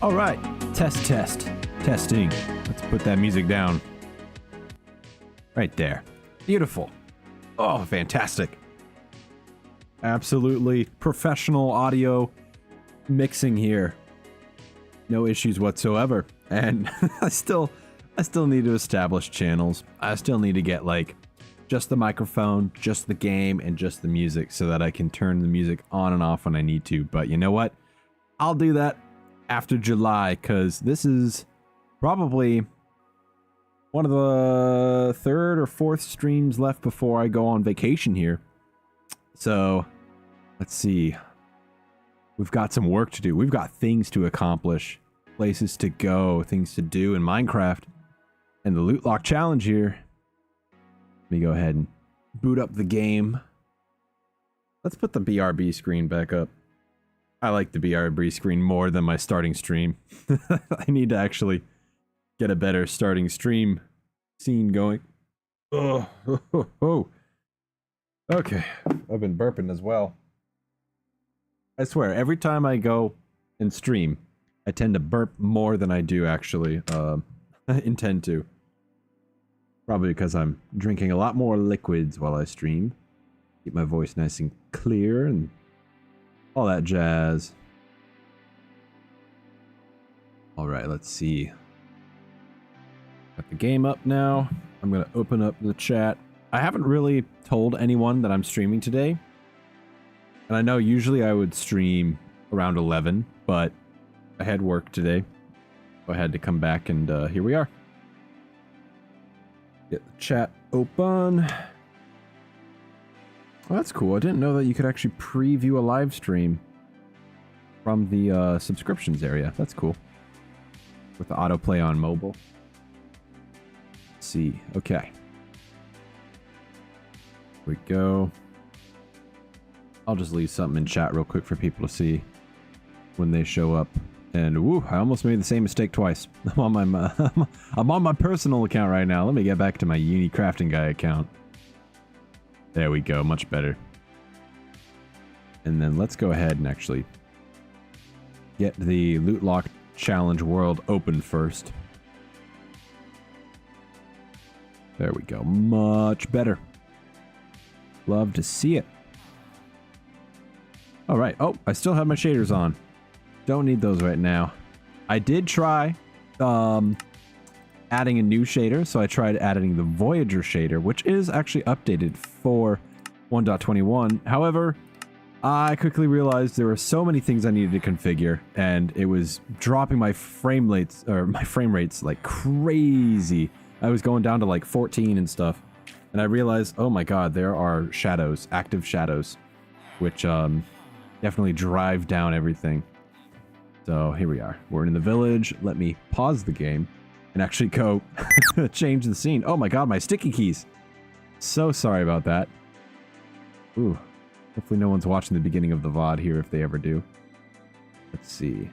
All right, testing. Let's put that music down. Right there. Beautiful. Oh, fantastic. Absolutely professional audio mixing here. No issues whatsoever. And I still need to establish channels. I still need to get like just the microphone, just the game, and just the music so that I can turn the music on and off when I need to. But you know what? I'll do that after July, because this is probably one of the third or fourth streams left before I go on vacation here. So let's see. We've got some work to do. We've got things to accomplish, places to go, things to do in Minecraft. And the Lootlocke challenge here. Let me go ahead and boot up the game. Let's put the BRB screen back up. I like the BRB screen more than my starting stream. I need to actually get a better starting stream scene going. Oh. Okay, I've been burping as well. I swear, every time I go and stream, I tend to burp more than I do actually intend to. Probably because I'm drinking a lot more liquids while I stream. Keep my voice nice and clear and all that jazz. Alright, let's see. Got the game up now. I'm going to open up the chat. I haven't really told anyone that I'm streaming today. And I know usually I would stream around 11, but I had work today. So I had to come back and here we are. Get the chat open. Oh, that's cool. I didn't know that you could actually preview a live stream. from the subscriptions area. That's cool. With the autoplay on mobile. Let's see. Okay. Here we go. I'll just leave something in chat real quick for people to see when they show up. And woo, I almost made the same mistake twice. I'm on my personal account right now. Let me get back to my Uni Crafting Guy account. There we go, much better. And then let's go ahead and actually get the Lootlocke Challenge World open first. There we go, much better. Love to see it. All right, oh, I still have my shaders on. Don't need those right now. I did try adding a new shader, so I tried adding the Voyager shader, which is actually updated for 1.21. However, I quickly realized there were so many things I needed to configure, and it was dropping my frame rates like crazy. I was going down to like 14 and stuff, and I realized, oh my god, there are shadows, active shadows, which definitely drive down everything. So here we are. We're in the village. Let me pause the game and actually go change the scene. Oh my god, my sticky keys. So sorry about that. Ooh. Hopefully no one's watching the beginning of the VOD here if they ever do. Let's see.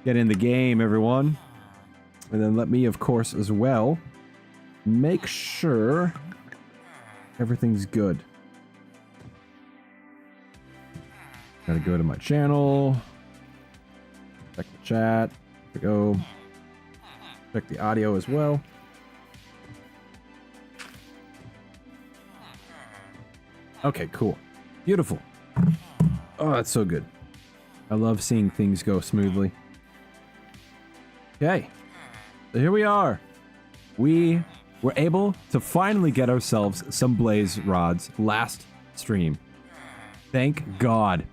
Get in the game, everyone. And then let me, of course, as well, make sure everything's good. Gotta go to my channel. Check the chat. There we go. Check the audio as well. Okay, cool. Beautiful. Oh, that's so good. I love seeing things go smoothly. Okay. So here we are. We were able to finally get ourselves some blaze rods last stream. Thank God.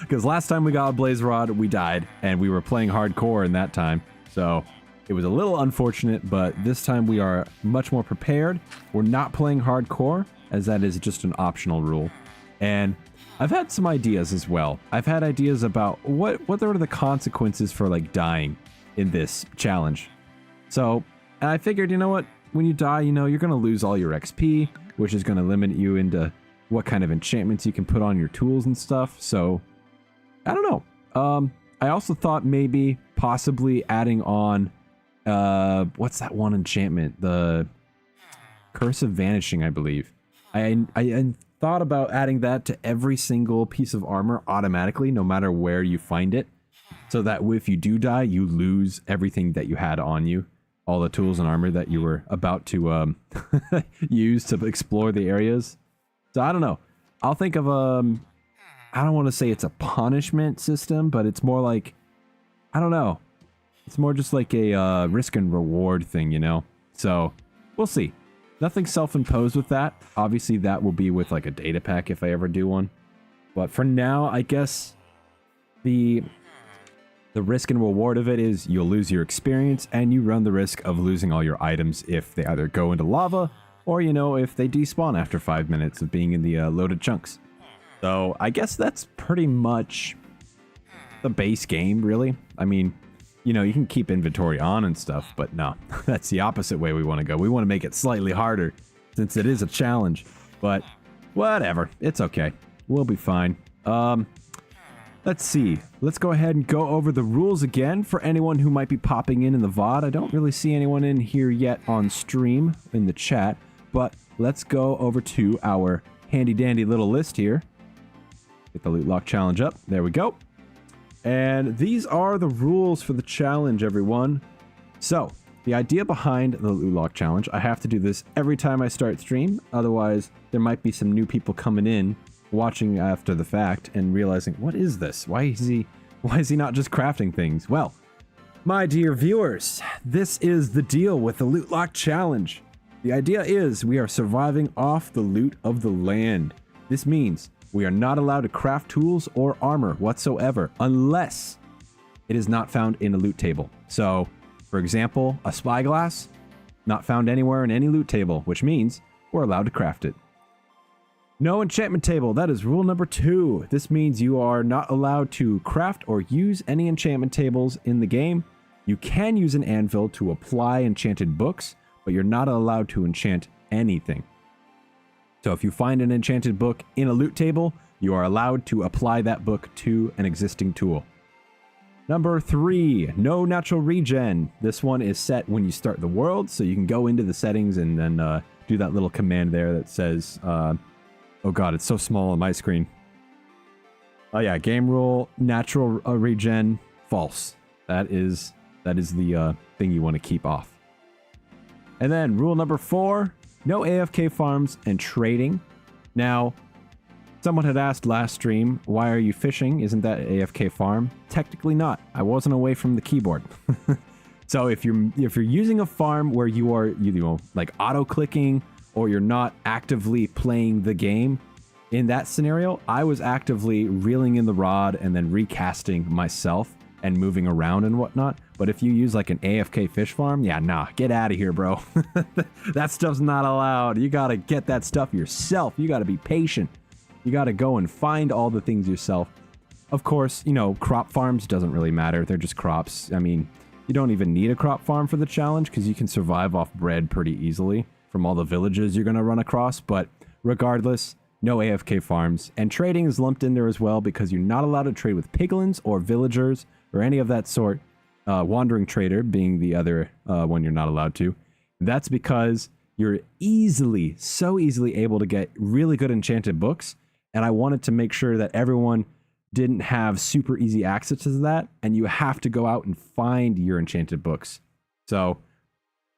Because last time we got a blaze rod, we died, and we were playing hardcore in that time. So it was a little unfortunate, but this time we are much more prepared. We're not playing hardcore, as that is just an optional rule. And I've had some ideas as well. I've had ideas about what are the consequences for like dying in this challenge. So, and I figured, you know what? When you die, you know, you're going to lose all your XP, which is going to limit you into what kind of enchantments you can put on your tools and stuff. So, I don't know. I also thought maybe possibly adding on, what's that one enchantment? The Curse of Vanishing, I believe. I thought about adding that to every single piece of armor automatically, no matter where you find it. So that if you do die, you lose everything that you had on you. All the tools and armor that you were about to use to explore the areas. So I don't know. I'll think of I don't want to say it's a punishment system, but it's more like, I don't know. It's more just like a risk and reward thing, you know? So we'll see. Nothing self-imposed with that. Obviously that will be with like a data pack if I ever do one. But for now, I guess the risk and reward of it is you'll lose your experience and you run the risk of losing all your items if they either go into lava or, you know, if they despawn after 5 minutes of being in the loaded chunks. So I guess that's pretty much the base game, really. I mean, you know, you can keep inventory on and stuff, but no, that's the opposite way we want to go. We want to make it slightly harder since it is a challenge, but whatever. It's okay. We'll be fine. Let's see. Let's go ahead and go over the rules again for anyone who might be popping in the VOD. I don't really see anyone in here yet on stream in the chat, but let's go over to our handy dandy little list here. Get the Lootlocke challenge up. There we go. And these are the rules for the challenge, everyone. So, the idea behind the Lootlocke challenge, I have to do this every time I start stream. Otherwise, there might be some new people coming in, watching after the fact, and realizing, what is this? Why is he not just crafting things? Well, my dear viewers, this is the deal with the Lootlocke challenge. The idea is we are surviving off the loot of the land. This means we are not allowed to craft tools or armor whatsoever unless it is not found in a loot table. So, for example, a spyglass, not found anywhere in any loot table, which means we're allowed to craft it. No enchantment table. That is rule number 2. This means you are not allowed to craft or use any enchantment tables in the game. You can use an anvil to apply enchanted books, but you're not allowed to enchant anything. So if you find an enchanted book in a loot table, you are allowed to apply that book to an existing tool. Number 3, no natural regen. This one is set when you start the world, so you can go into the settings and then do that little command there that says, oh god, it's so small on my screen. Oh yeah, game rule, natural regen, false. That is the thing you want to keep off. And then rule number 4, no AFK farms and trading. Now, someone had asked last stream, why are you fishing? Isn't that an AFK farm? Technically not. I wasn't away from the keyboard. So if you're using a farm where you are, you know, like auto-clicking or you're not actively playing the game, in that scenario, I was actively reeling in the rod and then recasting myself and moving around and whatnot. But if you use like an AFK fish farm, yeah, nah, get out of here, bro. That stuff's not allowed. You gotta get that stuff yourself. You gotta be patient. You gotta go and find all the things yourself. Of course, you know, crop farms doesn't really matter. They're just crops. I mean, you don't even need a crop farm for the challenge because you can survive off bread pretty easily from all the villages you're gonna run across. But regardless, no AFK farms. And trading is lumped in there as well because you're not allowed to trade with piglins or villagers or any of that sort. Wandering trader being the other one you're not allowed to. That's because you're so easily able to get really good enchanted books. And I wanted to make sure that everyone didn't have super easy access to that. And you have to go out and find your enchanted books. So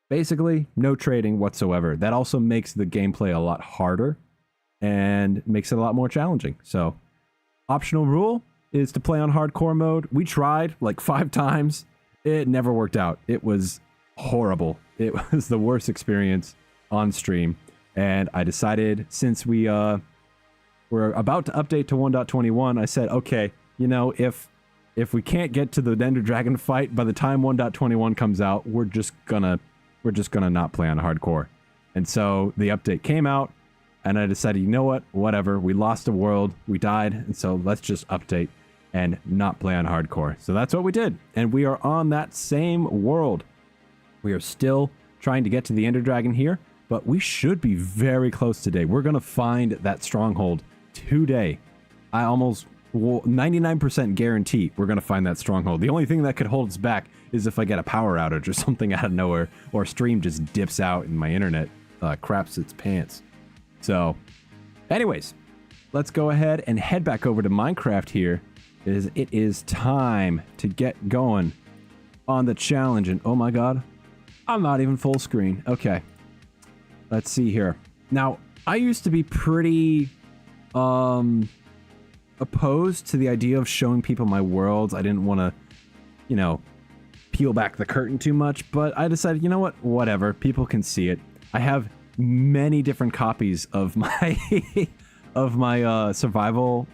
basically, no trading whatsoever. That also makes the gameplay a lot harder and makes it a lot more challenging. So optional rule is to play on hardcore mode. We tried like 5 times. It never worked out. It was horrible. It was the worst experience on stream. And I decided, since we're about to update to 1.21, I said, okay, you know, if we can't get to the Ender Dragon fight by the time 1.21 comes out, we're just gonna not play on hardcore. And so the update came out, and I decided, you know what, whatever. We lost a world, we died, and so let's just update and not play on hardcore. So that's what we did. And we are on that same world. We are still trying to get to the Ender Dragon here, but we should be very close today. We're going to find that stronghold today. I almost 99% guarantee we're going to find that stronghold. The only thing that could hold us back is if I get a power outage or something out of nowhere, or stream just dips out and my internet craps its pants. So anyways, let's go ahead and head back over to Minecraft here. It is time to get going on the challenge. And oh my god, I'm not even full screen. Okay, let's see here. Now, I used to be pretty opposed to the idea of showing people my worlds. I didn't want to, you know, peel back the curtain too much, but I decided, you know what, whatever, people can see it. I have many different copies of my survival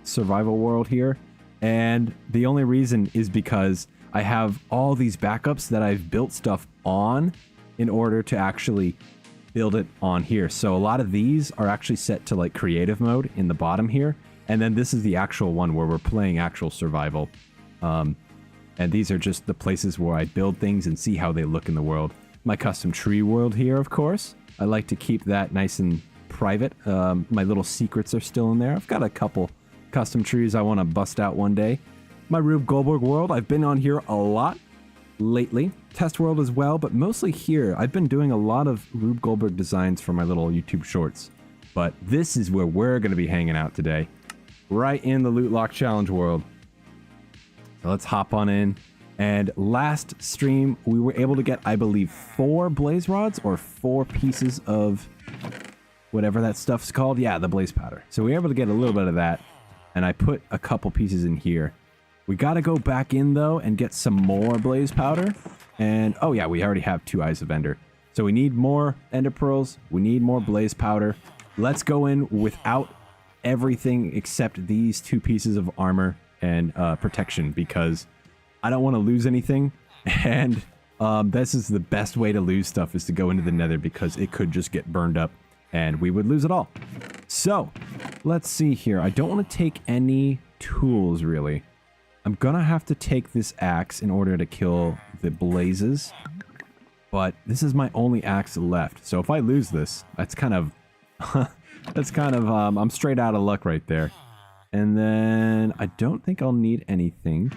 world here. And the only reason is because I have all these backups that I've built stuff on in order to actually build it on here. So a lot of these are actually set to like creative mode in the bottom here. And then this is the actual one where we're playing actual survival. And these are just the places where I build things and see how they look in the world. My custom tree world here, of course. I like to keep that nice and private. My little secrets are still in there. I've got a couple custom trees I want to bust out one day. My Rube Goldberg world, I've been on here a lot lately. Test world as well, but mostly here. I've been doing a lot of Rube Goldberg designs for my little YouTube shorts. But this is where we're going to be hanging out today. Right in the Lootlocke challenge world. So let's hop on in. And last stream, we were able to get, I believe, 4 blaze rods or 4 pieces of whatever that stuff's called. Yeah, the blaze powder. So we were able to get a little bit of that. And I put a couple pieces in here. We got to go back in, though, and get some more blaze powder. And, oh, yeah, we already have 2 Eyes of Ender. So we need more Ender Pearls. We need more blaze powder. Let's go in without everything except these 2 pieces of armor and protection, because I don't want to lose anything. And this is the best way to lose stuff, is to go into the nether, because it could just get burned up and we would lose it all. So let's see here. I don't want to take any tools, really. I'm gonna have to take this axe in order to kill the blazes. But this is my only axe left. So if I lose this, that's kind of... I'm straight out of luck right there. And then I don't think I'll need anything.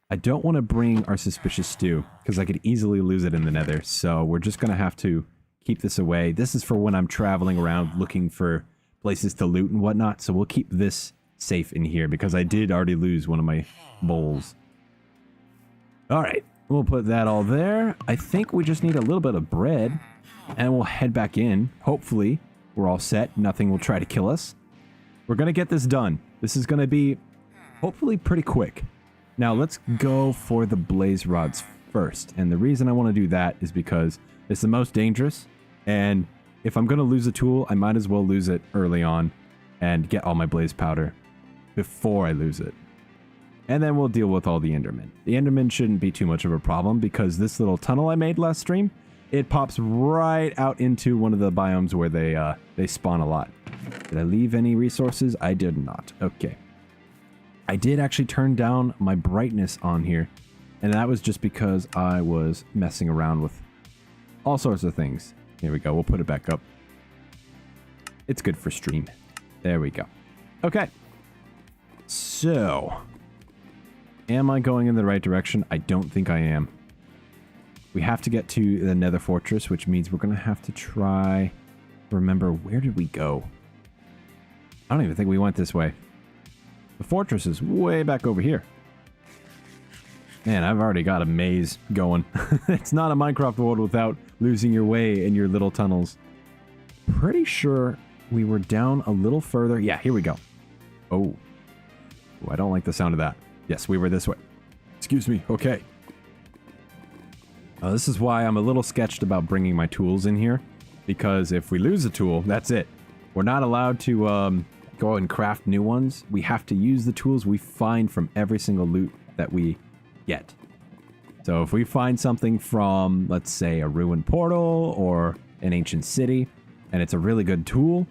I don't want to bring our suspicious stew, because I could easily lose it in the nether. So we're just gonna have to keep this away. This is for when I'm traveling around looking for places to loot and whatnot. So we'll keep this safe in here, because I did already lose one of my bowls. Alright, we'll put that all there. I think we just need a little bit of bread, and we'll head back in. Hopefully, we're all set. Nothing will try to kill us. We're going to get this done. This is going to be, hopefully, pretty quick. Now, let's go for the blaze rods first. And the reason I want to do that is because it's the most dangerous. And if I'm going to lose a tool, I might as well lose it early on and get all my blaze powder before I lose it. And then we'll deal with all the endermen. The endermen shouldn't be too much of a problem, because this little tunnel I made last stream, it pops right out into one of the biomes where they spawn a lot. Did I leave any resources? I did not. Okay. I did actually turn down my brightness on here, and that was just because I was messing around with all sorts of things. Here we go. We'll put it back up. It's good for stream. There we go. Okay. So, am I going in the right direction? I don't think I am. We have to get to the nether fortress, which means we're going to have to try to remember, where did we go? I don't even think we went this way. The fortress is way back over here. Man, I've already got a maze going. It's not a Minecraft world without losing your way in your little tunnels. Pretty sure we were down a little further. Yeah, here we go. Oh. Ooh, I don't like the sound of that. Yes, we were this way. Excuse me. Okay. This is why I'm a little sketched about bringing my tools in here. Because if we lose a tool, that's it. We're not allowed to go and craft new ones. We have to use the tools we find from every single loot that we get. So if we find something from, let's say, a ruined portal or an ancient city, and it's a really good tool,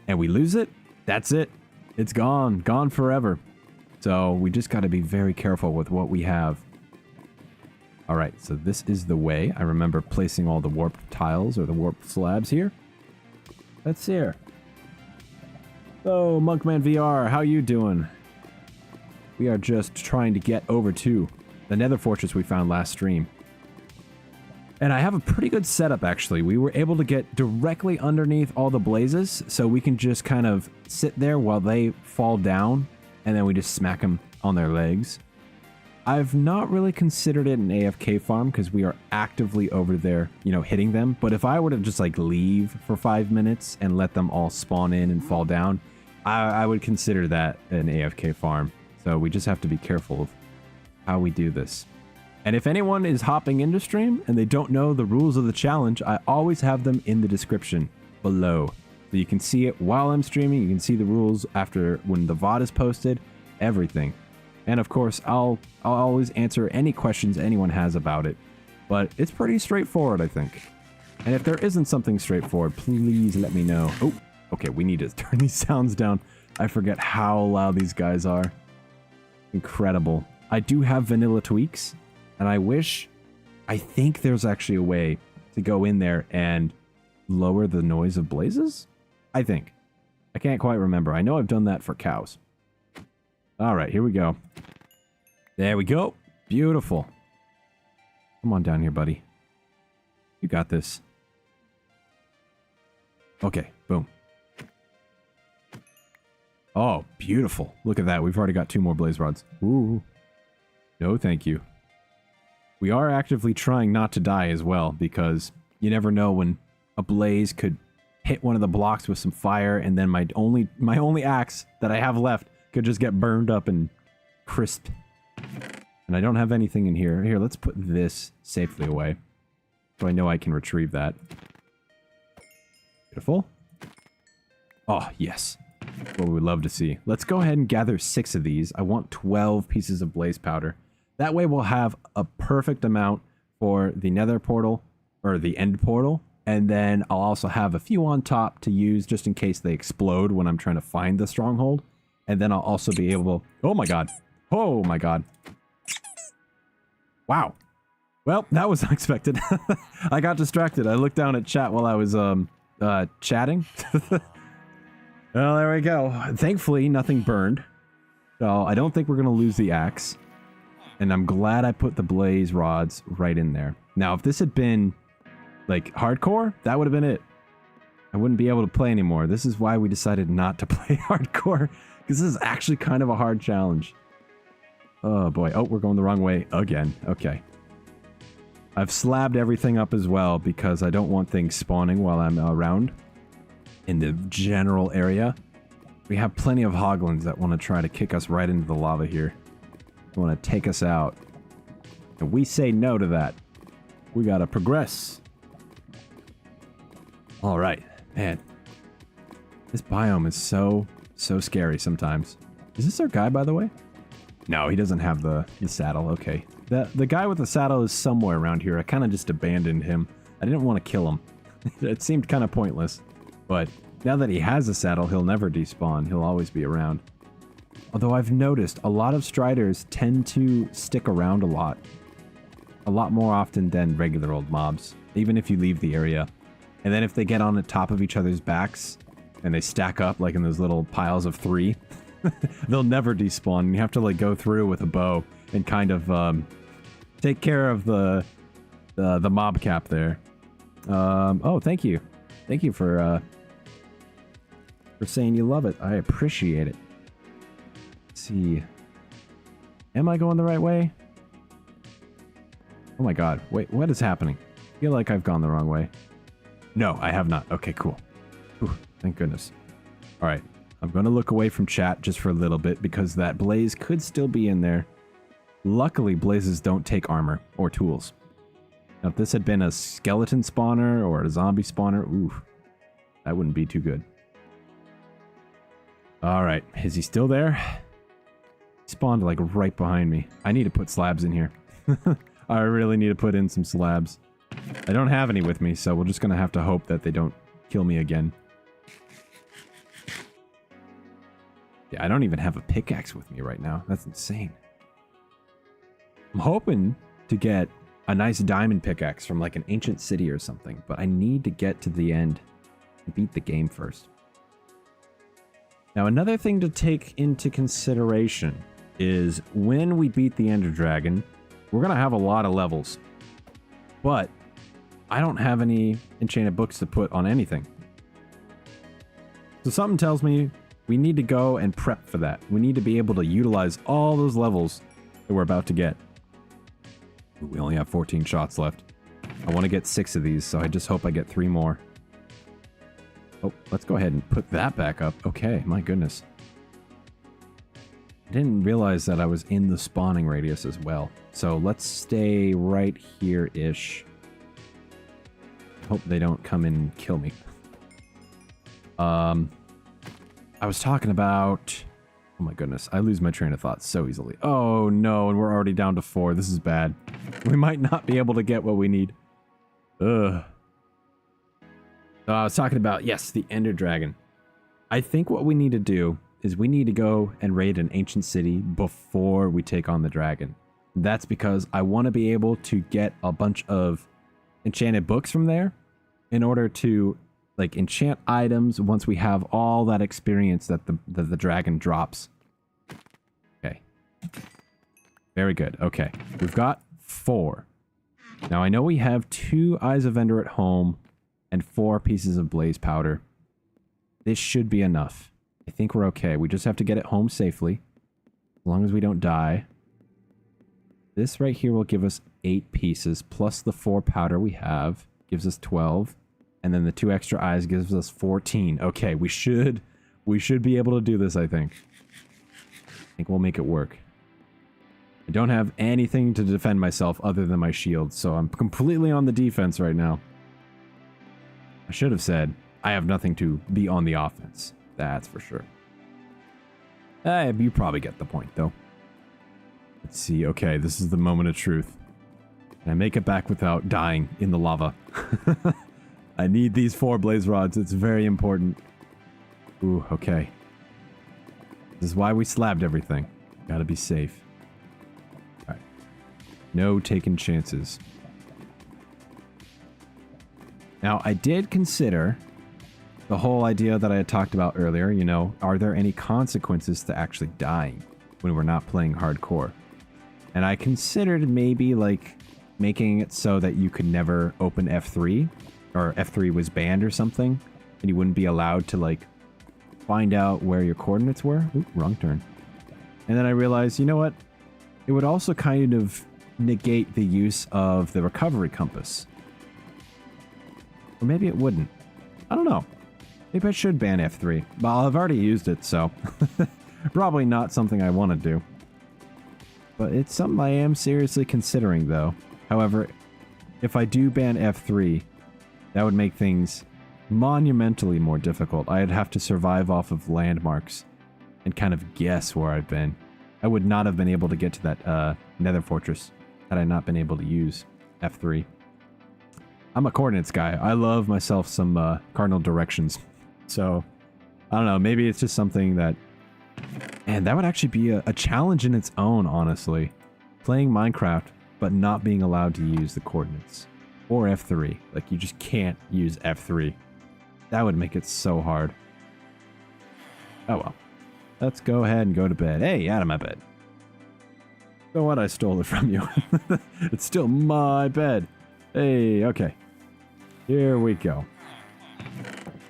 and we lose it, that's it. It's gone. Gone forever. So we just got to be very careful with what we have. All right, so this is the way. I remember placing all the warp tiles or the warp slabs here. That's here. So, Monkman VR, how you doing? We are just trying to get over to the nether fortress we found last stream. And I have a pretty good setup, actually. We were able to get directly underneath all the blazes, so we can just kind of sit there while they fall down, and then we just smack them on their legs. I've not really considered it an AFK farm, because we are actively over there, you know, hitting them. But if I were to just, like, leave for 5 minutes and let them all spawn in and fall down, I would consider that an AFK farm. So we just have to be careful of how we do this. And if anyone is hopping into stream and they don't know the rules of the challenge, I always have them in the description below. So you can see it while I'm streaming. You can see the rules after when the VOD is posted, everything. And of course, I'll always answer any questions anyone has about it. But it's pretty straightforward, I think. And if there isn't something straightforward, please let me know. Oh, okay, we need to turn these sounds down. I forget how loud these guys are. Incredible. I do have vanilla tweaks, and I think there's actually a way to go in there and lower the noise of blazes? I think. I can't quite remember. I know I've done that for cows. All right, here we go. There we go. Beautiful. Come on down here, buddy. You got this. Okay, boom. Oh, beautiful. Look at that. We've already got 2 more blaze rods. Ooh. No, thank you. We are actively trying not to die as well, because you never know when a blaze could hit one of the blocks with some fire, and then my only axe that I have left could just get burned up and crisped. And I don't have anything in here. Here, let's put this safely away, so I know I can retrieve that. Beautiful. Oh, yes. What we would love to see. Let's go ahead and gather 6 of these. I want 12 pieces of blaze powder. That way we'll have a perfect amount for the nether portal, or the end portal, And then I'll also have a few on top to use just in case they explode when I'm trying to find the stronghold. And then I'll also be able... Oh my god. Oh my god. Wow. Well, that was unexpected. I got distracted. I looked down at chat while I was chatting. Well, there we go. Thankfully, nothing burned. So I don't think we're going to lose the axe. And I'm glad I put the blaze rods right in there. Now, if this had been, like, hardcore, that would have been it. I wouldn't be able to play anymore. This is why we decided not to play hardcore. Because this is actually kind of a hard challenge. Oh, boy. Oh, we're going the wrong way again. Okay. I've slabbed everything up as well because I don't want things spawning while I'm around in the general area. We have plenty of hoglins that want to try to kick us right into the lava here. They want to take us out. And we say no to that. We gotta progress. Alright. Man. This biome is so scary sometimes. Is this our guy, by the way? No, he doesn't have the saddle. Okay. The guy with the saddle is somewhere around here. I kind of just abandoned him. I didn't want to kill him. It seemed kind of pointless. But now that he has a saddle, he'll never despawn. He'll always be around. Although I've noticed a lot of striders tend to stick around a lot more often than regular old mobs, even if you leave the area. And then if they get on the top of each other's backs and they stack up like in those little piles of 3, they'll never despawn. You have to like go through with a bow and kind of take care of the mob cap there. Oh, thank you. Thank you for saying you love it. I appreciate it. Let's see. Am I going the right way? Oh my god. Wait, what is happening? I feel like I've gone the wrong way. No, I have not. Okay, cool. Whew, thank goodness. Alright. I'm going to look away from chat just for a little bit because that blaze could still be in there. Luckily, blazes don't take armor or tools. Now, if this had been a skeleton spawner or a zombie spawner, ooh, that wouldn't be too good. Alright, is he still there? He spawned like right behind me. I need to put slabs in here. I really need to put in some slabs. I don't have any with me, so we're just going to have to hope that they don't kill me again. Yeah, I don't even have a pickaxe with me right now. That's insane. I'm hoping to get a nice diamond pickaxe from like an ancient city or something, but I need to get to the end and beat the game first. Now, another thing to take into consideration is when we beat the Ender Dragon, we're going to have a lot of levels, but I don't have any enchanted books to put on anything. So something tells me we need to go and prep for that. We need to be able to utilize all those levels that we're about to get. We only have 14 shots left. I want to get 6 of these, so I just hope I get 3 more. Oh, let's go ahead and put that back up. Okay, my goodness. I didn't realize that I was in the spawning radius as well. So let's stay right here-ish. Hope they don't come in and kill me. I was talking about... Oh my goodness, I lose my train of thought so easily. Oh no, and we're already down to 4. This is bad. We might not be able to get what we need. Ugh. I was talking about, yes, the Ender Dragon. I think what we need to do is we need to go and raid an ancient city before we take on the dragon. That's because I want to be able to get a bunch of enchanted books from there in order to like enchant items once we have all that experience that the dragon drops. Okay. Very good. Okay. We've got 4. Now I know we have 2 Eyes of Ender at home and 4 pieces of blaze powder. This should be enough. I think we're okay. We just have to get it home safely. As long as we don't die. This right here will give us 8 pieces, plus the 4 powder we have gives us 12. And then the 2 extra eyes gives us 14. Okay, we should be able to do this, I think. I think we'll make it work. I don't have anything to defend myself other than my shield, so I'm completely on the defense right now. I should have said, I have nothing to be on the offense. That's for sure. You probably get the point, though. Let's see. Okay, this is the moment of truth. Can I make it back without dying in the lava? I need these 4 blaze rods. It's very important. Ooh, okay. This is why we slabbed everything. Gotta be safe. Alright. No taking chances. Now, I did consider the whole idea that I had talked about earlier, you know, are there any consequences to actually dying when we're not playing hardcore? And I considered maybe, like, making it so that you could never open F3, or F3 was banned or something, and you wouldn't be allowed to, like, find out where your coordinates were. Ooh, wrong turn. And then I realized, you know what? It would also kind of negate the use of the recovery compass. Or maybe it wouldn't. I don't know. Maybe I should ban F3. Well, I've already used it, so probably not something I want to do. But it's something I am seriously considering, though. However, if I do ban F3, that would make things monumentally more difficult. I'd have to survive off of landmarks and kind of guess where I've been. I would not have been able to get to that nether fortress had I not been able to use F3. I'm a coordinates guy. I love myself some cardinal directions. So, I don't know. Maybe it's just something that... And that would actually be a challenge in its own, honestly. Playing Minecraft, but not being allowed to use the coordinates. Or F3. Like, you just can't use F3. That would make it so hard. Oh well. Let's go ahead and go to bed. Hey, out of my bed. So what? I stole it from you. It's still my bed. Hey, okay. Here we go.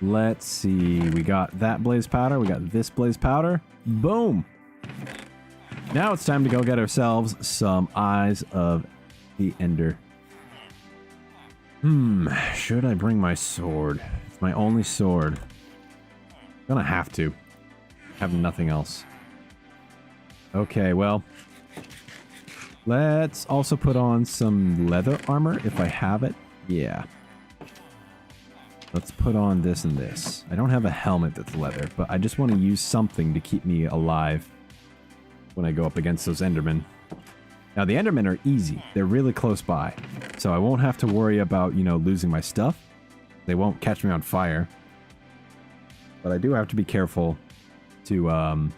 Let's see. We got that blaze powder. We got this blaze powder. Boom. Now it's time to go get ourselves some Eyes of the Ender. Should I bring my sword? It's my only sword. I'm gonna have to. Have nothing else. Okay, well. Let's also put on some leather armor if I have it. Yeah. Let's put on this and this. I don't have a helmet that's leather, but I just want to use something to keep me alive when I go up against those Endermen. Now, the Endermen are easy. They're really close by. So I won't have to worry about, you know, losing my stuff. They won't catch me on fire. But I do have to be careful to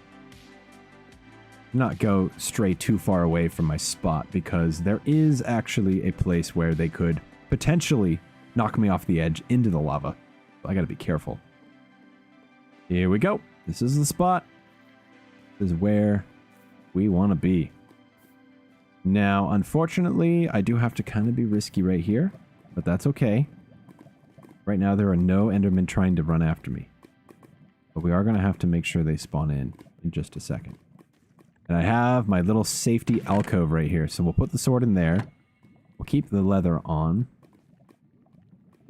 not go stray too far away from my spot, because there is actually a place where they could potentially knock me off the edge into the lava. So I gotta be careful. Here we go. This is the spot. This is where we want to be. Now, unfortunately, I do have to kind of be risky right here, but that's okay. Right now, there are no Endermen trying to run after me. But we are going to have to make sure they spawn in just a second. And I have my little safety alcove right here, so we'll put the sword in there. We'll keep the leather on.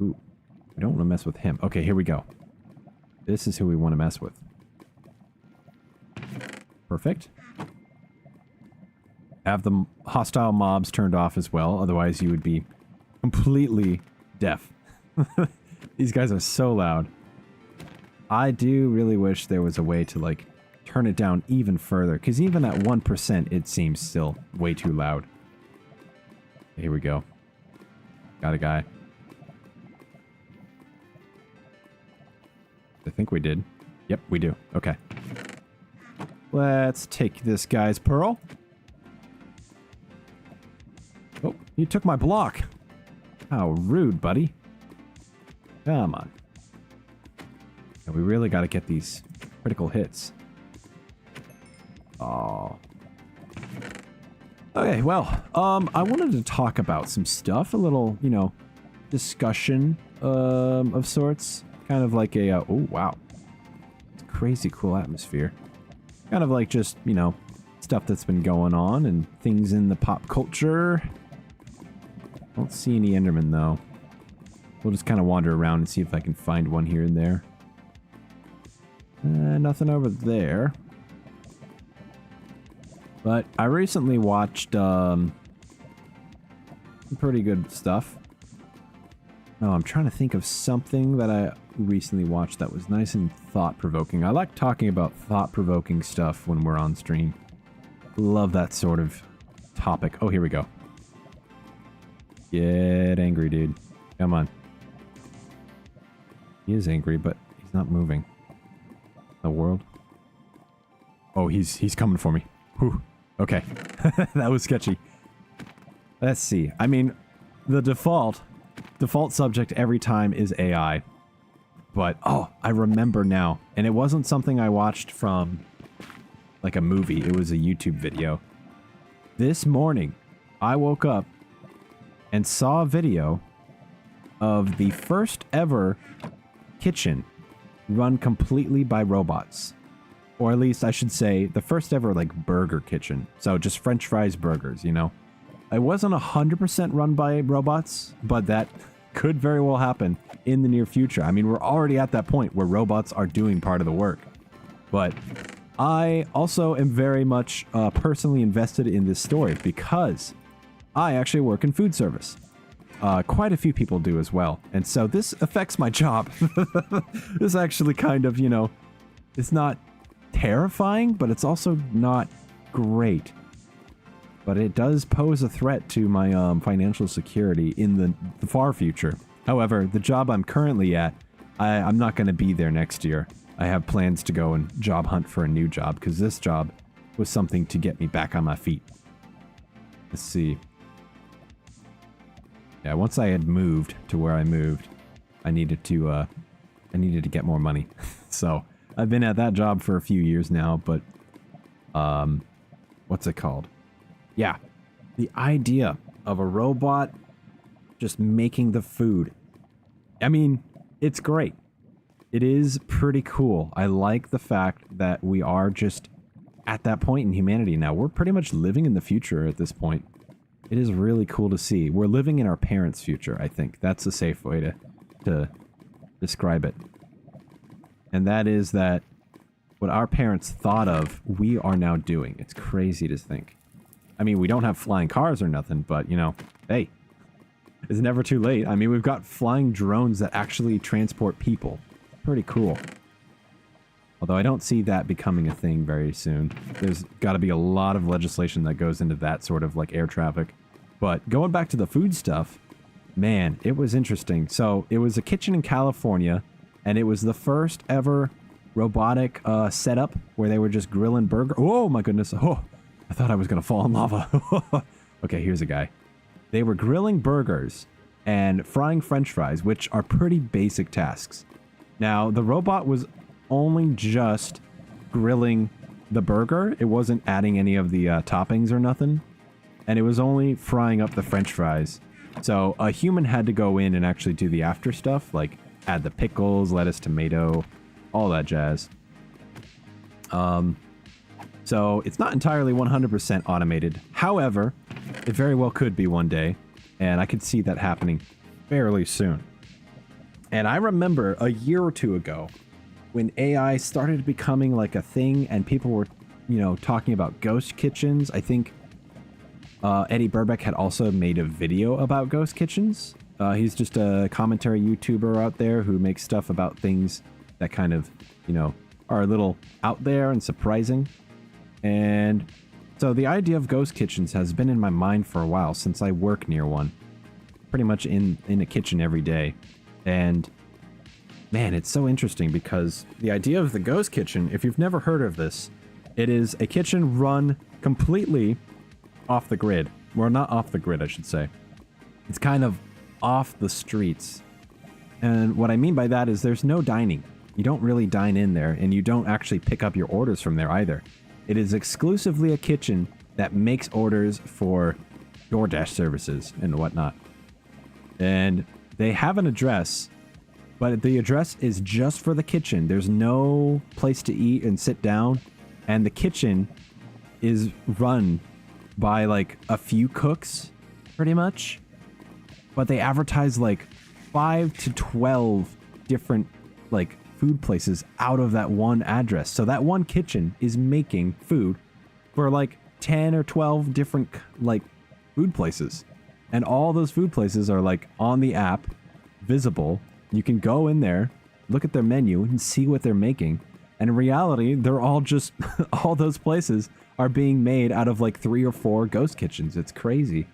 Ooh, we don't want to mess with him. Okay, here we go. This is who we want to mess with. Perfect. Have the hostile mobs turned off as well, otherwise you would be completely deaf. These guys are so loud. I do really wish there was a way to, like, turn it down even further, because even at 1% it seems still way too loud. Here we go. Got a guy. I think we did. Yep, we do. Okay. Let's take this guy's pearl. Oh, you took my block. How rude, buddy. Come on. And we really got to get these critical hits. Oh. Okay, well, I wanted to talk about some stuff. A little, you know, discussion of sorts. Kind of like a, oh, wow. It's a crazy cool atmosphere. Kind of like just, you know, stuff that's been going on and things in the pop culture. Don't see any Endermen, though. We'll just kind of wander around and see if I can find one here and there. Nothing over there. But I recently watched some pretty good stuff. Oh, I'm trying to think of something that I recently watched that was nice and thought-provoking. I like talking about thought-provoking stuff when we're on stream. Love that sort of topic. Oh, here we go. Get angry, dude. Come on. He is angry, but he's not moving. The world. Oh, he's coming for me. Whew. Okay. That was sketchy. Let's see. I mean, the default subject every time is AI. But, oh, I remember now. And it wasn't something I watched from, like, a movie. It was a YouTube video. This morning, I woke up and saw a video of the first ever kitchen run completely by robots. Or at least I should say the first ever like burger kitchen. So just French fries burgers, you know. It wasn't 100% run by robots, but that could very well happen in the near future. I mean, we're already at that point where robots are doing part of the work. But I also am very much personally invested in this story because I actually work in food service. Quite a few people do as well. And so this affects my job. This actually kind of, you know, it's not terrifying, but it's also not great. But it does pose a threat to my financial security in the far future. However, the job I'm currently at, I'm not going to be there next year. I have plans to go and job hunt for a new job because this job was something to get me back on my feet. Let's see. Yeah, once I had moved to where I moved, I needed to get more money. So I've been at that job for a few years now, but what's it called? Yeah, the idea of a robot just making the food. I mean, it's great. It is pretty cool. I like the fact that we are just at that point in humanity now. We're pretty much living in the future at this point. It is really cool to see. We're living in our parents' future, I think. That's a safe way to describe it. And that is that what our parents thought of, we are now doing. It's crazy to think. I mean, we don't have flying cars or nothing, but, you know, hey, it's never too late. I mean, we've got flying drones that actually transport people. Pretty cool. Although I don't see that becoming a thing very soon. There's got to be a lot of legislation that goes into that sort of like air traffic. But going back to the food stuff, man, it was interesting. So it was a kitchen in California, and it was the first ever robotic setup where they were just grilling burger. Oh my goodness. Oh, I thought I was going to fall in lava. Okay, here's a guy. They were grilling burgers and frying French fries, which are pretty basic tasks. Now, the robot was only just grilling the burger. It wasn't adding any of the toppings or nothing. And it was only frying up the French fries. So a human had to go in and actually do the after stuff, like add the pickles, lettuce, tomato, all that jazz. So it's not entirely 100% automated. However, it very well could be one day. And I could see that happening fairly soon. And I remember a year or two ago, when AI started becoming like a thing and people were, you know, talking about ghost kitchens. I think Eddie Burbeck had also made a video about ghost kitchens. He's just a commentary YouTuber out there who makes stuff about things that kind of, you know, are a little out there and surprising. And so the idea of ghost kitchens has been in my mind for a while since I work near one. Pretty much in a kitchen every day. And man, it's so interesting because the idea of the ghost kitchen, if you've never heard of this, it is a kitchen run completely off the grid. Well, not off the grid, I should say. It's kind of off the streets. And what I mean by that is there's no dining. You don't really dine in there, and you don't actually pick up your orders from there either. It is exclusively a kitchen that makes orders for DoorDash services and whatnot. And they have an address, but the address is just for the kitchen. There's no place to eat and sit down. And the kitchen is run by like a few cooks, pretty much. But they advertise like 5 to 12 different like food places out of that one address. So that one kitchen is making food for like 10 or 12 different like food places. And all those food places are like on the app, visible. You can go in there, look at their menu and see what they're making. And in reality, they're all just, all those places are being made out of like 3 or 4 ghost kitchens. It's crazy.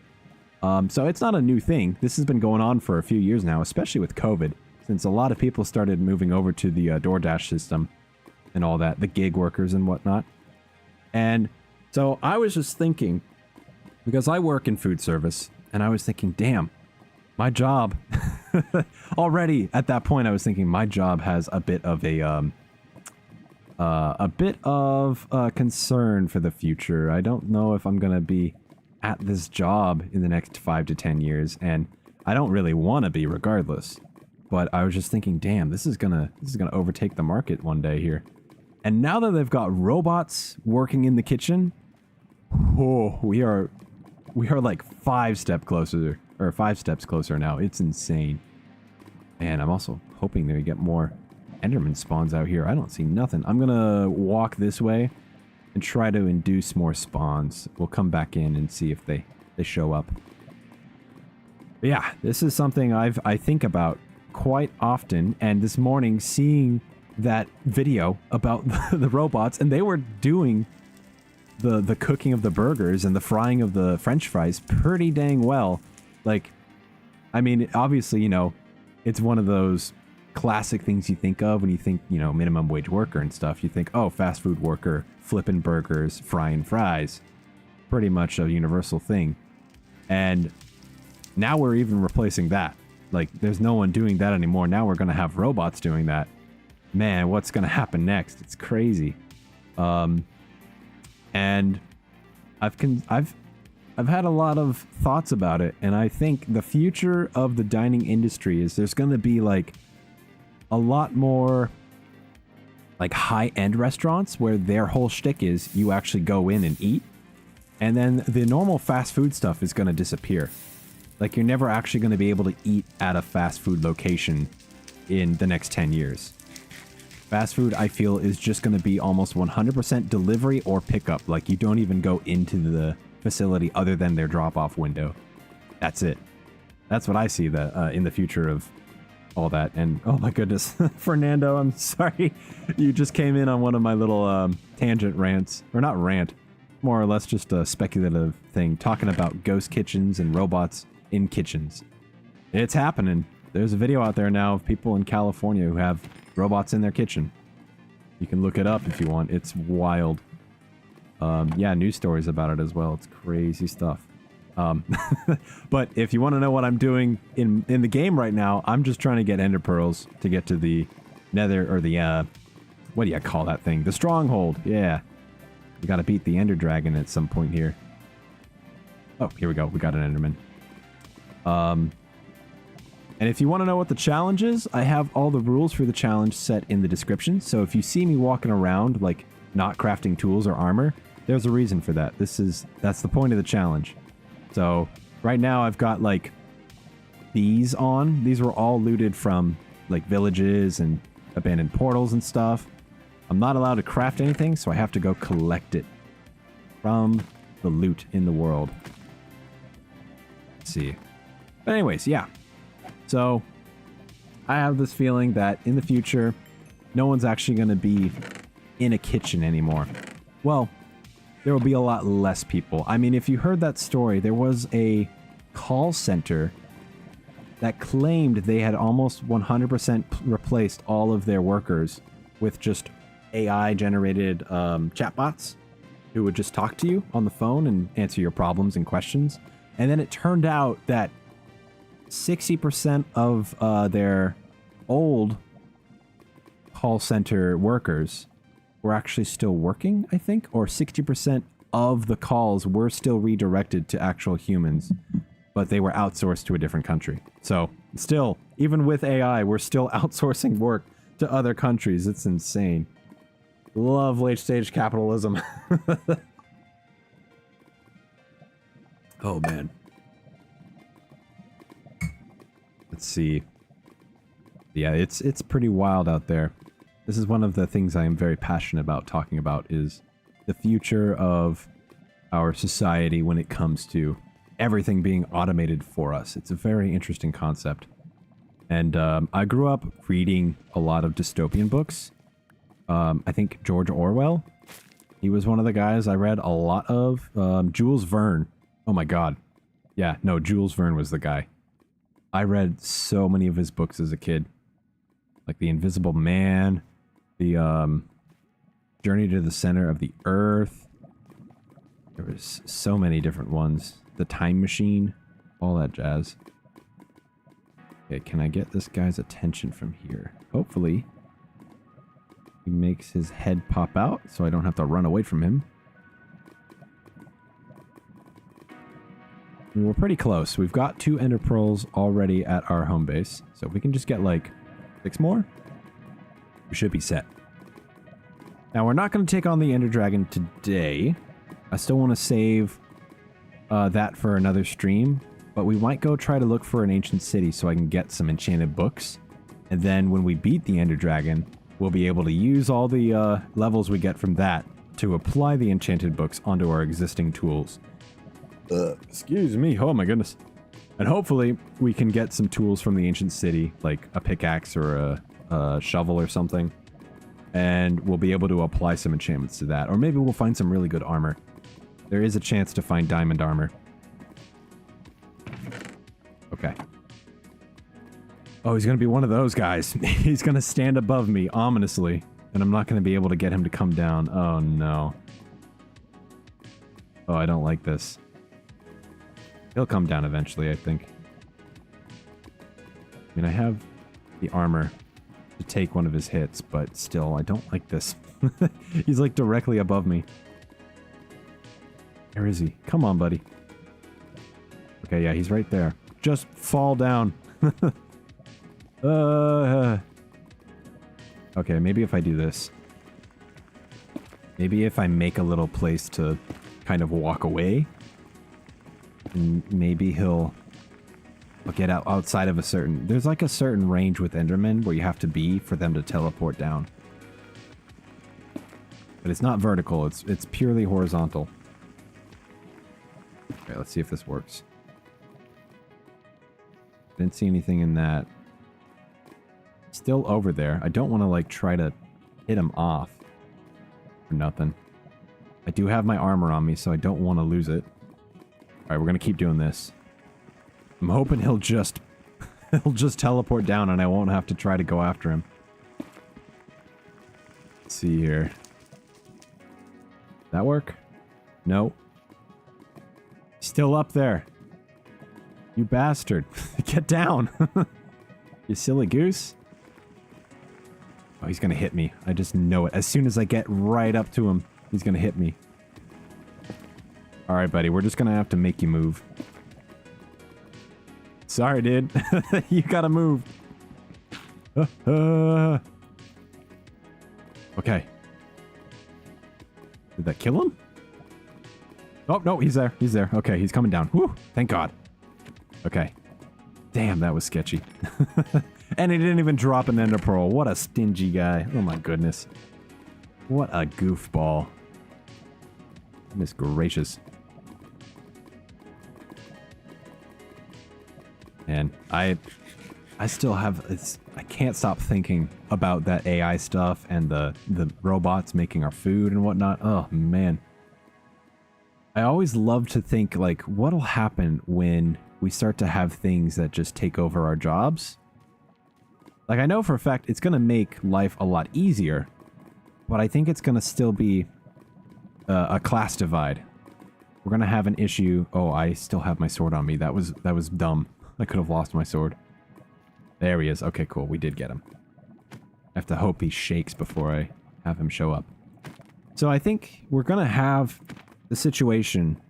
So it's not a new thing. This has been going on for a few years now, especially with COVID. since a lot of people started moving over to the DoorDash system and all that, the gig workers and whatnot. And so I was just thinking, because I work in food service, and I was thinking, damn, my job already at that point I was thinking my job has a bit of a concern for the future. I don't know if I'm gonna be at this job in the next 5 to 10 years, and I don't really want to be regardless. But I was just thinking, damn, this is gonna overtake the market one day here. And now that they've got robots working in the kitchen, oh, we are like 5 steps closer now. It's insane. And I'm also hoping that we get more Enderman spawns out here. I don't see nothing. I'm gonna walk this way and try to induce more spawns. We'll come back in and see if they show up. But yeah, this is something I think about quite often. And this morning, seeing that video about the robots, and they were doing the cooking of the burgers and the frying of the French fries pretty dang well. Like, I mean, obviously, you know, it's one of those classic things you think of when you think, you know, minimum wage worker and stuff. You think, oh, fast food worker, flipping burgers, frying fries. Pretty much a universal thing. And now we're even replacing that. Like, there's no one doing that anymore. Now we're going to have robots doing that. Man, what's going to happen next? It's crazy. And I've had a lot of thoughts about it, and I think the future of the dining industry is there's going to be like a lot more like high-end restaurants where their whole shtick is you actually go in and eat, and then the normal fast food stuff is going to disappear. Like, you're never actually going to be able to eat at a fast food location in the next 10 years. Fast food, I feel, is just going to be almost 100% delivery or pickup. Like, you don't even go into the facility other than their drop-off window. That's it. That's what I see in the future of all that. And, oh my goodness, Fernando, I'm sorry. You just came in on one of my little tangent rants. Or not rant, more or less just a speculative thing, talking about ghost kitchens and robots in kitchens. It's happening. There's a video out there now of people in California who have robots in their kitchen. You can look it up if you want. It's wild. Yeah, news stories about it as well. It's crazy stuff. But if you want to know what I'm doing in the game right now, I'm just trying to get ender pearls to get to the nether, or the, what do you call that thing? The stronghold. Yeah. We gotta beat the ender dragon at some point here. Oh, here we go. We got an enderman. And if you want to know what the challenge is, I have all the rules for the challenge set in the description. So if you see me walking around, like, not crafting tools or armor, there's a reason for that. That's the point of the challenge. So right now I've got, like, these on. These were all looted from, like, villages and abandoned portals and stuff. I'm not allowed to craft anything, so I have to go collect it from the loot in the world. Let's see. But anyways, yeah. So, I have this feeling that in the future, no one's actually going to be in a kitchen anymore. Well, there will be a lot less people. I mean, if you heard that story, there was a call center that claimed they had almost 100% replaced all of their workers with just AI-generated chatbots who would just talk to you on the phone and answer your problems and questions. And then it turned out that 60% of their old call center workers were actually still working, I think, or 60% of the calls were still redirected to actual humans, but they were outsourced to a different country. So still, even with AI, we're still outsourcing work to other countries. It's insane. Love late stage capitalism. Oh man. Let's see. Yeah, it's pretty wild out there. This is one of the things I am very passionate about talking about, is the future of our society when it comes to everything being automated for us. It's a very interesting concept. And I grew up reading a lot of dystopian books. I think George Orwell, he was one of the guys I read a lot of. Jules Verne. Oh my god. Yeah, no, Jules Verne was the guy. I read so many of his books as a kid. Like the Invisible Man, the Journey to the Center of the Earth. There was so many different ones. The Time Machine, all that jazz. Okay, can I get this guy's attention from here? Hopefully, he makes his head pop out so I don't have to run away from him. We're pretty close. We've got 2 ender pearls already at our home base. So if we can just get like 6 more, we should be set. Now we're not going to take on the ender dragon today. I still want to save that for another stream. But we might go try to look for an ancient city so I can get some enchanted books. And then when we beat the ender dragon, we'll be able to use all the levels we get from that to apply the enchanted books onto our existing tools. Excuse me. Oh my goodness. And hopefully we can get some tools from the ancient city, like a pickaxe or a shovel or something. And we'll be able to apply some enchantments to that. Or maybe we'll find some really good armor. There is a chance to find diamond armor. Okay. Oh, he's going to be one of those guys. He's going to stand above me ominously. And I'm not going to be able to get him to come down. Oh no. Oh, I don't like this. He'll come down eventually, I think. I mean, I have the armor to take one of his hits, but still, I don't like this. He's like directly above me. Where is he? Come on, buddy. Okay, yeah, he's right there. Just fall down. Okay, maybe if I do this. Maybe if I make a little place to kind of walk away. And maybe he'll get outside of a certain... There's like a certain range with Endermen where you have to be for them to teleport down. But it's not vertical, it's purely horizontal. Okay, let's see if this works. Didn't see anything in that. Still over there. I don't want to like try to hit him off. For nothing. I do have my armor on me, so I don't want to lose it. Alright, we're gonna keep doing this. I'm hoping he'll just... he'll just teleport down and I won't have to try to go after him. Let's see here. That work? No. Still up there. You bastard. Get down. You silly goose. Oh, he's gonna hit me. I just know it. As soon as I get right up to him, he's gonna hit me. Alright, buddy. We're just gonna have to make you move. Sorry, dude. You gotta move. Okay. Did that kill him? Oh, no, he's there. He's there. Okay, he's coming down. Woo! Thank God. Okay. Damn, that was sketchy. And he didn't even drop an ender pearl. What a stingy guy. Oh my goodness. What a goofball. Goodness gracious. And I still have... I can't stop thinking about that AI stuff and the robots making our food and whatnot. Oh, man. I always love to think, like, what'll happen when we start to have things that just take over our jobs? Like, I know for a fact it's going to make life a lot easier, but I think it's going to still be a class divide. We're going to have an issue. Oh, I still have my sword on me. That was dumb. I could have lost my sword. There he is. Okay, cool. We did get him. I have to hope he shakes before I have him show up. So I think we're going to have the situation,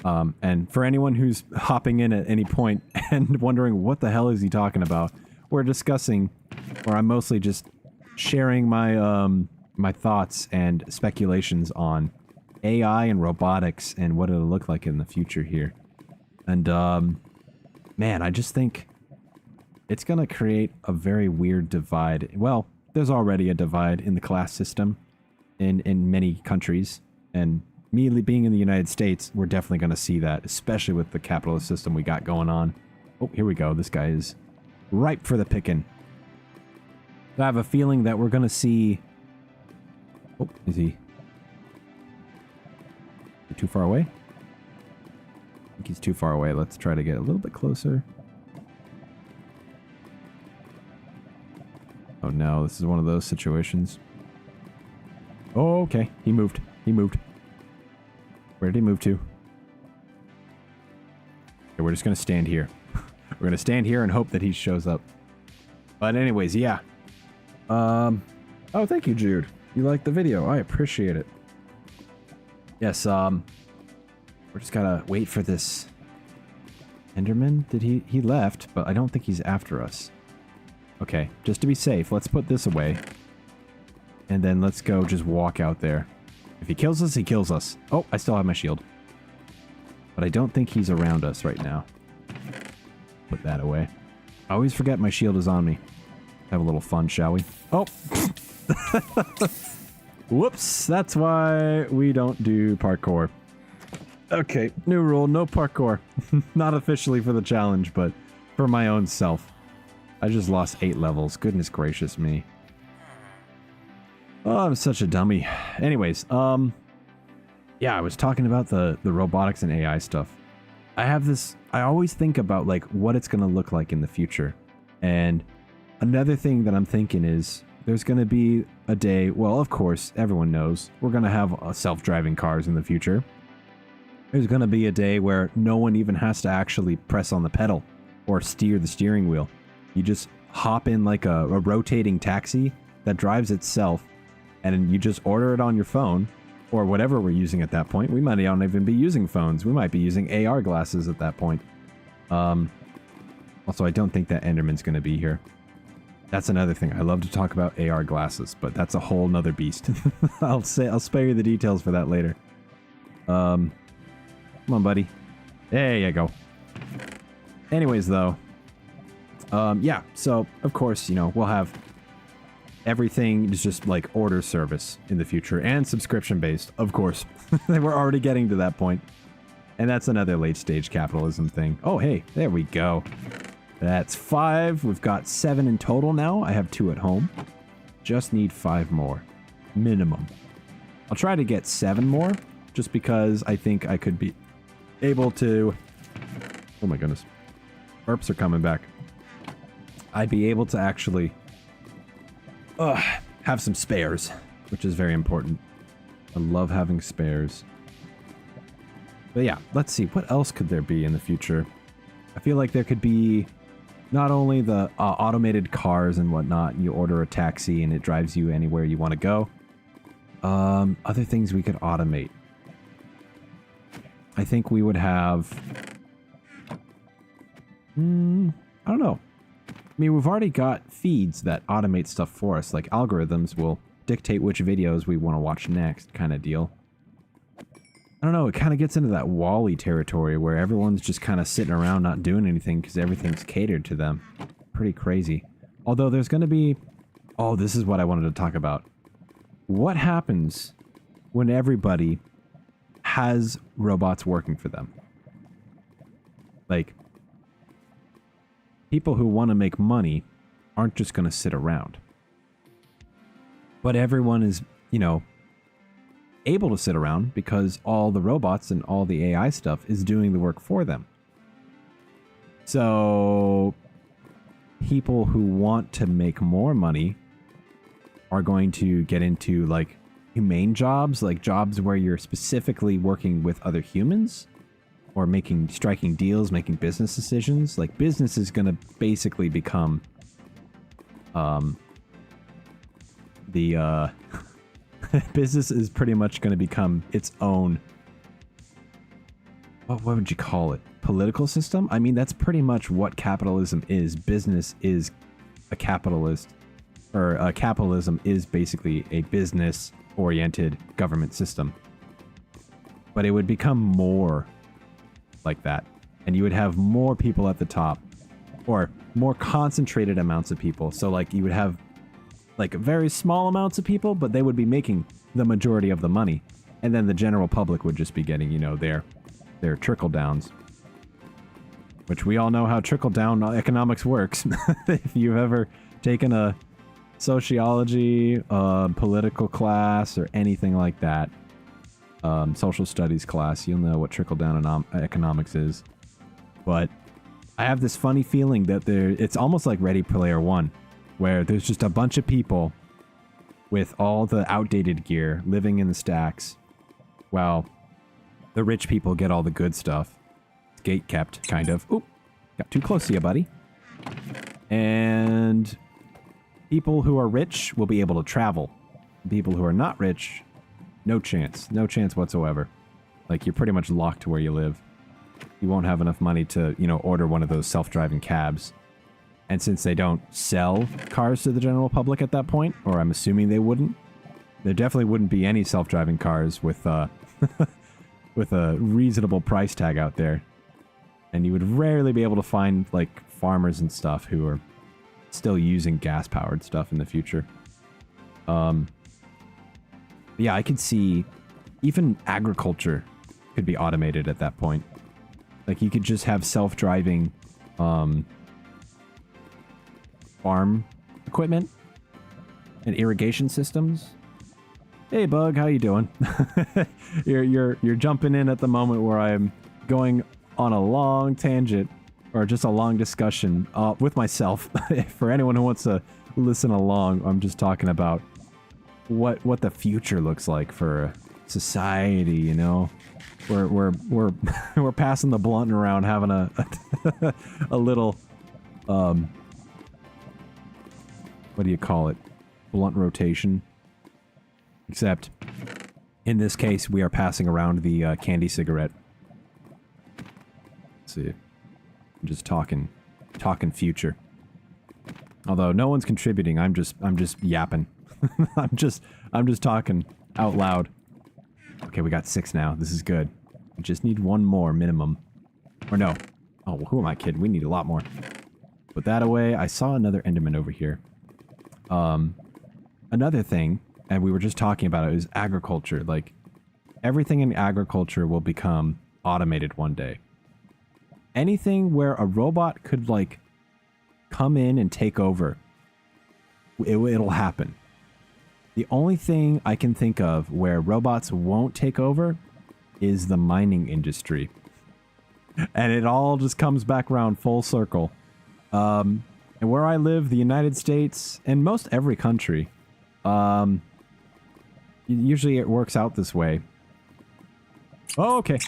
and for anyone who's hopping in at any point and wondering what the hell is he talking about, we're discussing, or I'm mostly just sharing my my thoughts and speculations on AI and robotics and what it'll look like in the future here. And man, I just think it's going to create a very weird divide. Well, there's already a divide in the class system in many countries, and me being in the United States, we're definitely going to see that, especially with the capitalist system we got going on. Oh, here we go. This guy is ripe for the picking. I have a feeling that we're going to see... Oh, is he too far away? I think he's too far away. Let's try to get a little bit closer. Oh no, this is one of those situations. Oh, okay. He moved. He moved. Where did he move to? Okay, we're just going to stand here. We're going to stand here and hope that he shows up. But anyways, yeah. Oh, thank you, Jude. You liked the video. I appreciate it. Yes, we're just gotta wait for this Enderman. Did he left, but I don't think he's after us. Okay, just to be safe, let's put this away. And then let's go just walk out there. If he kills us, he kills us. Oh, I still have my shield. But I don't think he's around us right now. Put that away. I always forget my shield is on me. Have a little fun, shall we? Oh! Whoops, that's why we don't do parkour. Okay, new rule, no parkour. Not officially for the challenge, but for my own self. I just lost 8 levels. Goodness gracious me. Oh, I'm such a dummy. Anyways, yeah, I was talking about the robotics and AI stuff. I always think about like what it's going to look like in the future. And another thing that I'm thinking is there's going to be a day, well, of course, everyone knows we're going to have self-driving cars in the future. There's going to be a day where no one even has to actually press on the pedal or steer the steering wheel. You just hop in like a rotating taxi that drives itself, and you just order it on your phone or whatever we're using at that point. We might not even be using phones. We might be using AR glasses at that point. Also, I don't think that Enderman's going to be here. That's another thing. I love to talk about AR glasses, but that's a whole nother beast. I'll spare you the details for that later. Come on, buddy. There you go. Anyways, though, yeah. So of course, you know, we'll have everything is just like order service in the future and subscription based. Of course, we're already getting to that point, and that's another late stage capitalism thing. Oh, hey, there we go. That's 5. We've got 7 in total now. I have 2 at home. Just need 5 more. Minimum. I'll try to get 7 more, just because I think I could be able to... Oh my goodness. Burps are coming back. I'd be able to actually have some spares, which is very important. I love having spares. But yeah, let's see. What else could there be in the future? I feel like there could be... not only the automated cars and whatnot, you order a taxi and it drives you anywhere you want to go. Other things we could automate. I think we would have... I don't know. I mean, we've already got feeds that automate stuff for us. Like algorithms will dictate which videos we want to watch next kind of deal. I don't know, it kind of gets into that Wall-E territory where everyone's just kind of sitting around not doing anything because everything's catered to them. Pretty crazy. Although there's going to be... Oh, this is what I wanted to talk about. What happens when everybody has robots working for them? Like, people who want to make money aren't just going to sit around. But everyone is, you know, able to sit around because all the robots and all the AI stuff is doing the work for them. So people who want to make more money are going to get into like humane jobs, like jobs where you're specifically working with other humans or striking deals, making business decisions. Like business is going to basically become business is pretty much going to become its own, what would you call it? Political system? I mean, that's pretty much what capitalism is. Business is a capitalist, or capitalism is basically a business-oriented government system. But it would become more like that. And you would have more people at the top, or more concentrated amounts of people. So like you would have like very small amounts of people, but they would be making the majority of the money. And then the general public would just be getting, you know, their trickle downs. Which we all know how trickle down economics works. If you've ever taken a sociology, political class, or anything like that, social studies class, you'll know what trickle down economics is. But I have this funny feeling that it's almost like Ready Player One. where there's just a bunch of people with all the outdated gear living in the stacks, while the rich people get all the good stuff. It's gate kept, kind of. Oop, got too close to you, buddy. And people who are rich will be able to travel. People who are not rich, no chance. No chance whatsoever. Like, you're pretty much locked to where you live. You won't have enough money to, you know, order one of those self-driving cabs. And since they don't sell cars to the general public at that point, or I'm assuming they wouldn't, there definitely wouldn't be any self-driving cars with with a reasonable price tag out there. And you would rarely be able to find, like, farmers and stuff who are still using gas-powered stuff in the future. Yeah, I could see even agriculture could be automated at that point. Like, you could just have self-driving farm equipment and irrigation systems. Hey, Bug, how you doing? you're jumping in at the moment where I'm going on a long tangent, or just a long discussion with myself. For anyone who wants to listen along, I'm just talking about what the future looks like for society, you know? We're passing the blunt around, having a a little what do you call it? Blunt rotation. Except in this case, we are passing around the candy cigarette. Let's see. I'm just talking future. Although no one's contributing, I'm just yapping. I'm just talking out loud. Okay, we got 6 now. This is good. We just need 1 more minimum. Or no. Oh, who am I kidding? We need a lot more. Put that away. I saw another Enderman over here. Another thing, and we were just talking about it, is agriculture. Like, everything in agriculture will become automated one day. Anything where a robot could, like, come in and take over, it'll happen. The only thing I can think of where robots won't take over is the mining industry. And it all just comes back around full circle. And where I live, the United States, and most every country, usually it works out this way. Oh, okay.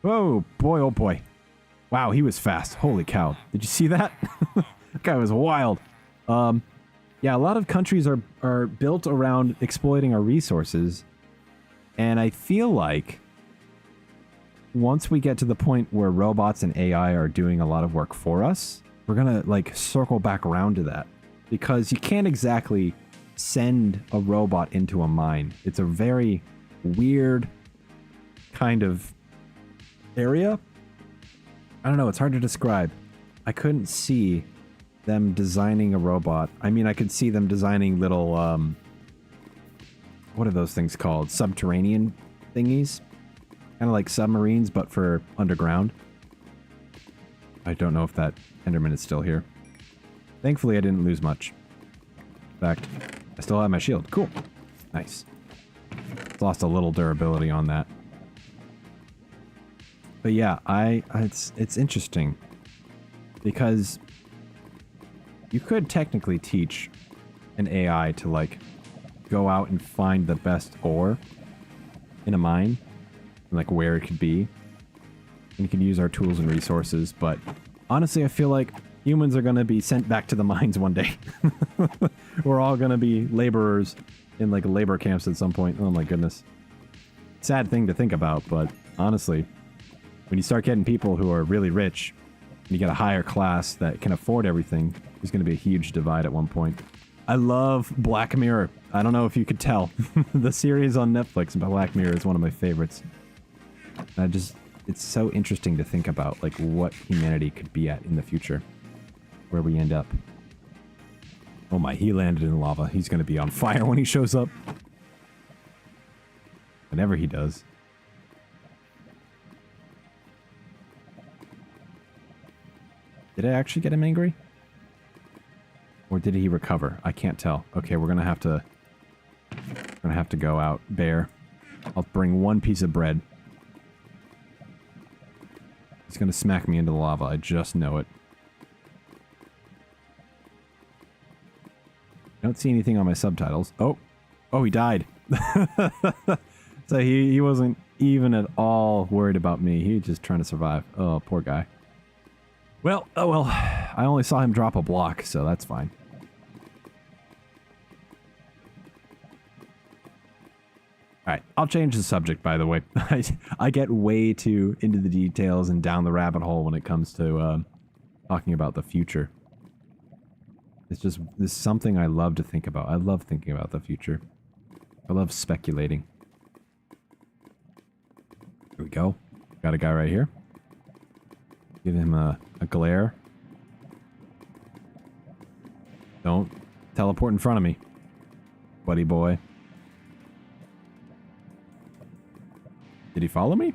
Oh, boy, oh boy. Wow, he was fast. Holy cow. Did you see that? That guy was wild. Yeah, a lot of countries are built around exploiting our resources. And I feel like once we get to the point where robots and AI are doing a lot of work for us, we're gonna, like, circle back around to that. Because you can't exactly send a robot into a mine. It's a very weird kind of area. I don't know, it's hard to describe. I couldn't see them designing a robot. I mean, I could see them designing little, what are those things called? Subterranean thingies? Kind of like submarines, but for underground. I don't know if that Enderman is still here. Thankfully, I didn't lose much. In fact, I still have my shield. Cool. Nice. Lost a little durability on that. But yeah, it's interesting. Because you could technically teach an AI to, like, go out and find the best ore in a mine, and, like, where it could be. And you can use our tools and resources, but honestly, I feel like humans are going to be sent back to the mines one day. We're all going to be laborers in, like, labor camps at some point. Oh my goodness. Sad thing to think about, but honestly, when you start getting people who are really rich, and you get a higher class that can afford everything, there's going to be a huge divide at one point. I love Black Mirror. I don't know if you could tell. The series on Netflix, Black Mirror, is one of my favorites. It's so interesting to think about, like, what humanity could be at in the future. Where we end up. Oh my, he landed in lava. He's going to be on fire when he shows up. Whenever he does. Did I actually get him angry? Or did he recover? I can't tell. Okay, we're gonna have to go out. Bear. I'll bring 1 piece of bread. He's gonna smack me into the lava. I just know it. don't see anything on my subtitles. Oh, he died. So he wasn't even at all worried about me. He was just trying to survive. Oh, poor guy. Well, oh well. I only saw him drop a block, so that's fine. Alright, I'll change the subject, by the way. I get way too into the details and down the rabbit hole when it comes to talking about the future. This is something I love to think about. I love thinking about the future. I love speculating. Here we go. Got a guy right here. Give him a glare. Don't teleport in front of me, buddy boy. Did he follow me?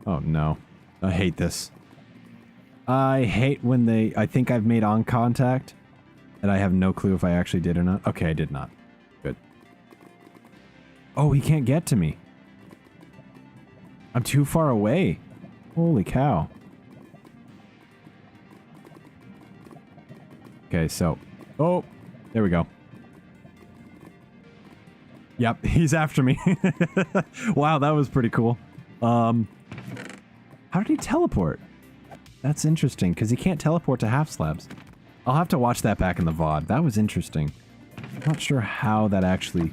Oh no. I hate this. I hate when I think I've made on contact, and I have no clue if I actually did or not. Okay, I did not. Good. Oh, he can't get to me. I'm too far away. Holy cow. Okay, so... Oh, there we go. Yep, he's after me. Wow, that was pretty cool. How did he teleport? That's interesting, because he can't teleport to half slabs. I'll have to watch that back in the VOD. That was interesting. I'm not sure how that actually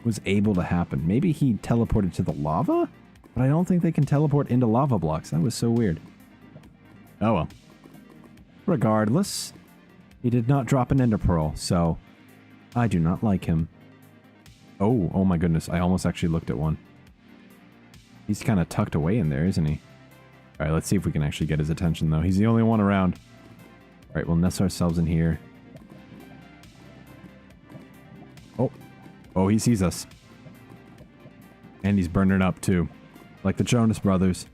was able to happen. Maybe he teleported to the lava? But I don't think they can teleport into lava blocks. That was so weird. Oh well. Regardless, he did not drop an ender pearl, so I do not like him. Oh my goodness. I almost actually looked at one. He's kind of tucked away in there, isn't he? Alright, let's see if we can actually get his attention, though. He's the only one around. Alright, we'll nest ourselves in here. Oh, he sees us. And he's burning up, too. Like the Jonas Brothers.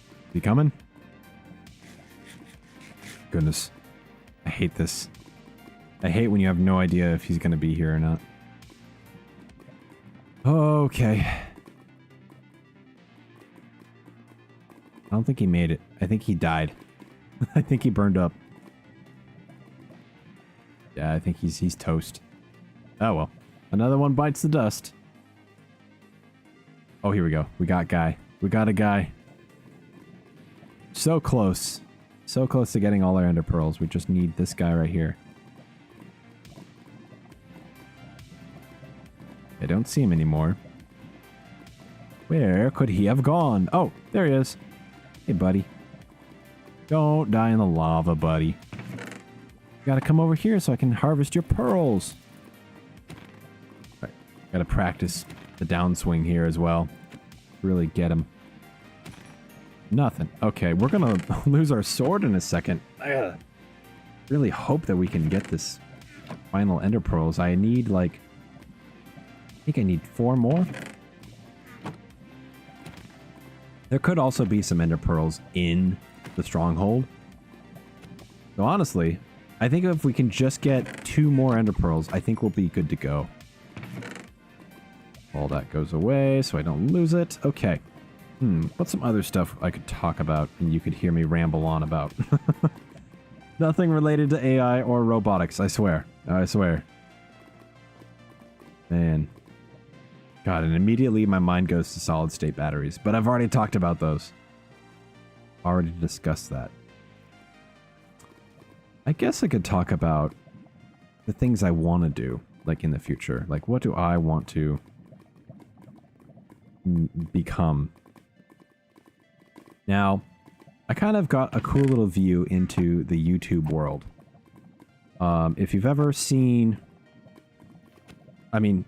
Is he coming? Goodness. I hate this. I hate when you have no idea if he's going to be here or not. Okay. I don't think he made it. I think he died. I think he burned up. Yeah, I think he's toast. Oh well. Another one bites the dust. Oh, here we go. We got guy. We got a guy. So close. So close to getting all our ender pearls. We just need this guy right here. I don't see him anymore. Where could he have gone? Oh, there he is. Hey, buddy. Don't die in the lava, buddy. You gotta come over here so I can harvest your pearls. Alright, gotta practice the downswing here as well. Really get him. Nothing. Okay, we're gonna lose our sword in a second. I really hope that we can get this final ender pearls. I need, like... I think I need 4 more. There could also be some ender pearls in the Stronghold. So honestly, I think if we can just get 2 more ender pearls, I think we'll be good to go. All that goes away so I don't lose it. Okay. What's some other stuff I could talk about and you could hear me ramble on about? Nothing related to AI or robotics, I swear. I swear. Man. God, and immediately my mind goes to solid state batteries, but I've already talked about those. Already discussed that. I guess I could talk about the things I want to do, like in the future. Like, what do I want to become? Now, I kind of got a cool little view into the YouTube world. If you've ever seen... I mean...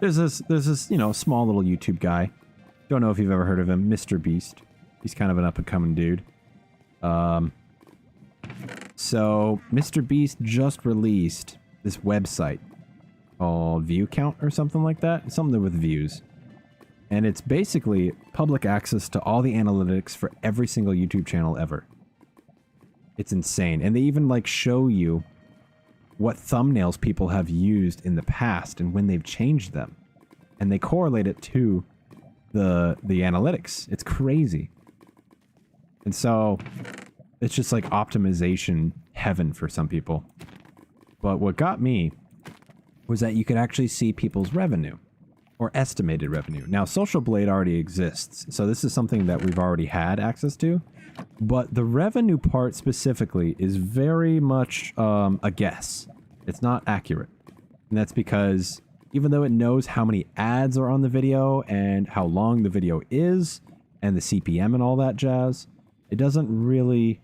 There's this, you know, small little YouTube guy. Don't know if you've ever heard of him, Mr. Beast. He's kind of an up-and-coming dude. So, Mr. Beast just released this website called View Count or something like that. Something with views. And it's basically public access to all the analytics for every single YouTube channel ever. It's insane. And they even, like, show you what thumbnails people have used in the past and when they've changed them. And they correlate it to the analytics. It's crazy. And so It's just like optimization heaven for some people. But what got me was that you could actually see people's revenue or estimated revenue. Now, Social Blade already exists, so this is something that we've already had access to. But the revenue part specifically is very much a guess. It's not accurate. And that's because even though it knows how many ads are on the video and how long the video is and the CPM and all that jazz, it doesn't really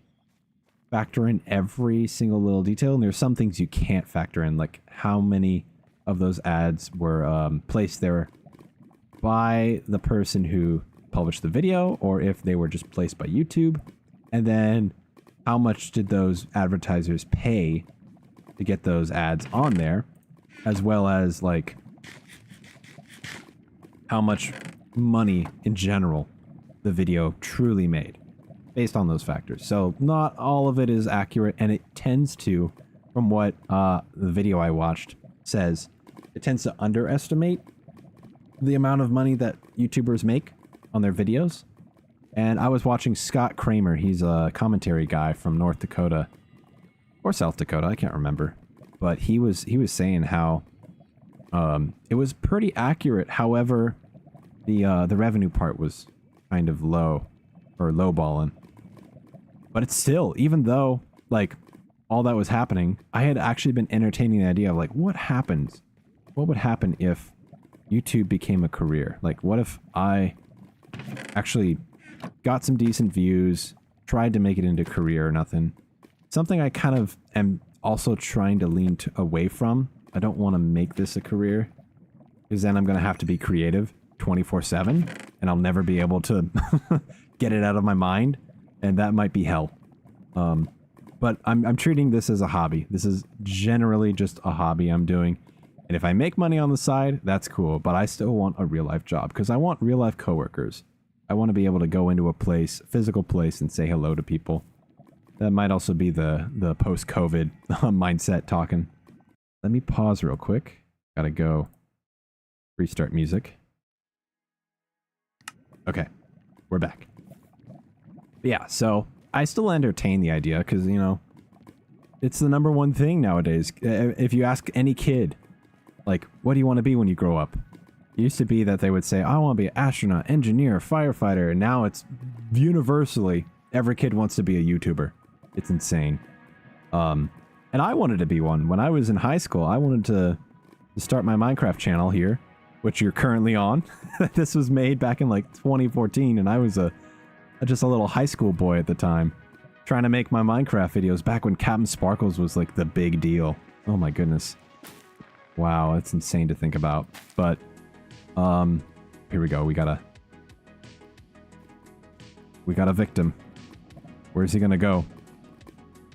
factor in every single little detail. And there's some things you can't factor in, like how many of those ads were placed there by the person who published the video, or if they were just placed by YouTube. And then how much did those advertisers pay to get those ads on there, as well as like how much money in general the video truly made based on those factors. So not all of it is accurate, and it tends to, from what the video I watched says, it tends to underestimate the amount of money that YouTubers make on their videos. And I was watching Scott Kramer. He's a commentary guy from North Dakota or South Dakota, I can't remember. But he was saying how it was pretty accurate. However, the revenue part was kind of low, or lowballing. But it's still, even though like all that was happening, I had actually been entertaining the idea of like, what happens? What would happen if YouTube became a career? Like, what if I actually got some decent views, tried to make it into a career or nothing? Something I kind of am also trying to lean away from. I don't want to make this a career, because then I'm going to have to be creative 24/7, and I'll never be able to get it out of my mind, and that might be hell. But I'm treating this as a hobby. This is generally just a hobby I'm doing. And if I make money on the side, that's cool. But I still want a real life job, because I want real life coworkers. I want to be able to go into a place, physical place, and say hello to people. That might also be the post-COVID mindset talking. Let me pause real quick. Gotta go restart music. Okay, we're back. Yeah, so I still entertain the idea because, you know, it's the #1 thing nowadays. If you ask any kid, like, what do you want to be when you grow up? It used to be that they would say, I want to be an astronaut, engineer, firefighter, and now it's universally, every kid wants to be a YouTuber. It's insane. And I wanted to be one. When I was in high school, I wanted to start my Minecraft channel here, which you're currently on. This was made back in like 2014, and I was just a little high school boy at the time, trying to make my Minecraft videos back when Captain Sparkles was like the big deal. Oh my goodness. Wow, that's insane to think about. But here we go. We got a victim. Where's he gonna go?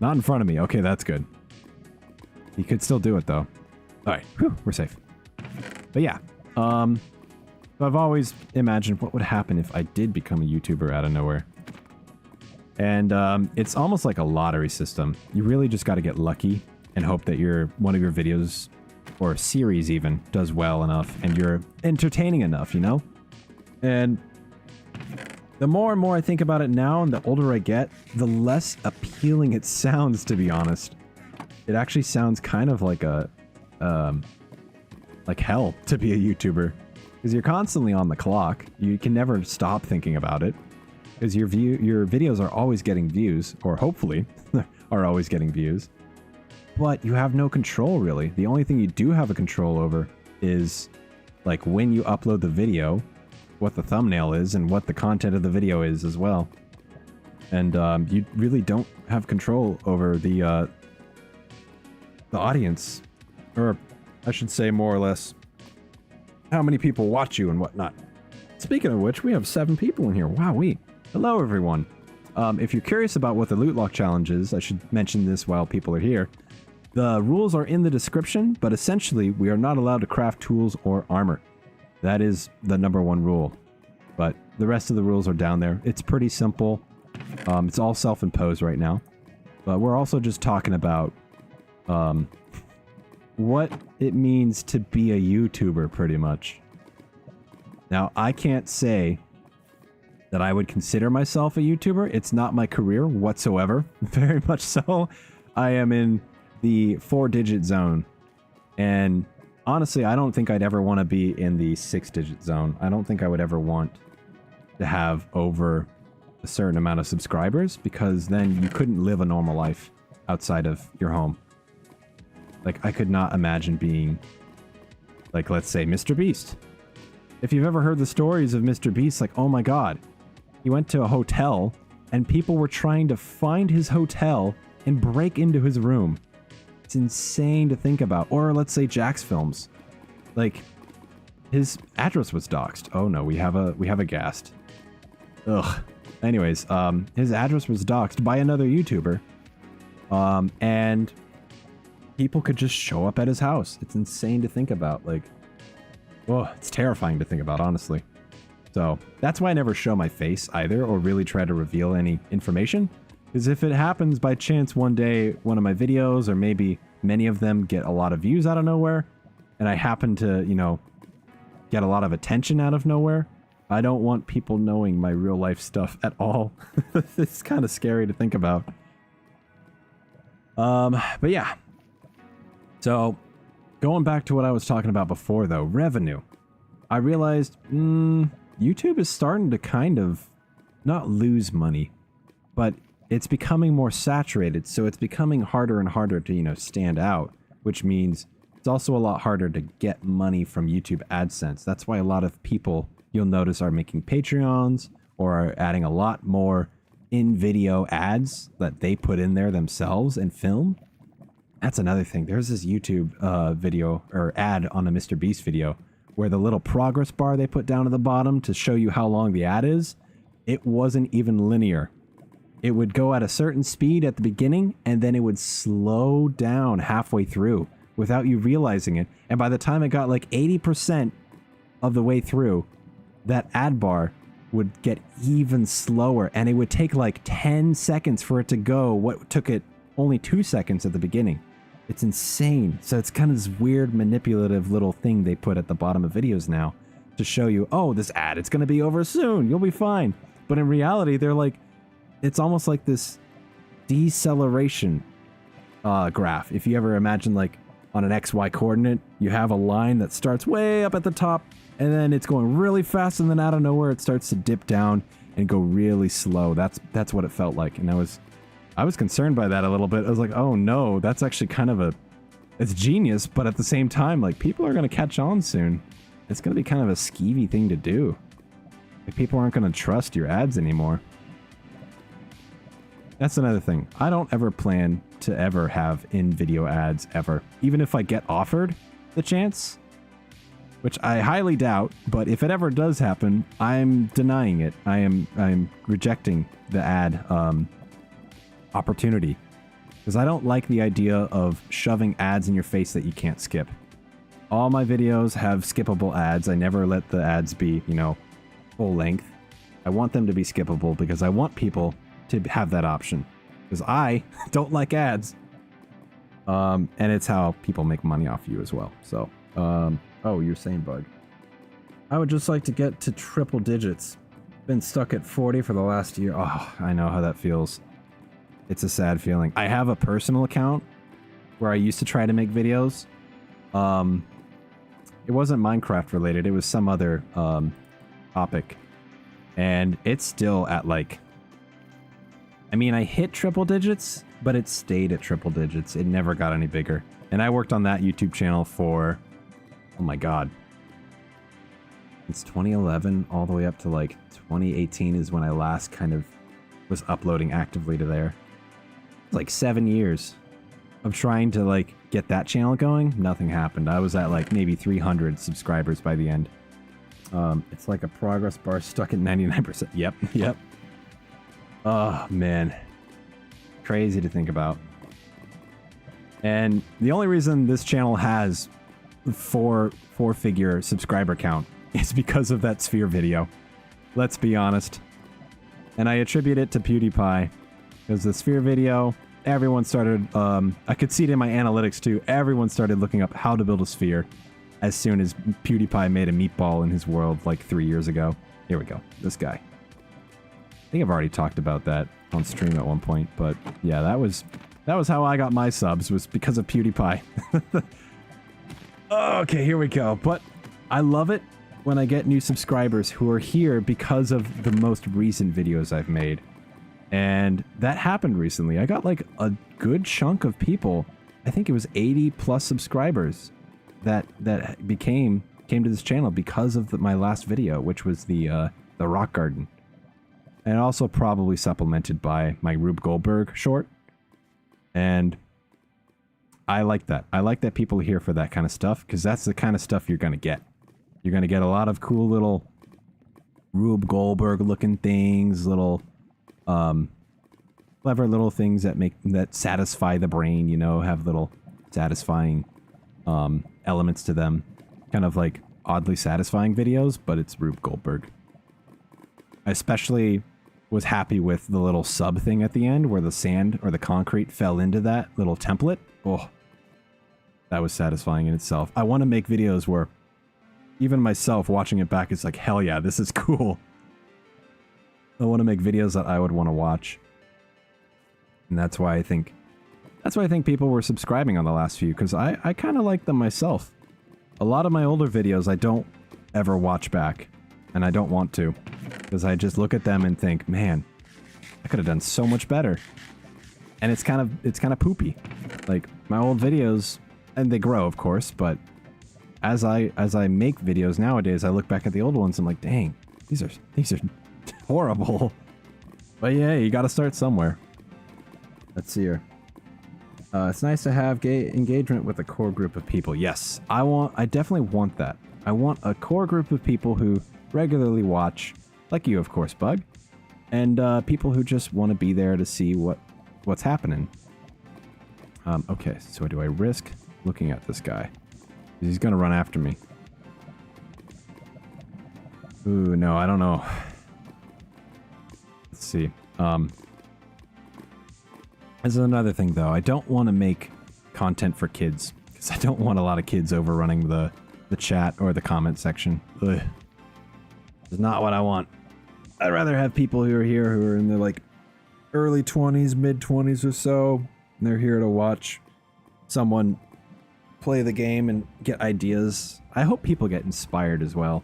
Not in front of me. Okay, that's good. He could still do it though. All right, whew, we're safe. But yeah, so I've always imagined what would happen if I did become a YouTuber out of nowhere. And it's almost like a lottery system. You really just got to get lucky and hope that one of your videos, or a series even, does well enough and you're entertaining enough, you know? And the more and more I think about it now, and the older I get, the less appealing it sounds, to be honest. It actually sounds kind of like like hell to be a YouTuber, because you're constantly on the clock. You can never stop thinking about it, because your videos are always getting views, or hopefully are always getting views. But you have no control, really. The only thing you do have a control over is like when you upload the video, what the thumbnail is, and what the content of the video is as well. And you really don't have control over the audience, or I should say more or less how many people watch you and whatnot. Speaking of which, we have 7 people in here. Wowee. Hello, everyone. If you're curious about what the Lootlocke challenge is, I should mention this while people are here. The rules are in the description, but essentially we are not allowed to craft tools or armor. That is the #1 rule. But the rest of the rules are down there. It's pretty simple. It's all self-imposed right now. But we're also just talking about what it means to be a YouTuber, pretty much. Now, I can't say that I would consider myself a YouTuber. It's not my career whatsoever. Very much so. I am in the 4-digit zone. And honestly, I don't think I'd ever want to be in the 6-digit zone. I don't think I would ever want to have over a certain amount of subscribers, because then you couldn't live a normal life outside of your home. Like, I could not imagine being, like, let's say, Mr. Beast. If you've ever heard the stories of Mr. Beast, like, oh my god, he went to a hotel and people were trying to find his hotel and break into his room. It's insane to think about. Or let's say Jack's Films. Like, his address was doxed. Oh no, we have a guest. Ugh. Anyways, his address was doxed by another YouTuber. And people could just show up at his house. It's insane to think about. Like, oh, it's terrifying to think about, honestly. So that's why I never show my face either, or really try to reveal any information. Because if it happens by chance one day, one of my videos, or maybe many of them, get a lot of views out of nowhere, and I happen to, you know, get a lot of attention out of nowhere, I don't want people knowing my real life stuff at all. It's kind of scary to think about. But yeah. So, going back to what I was talking about before, though, revenue. I realized, YouTube is starting to kind of not lose money, but it's becoming more saturated, so it's becoming harder and harder to, you know, stand out, which means it's also a lot harder to get money from YouTube AdSense. That's why a lot of people, you'll notice, are making Patreons or are adding a lot more in-video ads that they put in there themselves and film. That's another thing. There's this YouTube video or ad on a Mr. Beast video where the little progress bar they put down at the bottom to show you how long the ad is, it wasn't even linear. It would go at a certain speed at the beginning, and then it would slow down halfway through without you realizing it. And by the time it got like 80% of the way through, that ad bar would get even slower, and it would take like 10 seconds for it to go what took it only 2 seconds at the beginning. It's insane. So it's kind of this weird manipulative little thing they put at the bottom of videos now to show you, oh, this ad, it's going to be over soon. You'll be fine. But in reality, they're like, it's almost like this deceleration graph. If you ever imagine, like, on an XY coordinate, you have a line that starts way up at the top, and then it's going really fast, and then out of nowhere, it starts to dip down and go really slow. That's what it felt like. And I was concerned by that a little bit. I was like, oh no, that's actually kind of it's genius, but at the same time, like, people are going to catch on soon. It's going to be kind of a skeevy thing to do. Like, people aren't going to trust your ads anymore. That's another thing. I don't ever plan to ever have in-video ads ever. Even if I get offered the chance, which I highly doubt, but if it ever does happen, I'm denying it. I'm rejecting the ad opportunity, because I don't like the idea of shoving ads in your face that you can't skip. All my videos have skippable ads. I never let the ads be, you know, full length. I want them to be skippable because I want people to have that option, because I don't like ads. And it's how people make money off you as well. So, oh, you're saying, Bug. I would just like to get to triple digits. Been stuck at 40 for the last year. Oh, I know how that feels. It's a sad feeling. I have a personal account where I used to try to make videos. It wasn't Minecraft related. It was some other topic. And it's still at, like, I mean, I hit triple digits, but it stayed at triple digits. It never got any bigger. And I worked on that YouTube channel for, oh my god, it's 2011 all the way up to like 2018 is when I last kind of was uploading actively to there. It's like 7 years of trying to, like, get that channel going. Nothing happened. I was at like maybe 300 subscribers by the end. It's like a progress bar stuck at 99%. Yep, yep. Oh, man. Crazy to think about. And the only reason this channel has four-figure subscriber count is because of that sphere video. Let's be honest. And I attribute it to PewDiePie. Because the sphere video, everyone started, I could see it in my analytics too, everyone started looking up how to build a sphere as soon as PewDiePie made a meatball in his world like 3 years ago. Here we go. This guy. think I've already talked about that on stream at one point, but yeah, that was how I got my subs, was because of PewDiePie. Okay, here we go. But I love it when I get new subscribers who are here because of the most recent videos I've made. And that happened recently. I got like a good chunk of people. I think it was 80 plus subscribers that came to this channel because of my last video, which was the rock garden. And also probably supplemented by my Rube Goldberg short. And I like that. I like that people are here for that kind of stuff, because that's the kind of stuff you're going to get. You're going to get a lot of cool little Rube Goldberg looking things, little clever little things that satisfy the brain, you know, have little satisfying elements to them. Kind of like oddly satisfying videos, but it's Rube Goldberg. I especially was happy with the little sub thing at the end where the sand or the concrete fell into that little template. Oh, that was satisfying in itself. I want to make videos where even myself watching it back is like, hell yeah, this is cool. I want to make videos that I would want to watch. And that's why I think people were subscribing on the last few, because I kind of like them myself. A lot of my older videos I don't ever watch back, and I don't want to, because I just look at them and think, man, I could have done so much better. And it's kind of poopy. Like my old videos, and they grow of course, but as I make videos nowadays, I look back at the old ones and I'm like, dang, these are horrible. But yeah, you got to start somewhere. Let's see here. It's nice to have engagement with a core group of people. Yes, I definitely want that. I want a core group of people who regularly watch, like you, of course, Bug, and people who just want to be there to see what's happening. Okay, so do I risk looking at this guy? He's gonna run after me. Ooh, no, I don't know. Let's see. This is another thing, though. I don't want to make content for kids, because I don't want a lot of kids overrunning the chat or the comment section. Ugh. It's not what I want. I'd rather have people who are here who are in their, like, early 20s, mid-20s or so. And they're here to watch someone play the game and get ideas. I hope people get inspired as well.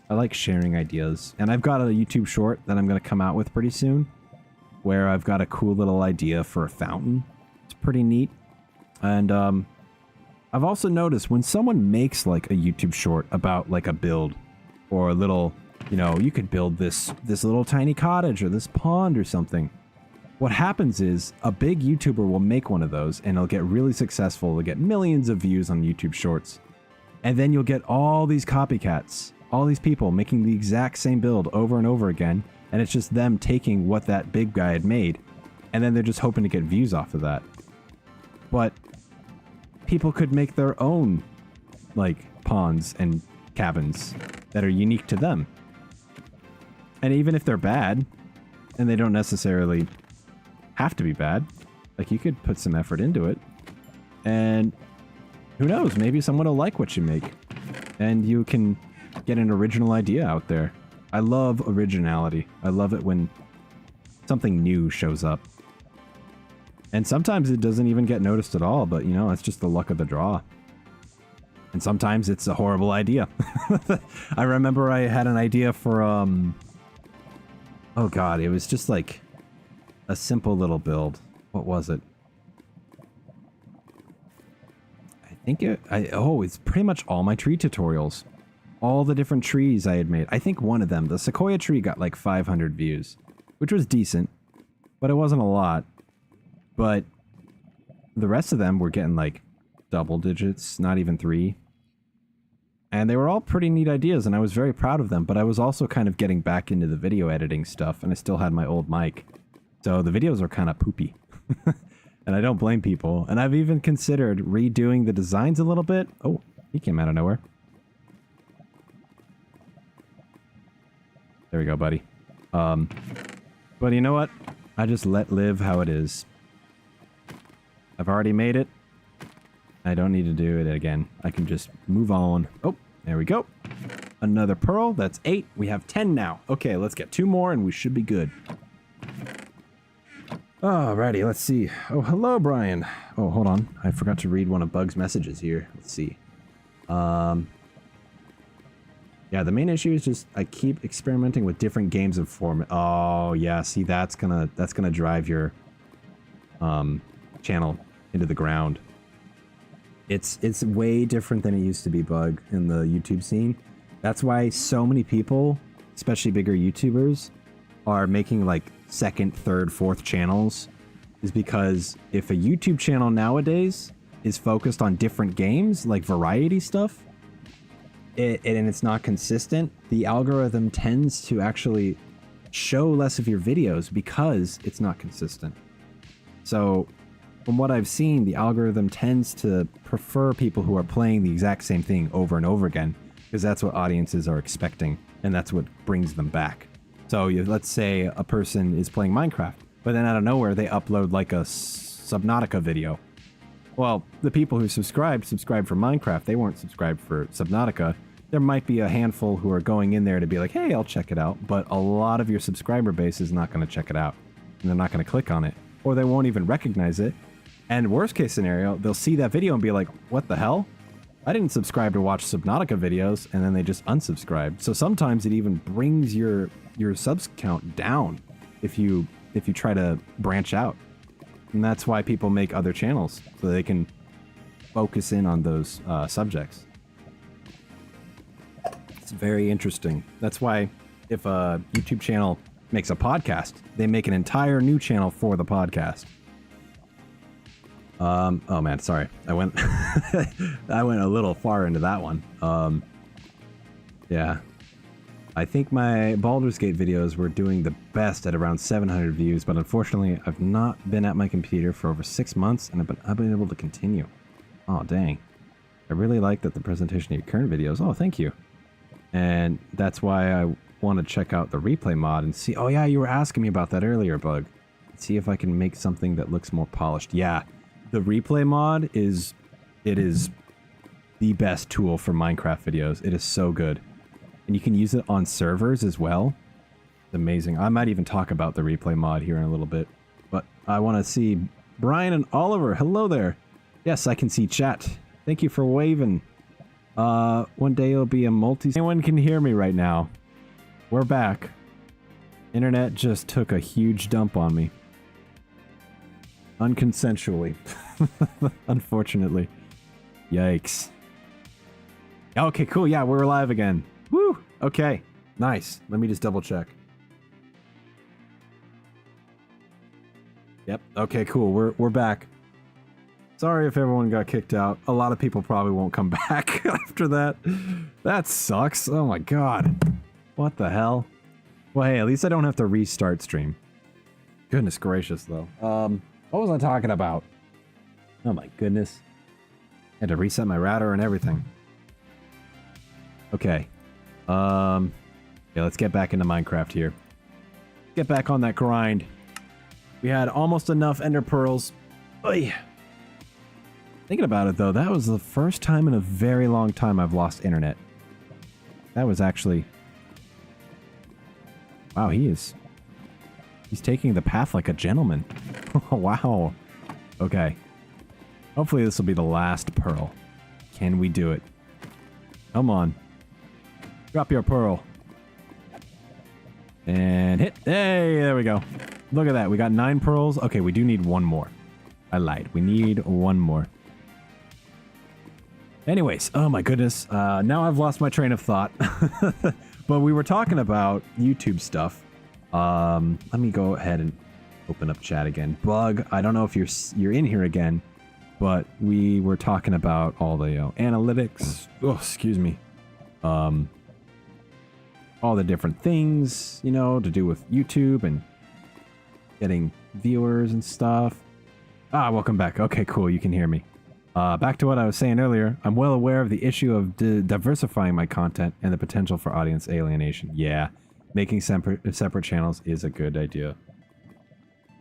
I like sharing ideas. And I've got a YouTube short that I'm going to come out with pretty soon, where I've got a cool little idea for a fountain. It's pretty neat. And I've also noticed when someone makes like a YouTube short about like a build or a little, you know, you could build this little tiny cottage or this pond or something. What happens is a big YouTuber will make one of those and it'll get really successful. It'll get millions of views on YouTube shorts. And then you'll get all these copycats, all these people making the exact same build over and over again. And it's just them taking what that big guy had made, and then they're just hoping to get views off of that. But people could make their own, like, ponds and cabins that are unique to them. And even if they're bad, and they don't necessarily have to be bad, like, you could put some effort into it. And who knows, maybe someone will like what you make. And you can get an original idea out there. I love originality. I love it when something new shows up. And sometimes it doesn't even get noticed at all, but you know, it's just the luck of the draw. And sometimes it's a horrible idea. I remember I had an idea for, oh god, it was just like a simple little build. What was it? I think it's pretty much all my tree tutorials. All the different trees I had made. I think one of them, the sequoia tree, got like 500 views, which was decent, but it wasn't a lot. But the rest of them were getting like double digits, not even 3. And they were all pretty neat ideas, and I was very proud of them, but I was also kind of getting back into the video editing stuff, and I still had my old mic. So the videos are kind of poopy. And I don't blame people. And I've even considered redoing the designs a little bit. Oh, he came out of nowhere. There we go, buddy. But you know what? I just let live how it is. I've already made it. I don't need to do it again. I can just move on. Oh, there we go. Another pearl. That's 8. We have 10 now. Okay, let's get 2 more and we should be good. Alrighty, let's see. Oh, hello, Brian. Oh, hold on. I forgot to read one of Bug's messages here. Let's see. Yeah, the main issue is just I keep experimenting with different games of format. Oh, yeah. See, that's gonna drive your channel into the ground. It's way different than it used to be, Bug, in the YouTube scene. That's why so many people, especially bigger YouTubers, are making like second, third, fourth channels, is because if a YouTube channel nowadays is focused on different games, like variety stuff, and it's not consistent, the algorithm tends to actually show less of your videos because it's not consistent. So from what I've seen, the algorithm tends to prefer people who are playing the exact same thing over and over again, because that's what audiences are expecting, and that's what brings them back. So let's say a person is playing Minecraft, but then out of nowhere they upload like a Subnautica video. Well, the people who subscribed for Minecraft. They weren't subscribed for Subnautica. There might be a handful who are going in there to be like, hey, I'll check it out. But a lot of your subscriber base is not going to check it out. And they're not going to click on it. Or they won't even recognize it. And worst case scenario, they'll see that video and be like, what the hell? I didn't subscribe to watch Subnautica videos. And then they just unsubscribe. So sometimes it even brings your subs count down if you try to branch out. And that's why people make other channels, so they can focus in on those subjects. It's very interesting. That's why if a YouTube channel makes a podcast, they make an entire new channel for the podcast. Oh man, sorry. I went I went a little far into that one. Yeah. I think my Baldur's Gate videos were doing the best at around 700 views, but unfortunately, I've not been at my computer for over 6 months, and I've been able to continue. Oh, dang. I really like that the presentation of your current videos. Oh, thank you. And that's why I want to check out the replay mod and see. Oh, yeah, you were asking me about that earlier, Bug. See if I can make something that looks more polished. Yeah, the replay mod is the best tool for Minecraft videos. It is so good. And you can use it on servers as well. It's amazing. I might even talk about the replay mod here in a little bit. But I want to see Brian and Oliver. Hello there. Yes, I can see chat. Thank you for waving. One day it'll be a Anyone can hear me right now. We're back. Internet just took a huge dump on me. Unconsensually. Unfortunately. Yikes. Okay, cool. Yeah, we're live again. Woo! Okay. Nice. Let me just double check. Yep. Okay, cool. We're back. Sorry if everyone got kicked out. A lot of people probably won't come back after that. That sucks. Oh my god. What the hell? Well, hey, at least I don't have to restart stream. Goodness gracious, though. What was I talking about? Oh my goodness. Had to reset my router and everything. Okay. Yeah, let's get back into Minecraft here. Get back on that grind. We had almost enough ender pearls. Oy. Thinking about it though, that was the first time in a very long time I've lost internet. That was actually... Wow, he's taking the path like a gentleman. Wow. Okay. Hopefully this will be the last pearl. Can we do it? Come on. Drop your pearl. And hit. Hey, there we go. Look at that. We got 9 pearls. Okay, we do need one more. I lied. We need one more. Anyways, oh my goodness. Now I've lost my train of thought. But we were talking about YouTube stuff. Let me go ahead and open up chat again. Bug, I don't know if you're in here again, but we were talking about all the analytics. Oh, excuse me. All the different things, to do with YouTube and getting viewers and stuff. Ah, welcome back. Okay, cool. You can hear me. Back to what I was saying earlier. I'm well aware of the issue of diversifying my content and the potential for audience alienation. Yeah, making separate channels is a good idea.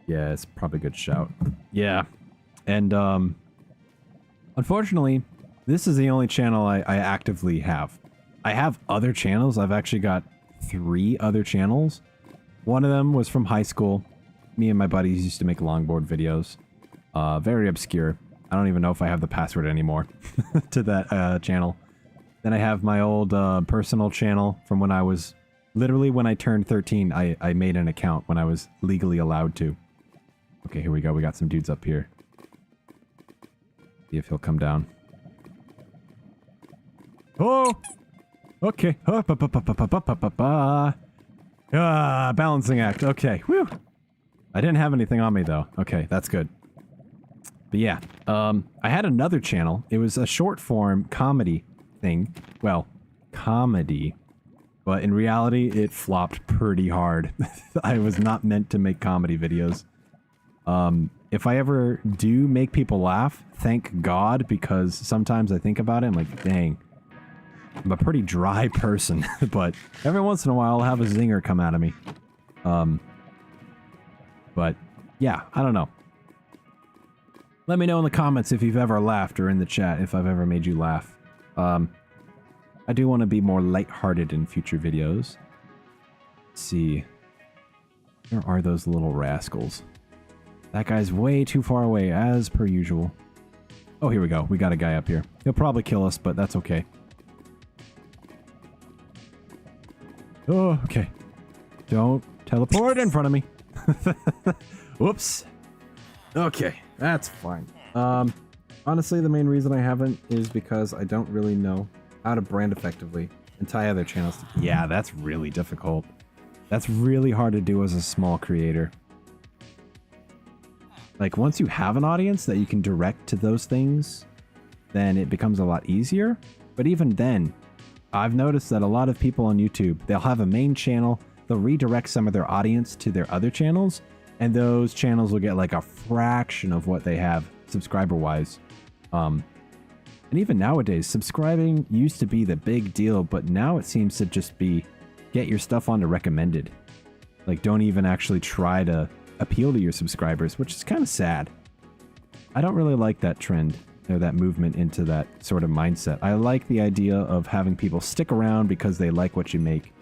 Yeah, it's probably a good shout. Yeah, and unfortunately, this is the only channel I actively have. I have other channels. I've actually got 3 other channels. One of them was from high school. Me and my buddies used to make longboard videos. Very obscure. I don't even know if I have the password anymore to that channel. Then I have my old personal channel from when I was... Literally, when I turned 13, I made an account when I was legally allowed to. Okay, here we go. We got some dudes up here. See if he'll come down. Oh! Okay. Balancing act. Okay. Whew. I didn't have anything on me, though. Okay, that's good. But yeah, I had another channel. It was a short form comedy thing. Well, comedy. But in reality, it flopped pretty hard. I was not meant to make comedy videos. If I ever do make people laugh, thank God, because sometimes I think about it, I'm like, dang. I'm a pretty dry person, but every once in a while I'll have a zinger come out of me. But yeah, I don't know. Let me know in the comments if you've ever laughed, or in the chat if I've ever made you laugh. I do want to be more lighthearted in future videos. Let's see. Where are those little rascals? That guy's way too far away, as per usual. Oh, here we go. We got a guy up here. He'll probably kill us, but that's okay. Oh, okay. Don't teleport in front of me. Whoops. Okay, that's fine. Honestly, the main reason I haven't is because I don't really know how to brand effectively and tie other channels. Yeah, that's really difficult. That's really hard to do as a small creator. Like, once you have an audience that you can direct to those things, then it becomes a lot easier. But even then, I've noticed that a lot of people on YouTube, they'll have a main channel, they'll redirect some of their audience to their other channels, and those channels will get like a fraction of what they have subscriber-wise. And even nowadays, subscribing used to be the big deal, but now it seems to just be get your stuff onto recommended. Like, don't even actually try to appeal to your subscribers, which is kind of sad. I don't really like that trend, or that movement into that sort of mindset. I like the idea of having people stick around because they like what you make,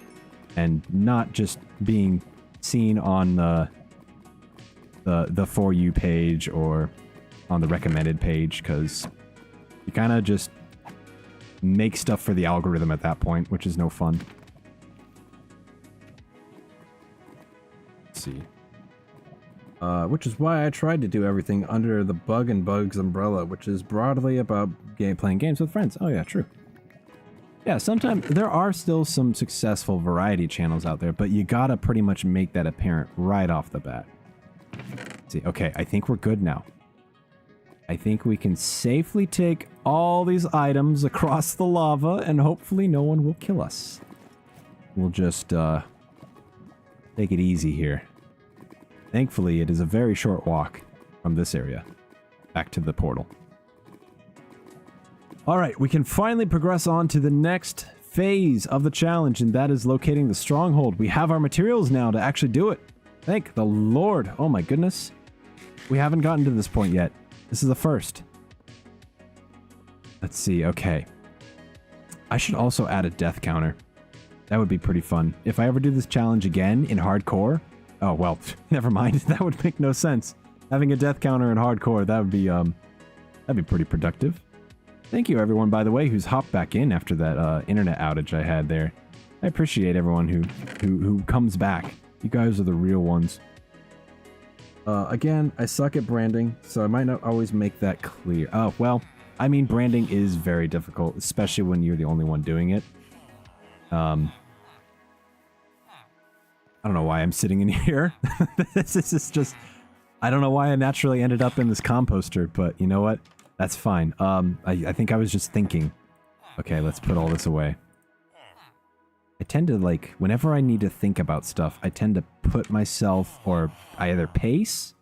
and not just being seen on the For You page or on the recommended page, because you kind of just make stuff for the algorithm at that point, which is no fun. Let's see. Which is why I tried to do everything under the Bug and Bugs umbrella, which is broadly about playing games with friends. Oh yeah, true. Yeah, sometimes there are still some successful variety channels out there, but you gotta pretty much make that apparent right off the bat. Let's see, okay, I think we're good now. I think we can safely take all these items across the lava, and hopefully no one will kill us. We'll just, take it easy here. Thankfully, it is a very short walk from this area back to the portal. Alright, we can finally progress on to the next phase of the challenge, and that is locating the Stronghold. We have our materials now to actually do it. Thank the Lord. Oh my goodness. We haven't gotten to this point yet. This is the first. Let's see, okay. I should also add a death counter. That would be pretty fun. If I ever do this challenge again in hardcore... Oh, well, never mind. That would make no sense. Having a death counter in hardcore, that'd be pretty productive. Thank you, everyone, by the way, who's hopped back in after that internet outage I had there. I appreciate everyone who comes back. You guys are the real ones. Again, I suck at branding, so I might not always make that clear. Oh, well, I mean, branding is very difficult, especially when you're the only one doing it. I don't know why I'm sitting in here. This is just... I don't know why I naturally ended up in this composter, but you know what? That's fine. I think I was just thinking. Okay, let's put all this away. I tend to, like, whenever I need to think about stuff, I tend to put myself, or I either pace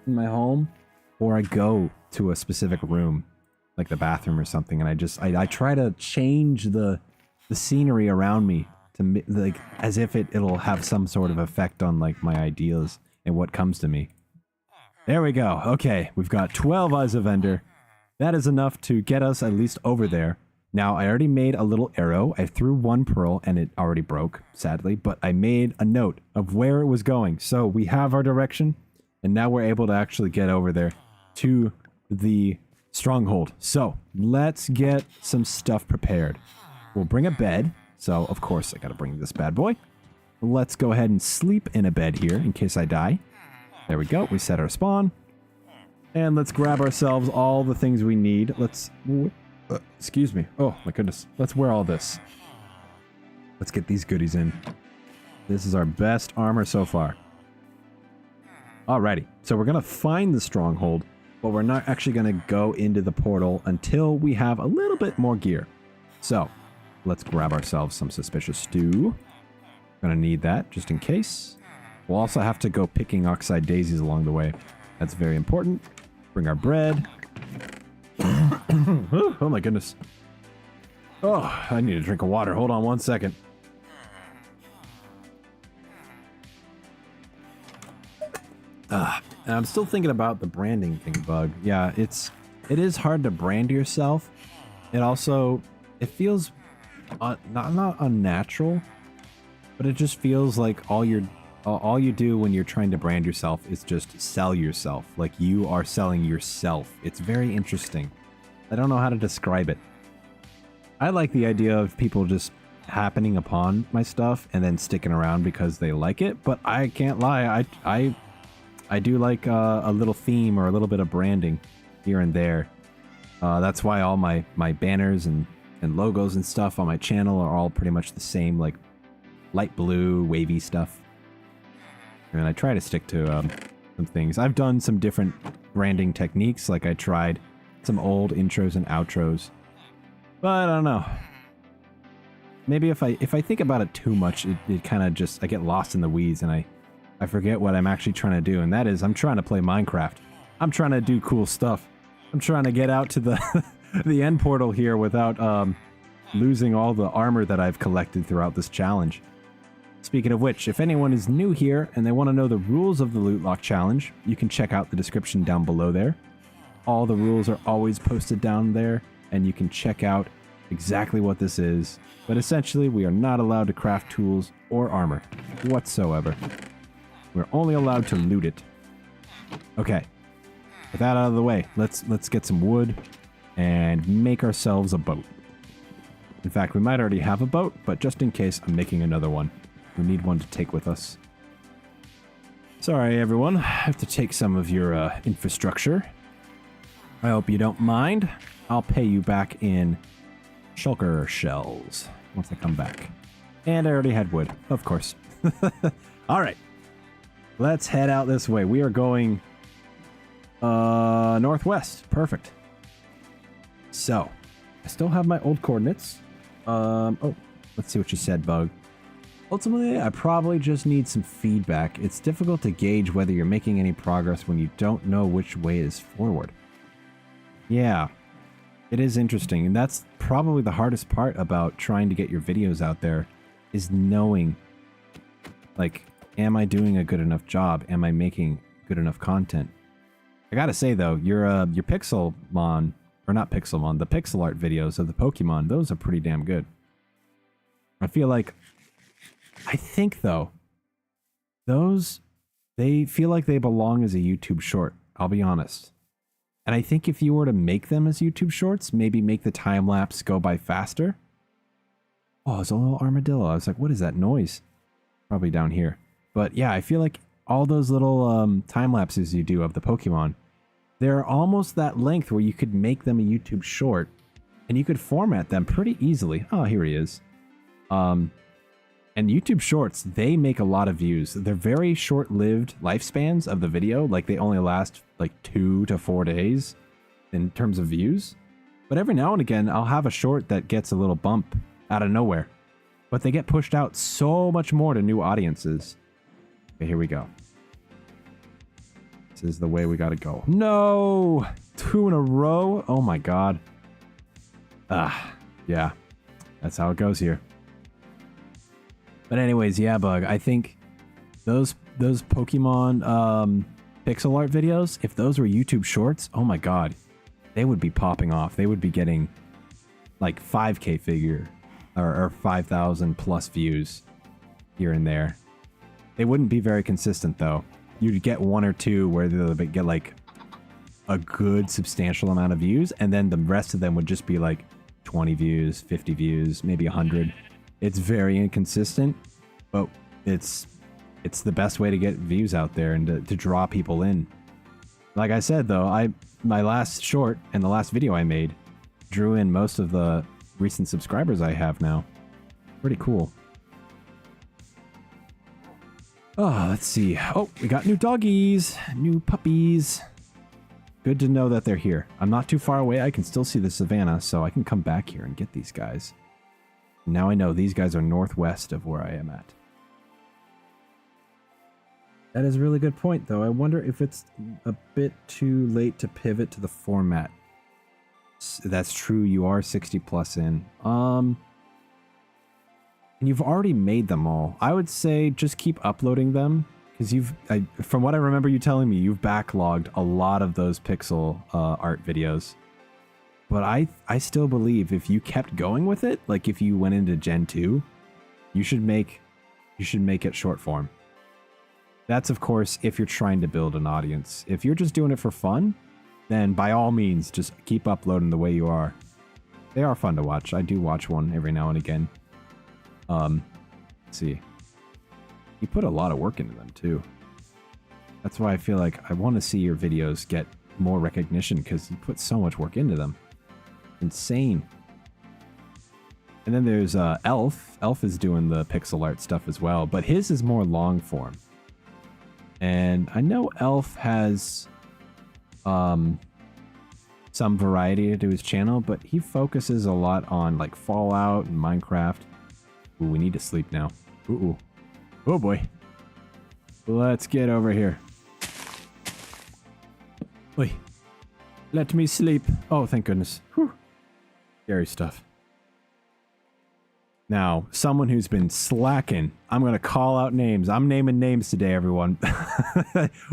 in my home, or I go to a specific room, like the bathroom or something, and I try to change the scenery around me to, like, as if it'll have some sort of effect on, like, my ideas and what comes to me. There we go. Okay, we've got 12 Eyes of Ender. That is enough to get us at least over there. Now, I already made a little arrow. I threw one pearl, and it already broke, sadly, but I made a note of where it was going. So we have our direction. And now we're able to actually get over there to the Stronghold. So let's get some stuff prepared. We'll bring a bed. So, of course, I got to bring this bad boy. Let's go ahead and sleep in a bed here in case I die. There we go. We set our spawn. And let's grab ourselves all the things we need. Let's... excuse me. Oh, my goodness. Let's wear all this. Let's get these goodies in. This is our best armor so far. Alrighty. So we're going to find the Stronghold, but we're not actually going to go into the portal until we have a little bit more gear. So, let's grab ourselves some suspicious stew. Gonna need that just in case. We'll also have to go picking oxide daisies along the way. That's very important. Bring our bread. Oh my goodness. Oh, I need a drink of water. Hold on one second. And I'm still thinking about the branding thing, Bug. Yeah, it is hard to brand yourself. It feels not unnatural, but it just feels like all you do when you're trying to brand yourself is just sell yourself. Like you are selling yourself. It's very interesting. I don't know how to describe it. I like the idea of people just happening upon my stuff and then sticking around because they like it, but I can't lie. I do like a little theme or a little bit of branding here and there. That's why all my banners and logos and stuff on my channel are all pretty much the same, like light blue, wavy stuff. And I try to stick to some things. I've done some different branding techniques, like I tried some old intros and outros. But I don't know. Maybe if I think about it too much, it kind of just, I get lost in the weeds and I forget what I'm actually trying to do. And that is, I'm trying to play Minecraft. I'm trying to do cool stuff. I'm trying to get out to the the end portal here without losing all the armor that I've collected throughout this challenge. Speaking of which, if anyone is new here and they want to know the rules of the Lootlocke challenge, you can check out the description down below there. All the rules are always posted down there, and you can check out exactly what this is. But essentially, we are not allowed to craft tools or armor whatsoever. We're only allowed to loot it. Okay. With that out of the way, let's get some wood and make ourselves a boat. In fact, we might already have a boat, but just in case, I'm making another one. We need one to take with us. Sorry, everyone. I have to take some of your infrastructure. I hope you don't mind. I'll pay you back in shulker shells once I come back. And I already had wood, of course. All right. Let's head out this way. We are going northwest. Perfect. So, I still have my old coordinates. Oh, let's see what you said, Bug. Ultimately, I probably just need some feedback. It's difficult to gauge whether you're making any progress when you don't know which way is forward. Yeah, it is interesting. And that's probably the hardest part about trying to get your videos out there, is knowing, like, am I doing a good enough job? Am I making good enough content? I gotta say, though, your Pixelmon, or not Pixelmon, the pixel art videos of the Pokemon, those are pretty damn good. I think, though, they feel like they belong as a YouTube short, I'll be honest. And I think if you were to make them as YouTube shorts, maybe make the time-lapse go by faster. Oh, it's a little armadillo. I was like, what is that noise? Probably down here. But yeah, I feel like all those little time-lapses you do of the Pokemon, they're almost that length where you could make them a YouTube short, and you could format them pretty easily. Oh, here he is. And YouTube Shorts, they make a lot of views. They're very short-lived lifespans of the video. Like, they only last, like, 2 to 4 days in terms of views. But every now and again, I'll have a short that gets a little bump out of nowhere. But they get pushed out so much more to new audiences. Okay, here we go. This is the way we gotta go. No! 2 in a row? Oh my god. Yeah. That's how it goes here. But anyways, yeah, Bug, I think those Pokemon pixel art videos, if those were YouTube shorts, oh my god, they would be popping off. They would be getting like 5K figure or 5,000 plus views here and there. They wouldn't be very consistent though. you'd get one or two where they'll get like a good substantial amount of views, and then the rest of them would just be like 20 views, 50 views, maybe 100. It's very inconsistent, but it's the best way to get views out there and to draw people in. Like I said though, my last short and the last video I made drew in most of the recent subscribers I have now. Pretty cool. Oh, let's see. Oh, we got new doggies, new puppies. Good to know that they're here. I'm not too far away. I can still see the savannah, so I can come back here and get these guys. Now I know these guys are northwest of where I am at. That is a really good point, though. I wonder if it's a bit too late to pivot to the format. That's true. You are 60 plus in. And you've already made them all. I would say just keep uploading them, because from what I remember you telling me, you've backlogged a lot of those pixel art videos. But I still believe if you kept going with it, like if you went into Gen 2, you should make it short form. That's of course if you're trying to build an audience. If you're just doing it for fun, then by all means just keep uploading the way you are. They are fun to watch. I do watch one every now and again. Let's see. You put a lot of work into them too. That's why I feel like I want to see your videos get more recognition, because you put so much work into them. Insane. And then there's Elf. Elf is doing the pixel art stuff as well, but his is more long form. And I know Elf has some variety to his channel, but he focuses a lot on like Fallout and Minecraft. Ooh, we need to sleep now. Ooh. Oh boy. Let's get over here. Wait. Let me sleep. Oh, thank goodness. Whew. Scary stuff. Now, someone who's been slacking. I'm going to call out names. I'm naming names today, everyone.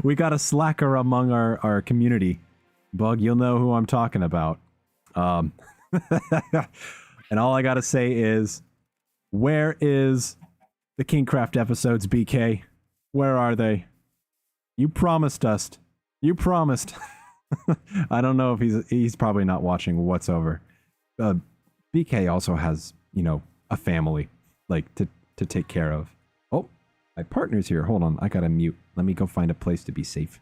We got a slacker among our community. Bug, you'll know who I'm talking about. And all I got to say is, where is the Kingcraft episodes, BK? Where are they? You promised us. You promised. I don't know if he's probably not watching whatsoever. BK also has, you know, a family like to take care of. Oh, my partner's here. Hold on, I gotta mute. Let me go find a place to be safe.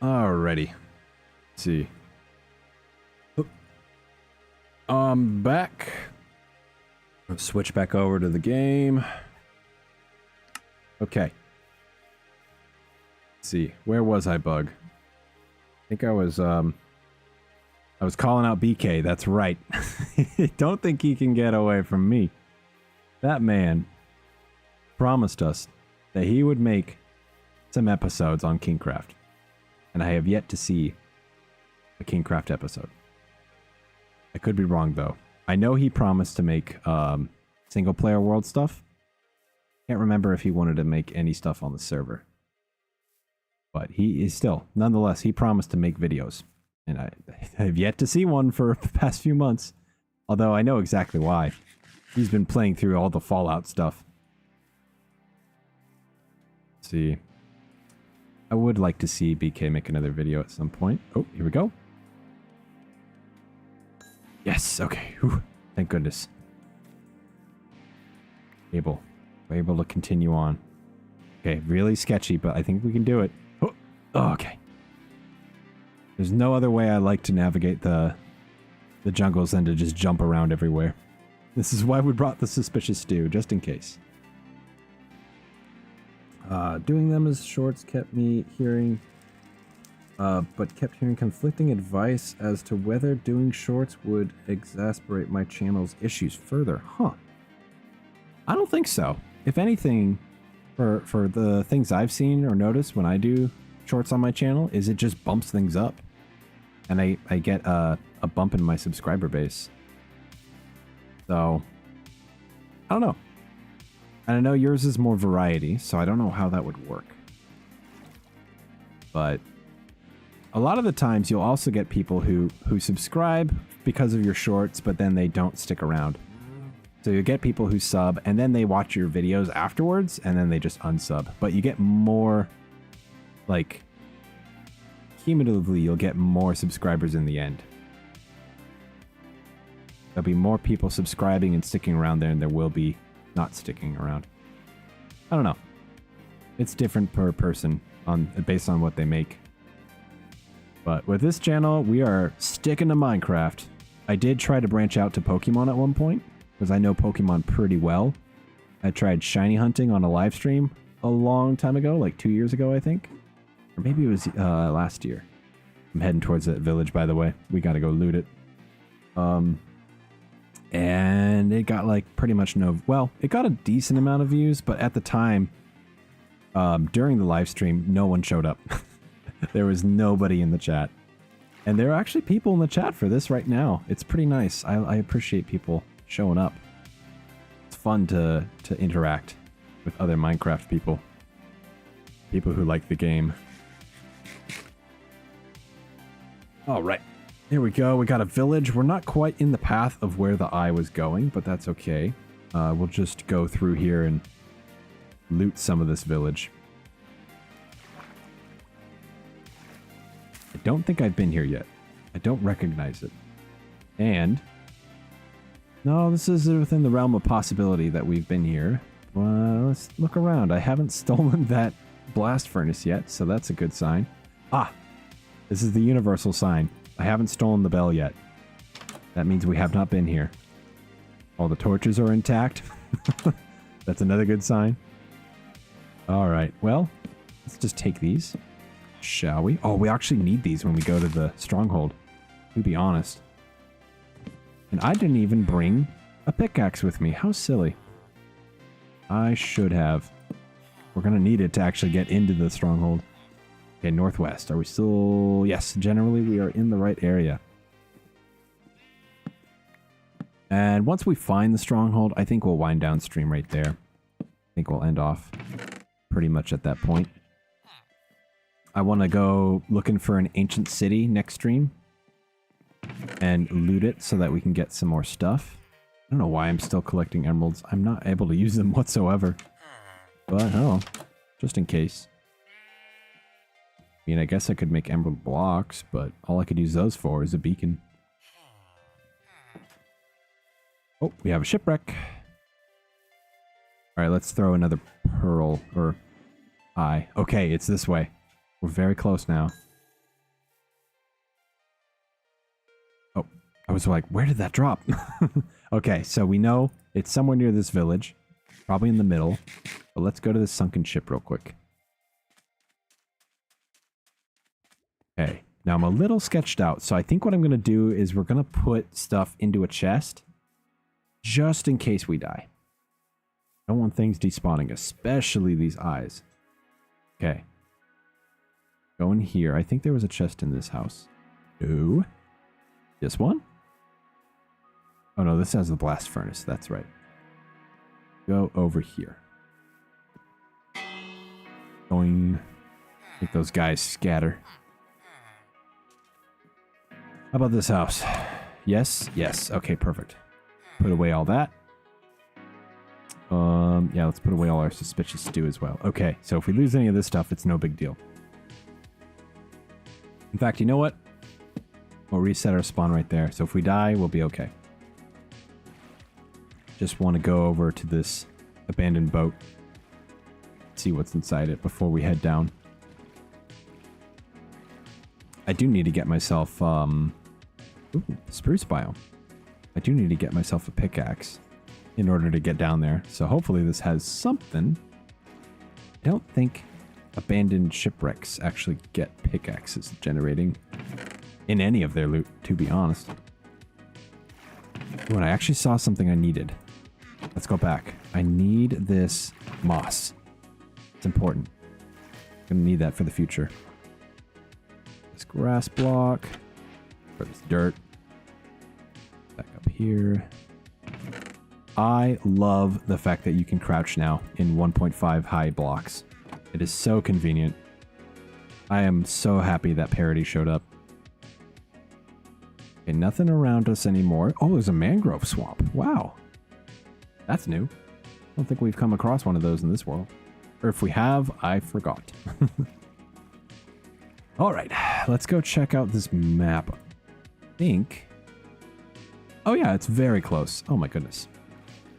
Alrighty. Let's see. Back. Let's switch back over to the game. Okay. Let's see. Where was I, Bug? I think I was calling out BK. That's right. Don't think he can get away from me. That man promised us that he would make some episodes on Kingcraft. And I have yet to see a Kingcraft episode. I could be wrong, though. I know he promised to make single-player world stuff. Can't remember if he wanted to make any stuff on the server. But he is still, nonetheless, he promised to make videos. And I have yet to see one for the past few months. Although I know exactly why. He's been playing through all the Fallout stuff. Let's see. I would like to see BK make another video at some point. Oh, here we go. Yes, okay. Whew. Thank goodness. We're able to continue on. Okay, really sketchy, but I think we can do it. Oh, okay. There's no other way I like to navigate the jungles than to just jump around everywhere. This is why we brought the suspicious stew, just in case. Doing them as shorts kept me hearing, but kept hearing conflicting advice as to whether doing shorts would exasperate my channel's issues further. Huh. I don't think so. If anything, for the things I've seen or noticed when I do shorts on my channel, is it just bumps things up. And I get a bump in my subscriber base. So, I don't know. And I know yours is more variety, so I don't know how that would work. But a lot of the times you'll also get people who subscribe because of your shorts, but then they don't stick around. So you get people who sub, and then they watch your videos afterwards, and then they just unsub. But you get more, like, cumulatively, you'll get more subscribers in the end. There'll be more people subscribing and sticking around there than there will be not sticking around. I don't know. It's different per person based on what they make. But with this channel, we are sticking to Minecraft. I did try to branch out to Pokemon at one point, because I know Pokemon pretty well. I tried shiny hunting on a live stream a long time ago, like 2 years ago, I think. Or maybe it was last year. I'm heading towards that village, by the way. We gotta go loot it. And it got like pretty much no... Well, it got a decent amount of views, but at the time, during the live stream, no one showed up. There was nobody in the chat. And there are actually people in the chat for this right now. It's pretty nice. I appreciate people showing up. It's fun to interact with other Minecraft people. People who like the game. All right. Here we go. We got a village. We're not quite in the path of where the eye was going, but that's okay. We'll just go through here and loot some of this village. I don't think I've been here yet. I don't recognize it. And... no, this is within the realm of possibility that we've been here. Let's look around. I haven't stolen that blast furnace yet, so that's a good sign. Ah! This is the universal sign. I haven't stolen the bell yet. That means we have not been here. All the torches are intact. That's another good sign. Alright, well, let's just take these. Shall we? Oh, we actually need these when we go to the Stronghold. To be honest. And I didn't even bring a pickaxe with me. How silly. I should have. We're going to need it to actually get into the Stronghold. Okay, northwest. Are we still... yes, generally we are in the right area. And once we find the Stronghold, I think we'll wind downstream right there. I think we'll end off pretty much at that point. I want to go looking for an ancient city next stream. And loot it so that we can get some more stuff. I don't know why I'm still collecting emeralds. I'm not able to use them whatsoever. But, oh, just in case. I mean, I guess I could make emerald blocks, but all I could use those for is a beacon. Oh, we have a shipwreck. Alright, let's throw another pearl, or eye. Okay, it's this way. We're very close now. was like, where did that drop? Okay, so we know it's somewhere near this village. Probably in the middle. But let's go to this sunken ship real quick. Okay, now I'm a little sketched out. So I think what I'm going to do is we're going to put stuff into a chest. Just in case we die. I don't want things despawning, especially these eyes. Okay. Go in here. I think there was a chest in this house. No. This one? Oh no, this has the blast furnace. That's right. Go over here. Going. Make those guys scatter. How about this house? Yes? Yes. Okay, perfect. Put away all that. Yeah, let's put away all our suspicious stew as well. Okay, so if we lose any of this stuff, it's no big deal. In fact, you know what? We'll reset our spawn right there. So if we die, we'll be okay. Just want to go over to this abandoned boat. See what's inside it before we head down. I do need to get myself, spruce biome. I do need to get myself a pickaxe in order to get down there. So hopefully this has something. I don't think abandoned shipwrecks actually get pickaxes generating in any of their loot, to be honest. When I actually saw something I needed. Let's go back. I need this moss. It's important. I'm gonna need that for the future. This grass block. For this dirt. Back up here. I love the fact that you can crouch now in 1.5 high blocks. It is so convenient. I am so happy that parity showed up. Okay, nothing around us anymore. Oh, there's a mangrove swamp. Wow. That's new. I don't think we've come across one of those in this world. Or if we have, I forgot. Alright, let's go check out this map. I think... Oh yeah, it's very close. Oh my goodness.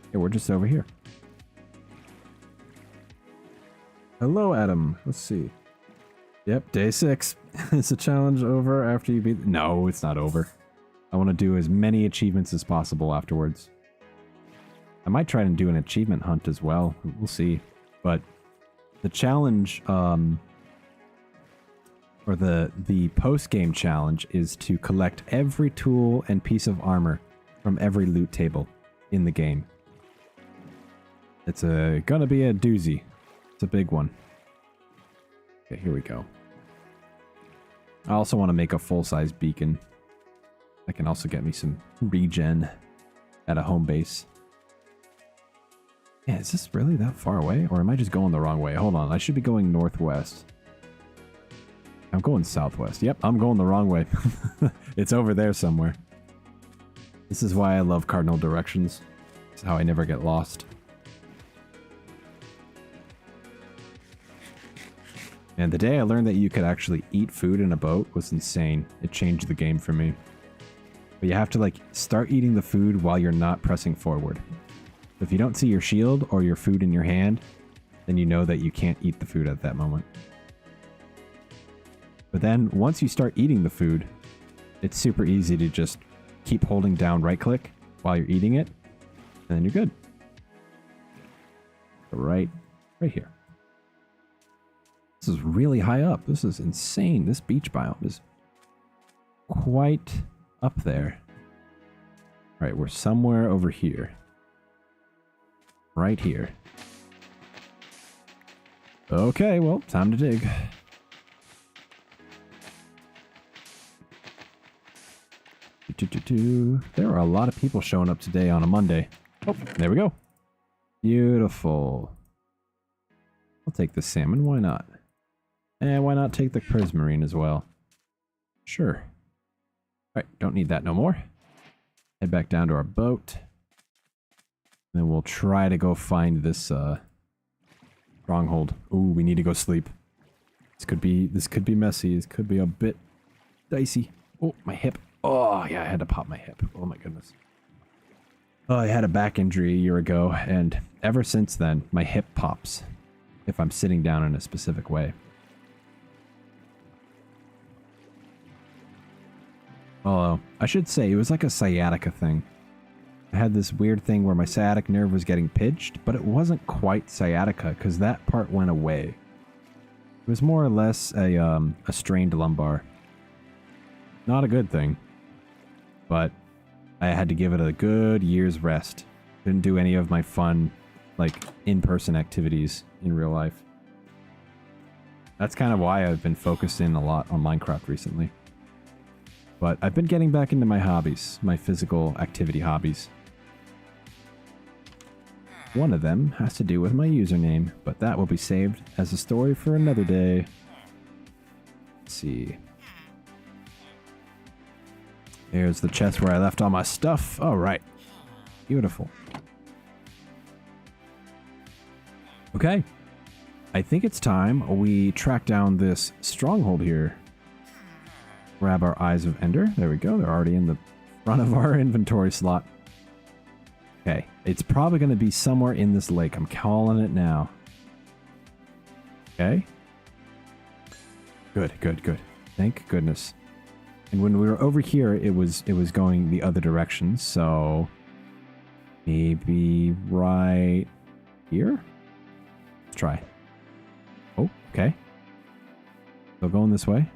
Okay, we're just over here. Hello, Adam. Let's see. Yep, day 6. Is the challenge over after you beat... No, it's not over. I want to do as many achievements as possible afterwards. I might try and do an achievement hunt as well. We'll see. But the challenge, or the post-game challenge is to collect every tool and piece of armor from every loot table in the game. It's gonna be a doozy. It's a big one. Okay, here we go. I also want to make a full-size beacon. That can also get me some regen at a home base. Yeah, is this really that far away? Or am I just going the wrong way? Hold on, I should be going northwest. I'm going southwest. Yep, I'm going the wrong way. It's over there somewhere. This is why I love cardinal directions. It's how I never get lost. And the day I learned that you could actually eat food in a boat was insane. It changed the game for me. But you have to, like, start eating the food while you're not pressing forward. If you don't see your shield or your food in your hand, then you know that you can't eat the food at that moment. But then, once you start eating the food, it's super easy to just keep holding down right-click while you're eating it, and then you're good. Right here. This is really high up. This is insane. This beach biome is quite up there. All right, we're somewhere over here. Right here. Okay, well, time to dig. There are a lot of people showing up today on a Monday. Oh, there we go. Beautiful. I'll take the salmon, why not? And why not take the prismarine as well? Sure. Alright, don't need that no more. Head back down to our boat. And then we'll try to go find this stronghold. Ooh, we need to go sleep. This could be messy. This could be a bit dicey. Oh, my hip. Oh, yeah, I had to pop my hip. Oh my goodness. Oh, I had a back injury a year ago, and ever since then, my hip pops if I'm sitting down in a specific way. Although, I should say, it was like a sciatica thing. I had this weird thing where my sciatic nerve was getting pinched, but it wasn't quite sciatica because that part went away. It was more or less a strained lumbar. Not a good thing. But I had to give it a good year's rest. Didn't do any of my fun, like, in-person activities in real life. That's kind of why I've been focusing a lot on Minecraft recently. But I've been getting back into my hobbies, my physical activity hobbies. One of them has to do with my username, but that will be saved as a story for another day. Let's see. Here's the chest where I left all my stuff. All right. Beautiful. Okay. I think it's time we track down this stronghold here. Grab our Eyes of Ender. There we go. They're already in the front of our inventory slot. Okay. It's probably going to be somewhere in this lake. I'm calling it now. Okay. Good, good, good. Thank goodness. And when we were over here, it was going the other direction. So maybe right here. Let's try. Oh, okay. Still going this way.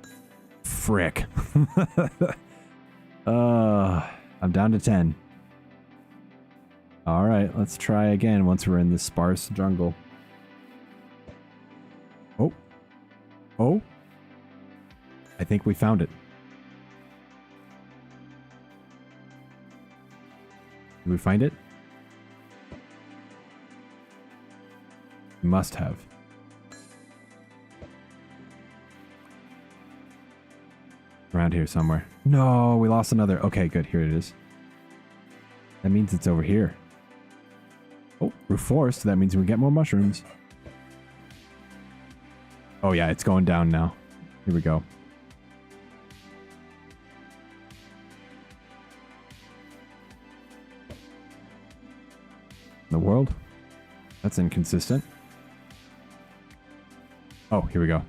Frick. I'm down to 10. All right, let's try again once we're in this sparse jungle. Oh. Oh. I think we found it. Did we find it? We must have. Around here somewhere. No, we lost another. Okay, good. Here it is. That means it's over here. Oh, roof forest. That means we get more mushrooms. Oh yeah, it's going down now. Here we go. The world? That's inconsistent. Oh, here we go.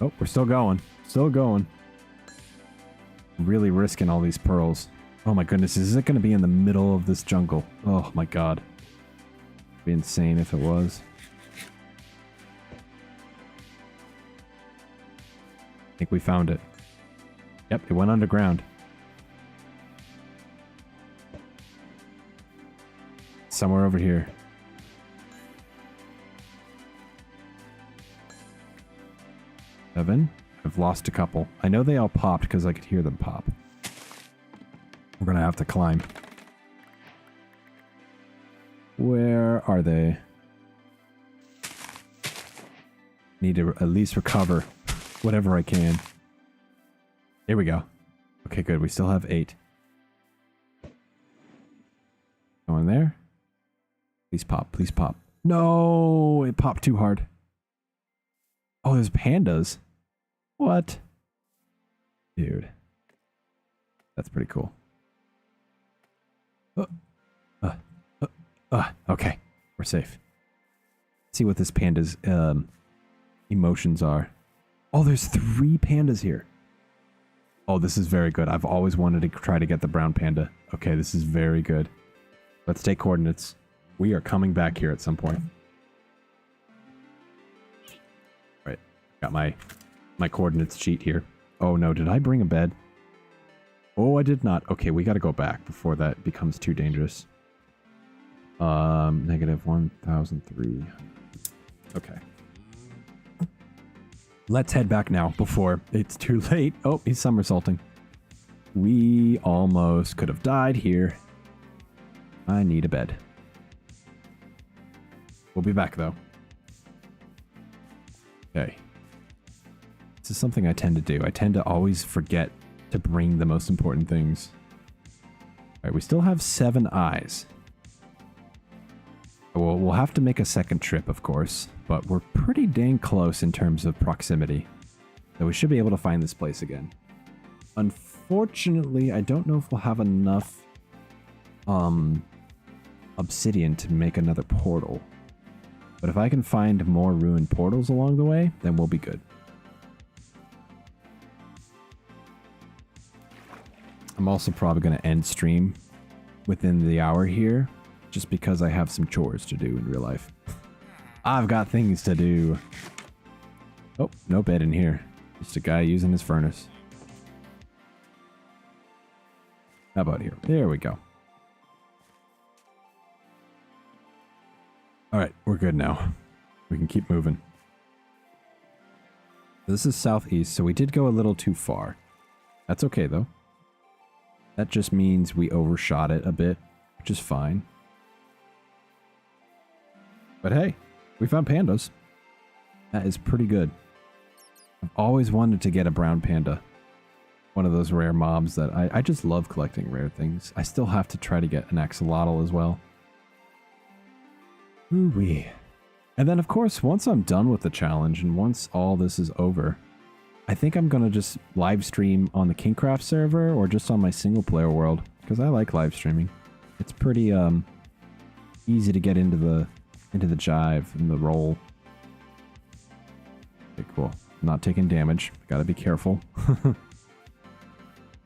Oh, we're still going. Still going. Really risking all these pearls. Oh my goodness, is it going to be in the middle of this jungle? Oh my god. It'd be insane if it was. I think we found it. Yep, it went underground. Somewhere over here. Seven. I've lost a couple. I know they all popped because I could hear them pop. We're gonna have to climb. Where are they? Need to at least recover whatever I can. Here we go. Okay, good. We still have 8. Go in there. Please pop. Please pop. No! It popped too hard. Oh, there's pandas. What? Dude. That's pretty cool. Okay. We're safe. Let's see what this panda's emotions are. Oh, there's 3 pandas here. Oh, this is very good. I've always wanted to try to get the brown panda. Okay, this is very good. Let's take coordinates. We are coming back here at some point. Right. Got my coordinates sheet here. Oh no, did I bring a bed? Oh, I did not. Okay, we got to go back before that becomes too dangerous. Negative 1,003. Okay. Let's head back now before it's too late. Oh, he's somersaulting. We almost could have died here. I need a bed. We'll be back though. Okay. This is something I tend to do. I tend to always forget to bring the most important things. Alright, we still have 7 eyes. We'll have to make a second trip, of course, but we're pretty dang close in terms of proximity. So we should be able to find this place again. Unfortunately, I don't know if we'll have enough obsidian to make another portal. But if I can find more ruined portals along the way, then we'll be good. I'm also probably going to end stream within the hour here, just because I have some chores to do in real life. I've got things to do. Oh, no bed in here. Just a guy using his furnace. How about here? There we go. Alright, we're good now. We can keep moving. This is southeast, so we did go a little too far. That's okay, though. That just means we overshot it a bit, which is fine. But hey, we found pandas. That is pretty good. I've always wanted to get a brown panda. One of those rare mobs that I just love collecting rare things. I still have to try to get an axolotl as well. Ooh-wee. And then, of course, once I'm done with the challenge and once all this is over, I think I'm going to just live stream on the Kingcraft server or just on my single player world, because I like live streaming. It's pretty easy to get into the jive and the roll. Okay, cool. Not taking damage. Gotta be careful.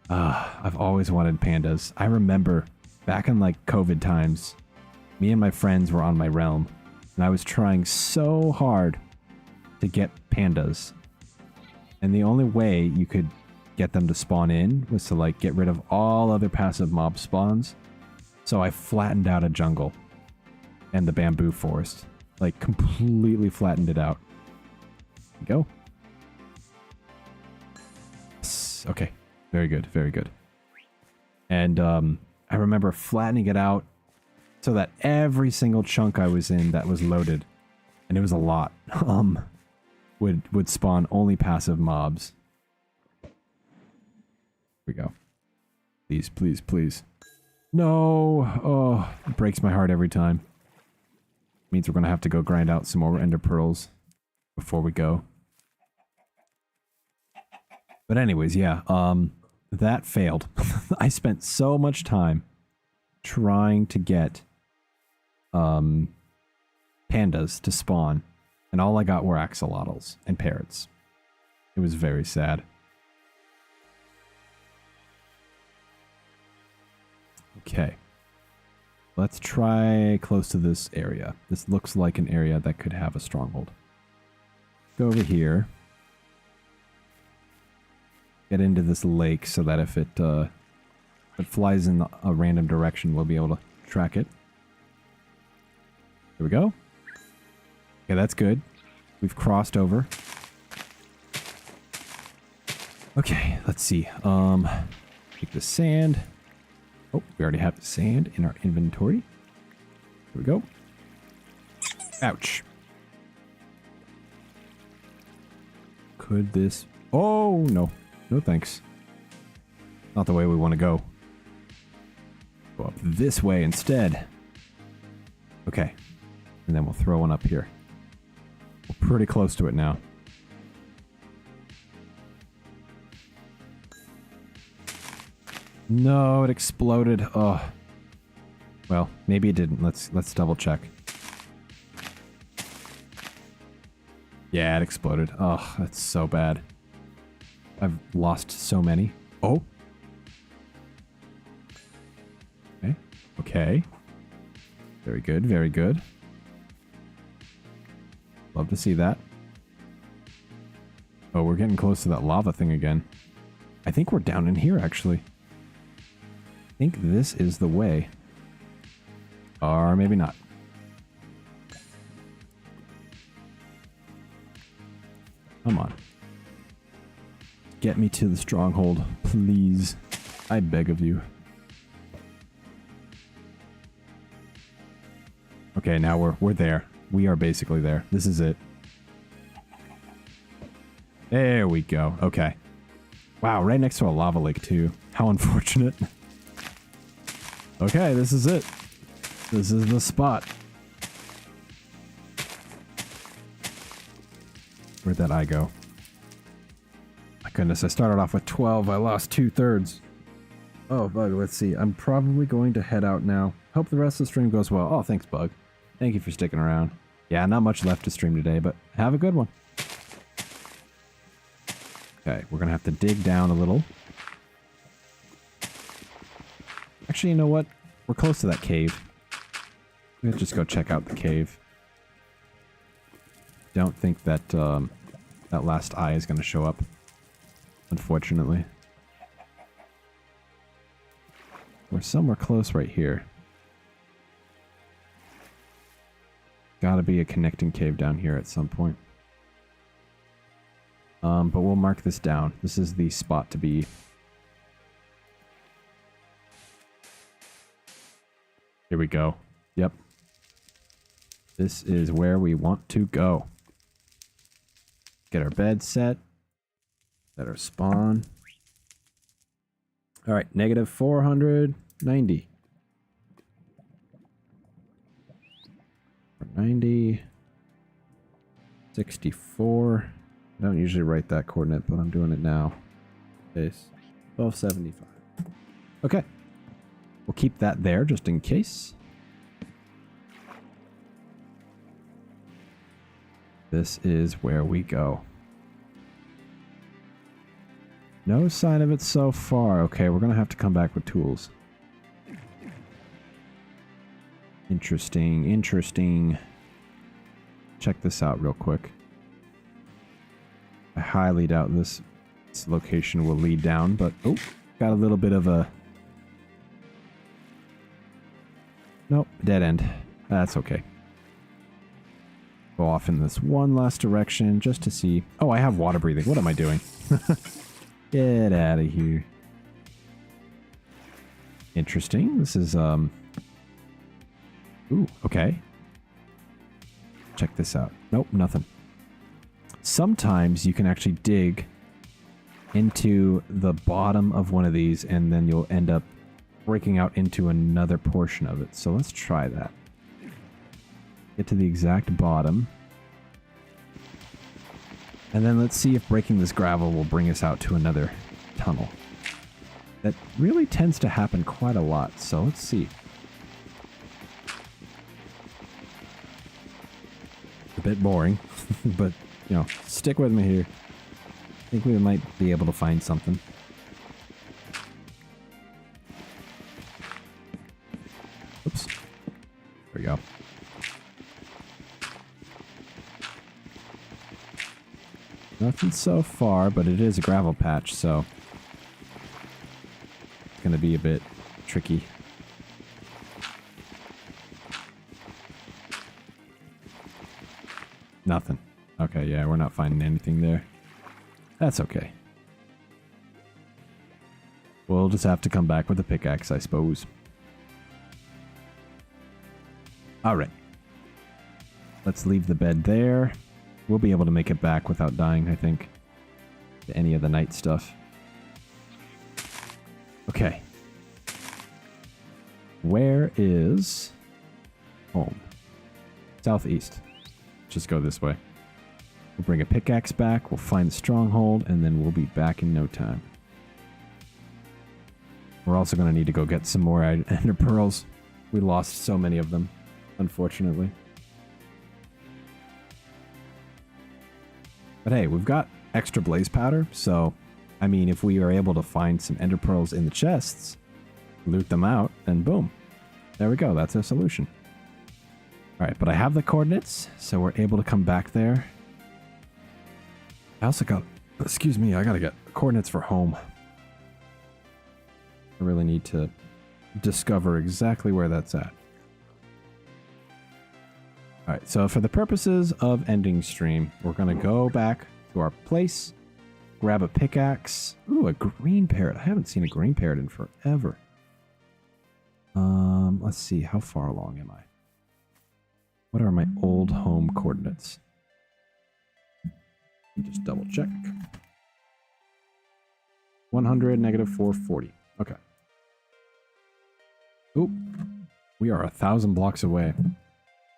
I've always wanted pandas. I remember back in like COVID times, me and my friends were on my realm, and I was trying so hard to get pandas. And the only way you could get them to spawn in was to like get rid of all other passive mob spawns. So I flattened out a jungle and the bamboo forest. Like completely flattened it out. There we go. Okay. Very good. Very good. And I remember flattening it out so that every single chunk I was in that was loaded, and it was a lot, would spawn only passive mobs. Here we go. Please, please, please. No! Oh, it breaks my heart every time. Means we're gonna have to go grind out some more ender pearls before we go. But anyways, yeah, that failed. I spent so much time trying to get pandas to spawn, and all I got were axolotls and parrots. It was very sad. Okay. Let's try close to this area. This looks like an area that could have a stronghold. Go over here. Get into this lake so that if it flies in a random direction, we'll be able to track it. There we go. Okay, that's good. We've crossed over. Okay, let's see. Take the sand. Oh, we already have the sand in our inventory. Here we go. Ouch. Could this... Oh, no. No thanks. Not the way we want to go. Go up this way instead. Okay. And then we'll throw one up here. We're pretty close to it now. No, it exploded. Oh. Well, maybe it didn't. Let's double check. Yeah, it exploded. Oh, that's so bad. I've lost so many. Oh. Okay. Okay. Very good, very good. Love to see that. Oh, we're getting close to that lava thing again. I think we're down in here, actually. I think this is the way. Or maybe not. Come on. Get me to the stronghold, please. I beg of you. Okay, now we're there. We are basically there. This is it. There we go. Okay. Wow, right next to a lava lake too. How unfortunate. Okay, this is it. This is the spot. Where'd that eye go? My goodness, I started off with 12. I lost 2/3. Oh, Bug, let's see. I'm probably going to head out now. Hope the rest of the stream goes well. Oh, thanks, Bug. Thank you for sticking around. Yeah, not much left to stream today, but have a good one. Okay, we're going to have to dig down a little. Actually, you know what? We're close to that cave. Let's just go check out the cave. Don't think that that last eye is going to show up, unfortunately. We're somewhere close right here. Gotta be a connecting cave down here at some point. But we'll mark this down. This is the spot to be. Here we go. Yep. This is where we want to go. Get our bed set. Set our spawn. Alright, negative 490. 90. 64. I don't usually write that coordinate, but I'm doing it now. Base 1275. Okay. We'll keep that there just in case. This is where we go. No sign of it so far. Okay, we're gonna have to come back with tools. Interesting, interesting. Check this out real quick. I highly doubt this location will lead down, but oh, got a little bit of a... Nope, dead end. That's okay. Go off in this one last direction just to see... Oh, I have water breathing. What am I doing? Get out of here. Interesting. This is, Ooh, okay. Check this out. Nope, nothing. Sometimes you can actually dig into the bottom of one of these and then you'll end up breaking out into another portion of it. So let's try that. Get to the exact bottom. And then let's see if breaking this gravel will bring us out to another tunnel. That really tends to happen quite a lot, so let's see. A bit boring, but, you know, stick with me here. I think we might be able to find something. Oops. There we go. Nothing so far, but it is a gravel patch, so it's going to be a bit tricky. Nothing. Okay, yeah, we're not finding anything there. That's okay. We'll just have to come back with a pickaxe, I suppose. Alright. Let's leave the bed there. We'll be able to make it back without dying, I think, to any of the night stuff. Okay. Where is home? Southeast. Just go this way. We'll bring a pickaxe back, we'll find the stronghold, and then we'll be back in no time. We're also going to need to go get some more ender pearls. We lost so many of them, unfortunately. But hey, we've got extra blaze powder, so, I mean, if we are able to find some ender pearls in the chests, loot them out, and boom. There we go, that's our solution. Alright, but I have the coordinates, so we're able to come back there. I also got, excuse me, I gotta get coordinates for home. I really need to discover exactly where that's at. Alright, so for the purposes of ending stream, we're going to go back to our place, grab a pickaxe. Ooh, a green parrot. I haven't seen a green parrot in forever. Let's see, how far along am I? What are my old home coordinates? Just double check. 100, negative 440. Okay. Oop. We are 1,000 blocks away.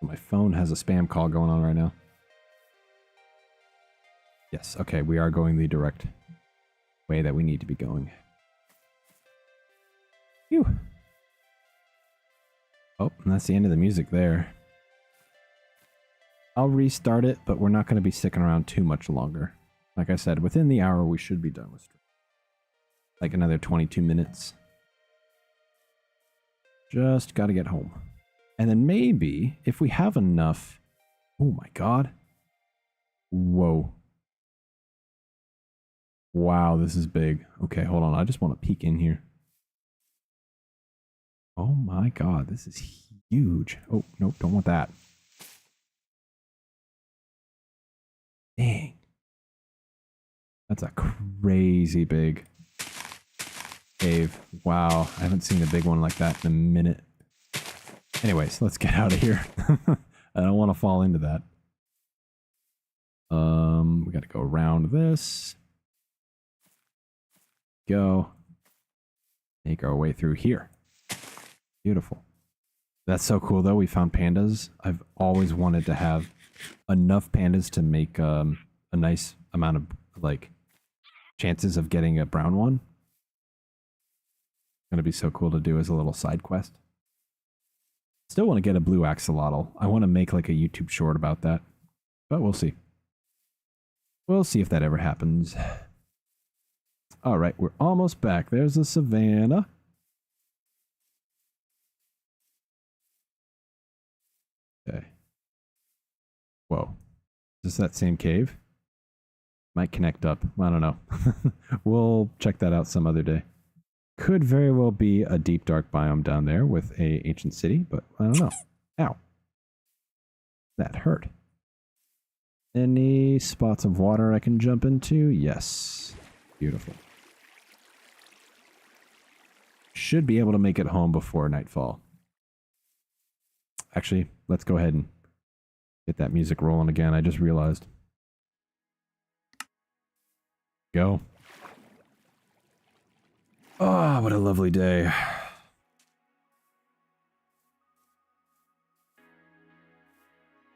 My phone has a spam call going on right now. Yes, okay, we are going the direct way that we need to be going. Phew. Oh, and that's the end of the music there. I'll restart it, but we're not going to be sticking around too much longer. Like I said, within the hour we should be done with stream. Like another 22 minutes. Just gotta get home. And then maybe, if we have enough... Oh my god. Whoa. Wow, this is big. Okay, hold on. I just want to peek in here. Oh my god, this is huge. Oh, nope, don't want that. Dang. That's a crazy big cave. Wow, I haven't seen a big one like that in a minute. Anyways, let's get out of here. I don't want to fall into that. We got to go around this. Go. Make our way through here. Beautiful. That's so cool, though. We found pandas. I've always wanted to have enough pandas to make a nice amount of, like, chances of getting a brown one. Gonna be so cool to do as a little side quest. Still want to get a blue axolotl. I want to make, like, a YouTube short about that. But we'll see. We'll see if that ever happens. Alright, we're almost back. There's the savannah. Okay. Whoa. Is this that same cave? Might connect up. I don't know. We'll check that out some other day. Could very well be a deep dark biome down there with a ancient city, but I don't know. Ow. That hurt. Any spots of water I can jump into? Yes. Beautiful. Should be able to make it home before nightfall. Actually, let's go ahead and get that music rolling again. I just realized. Go. Oh, what a lovely day.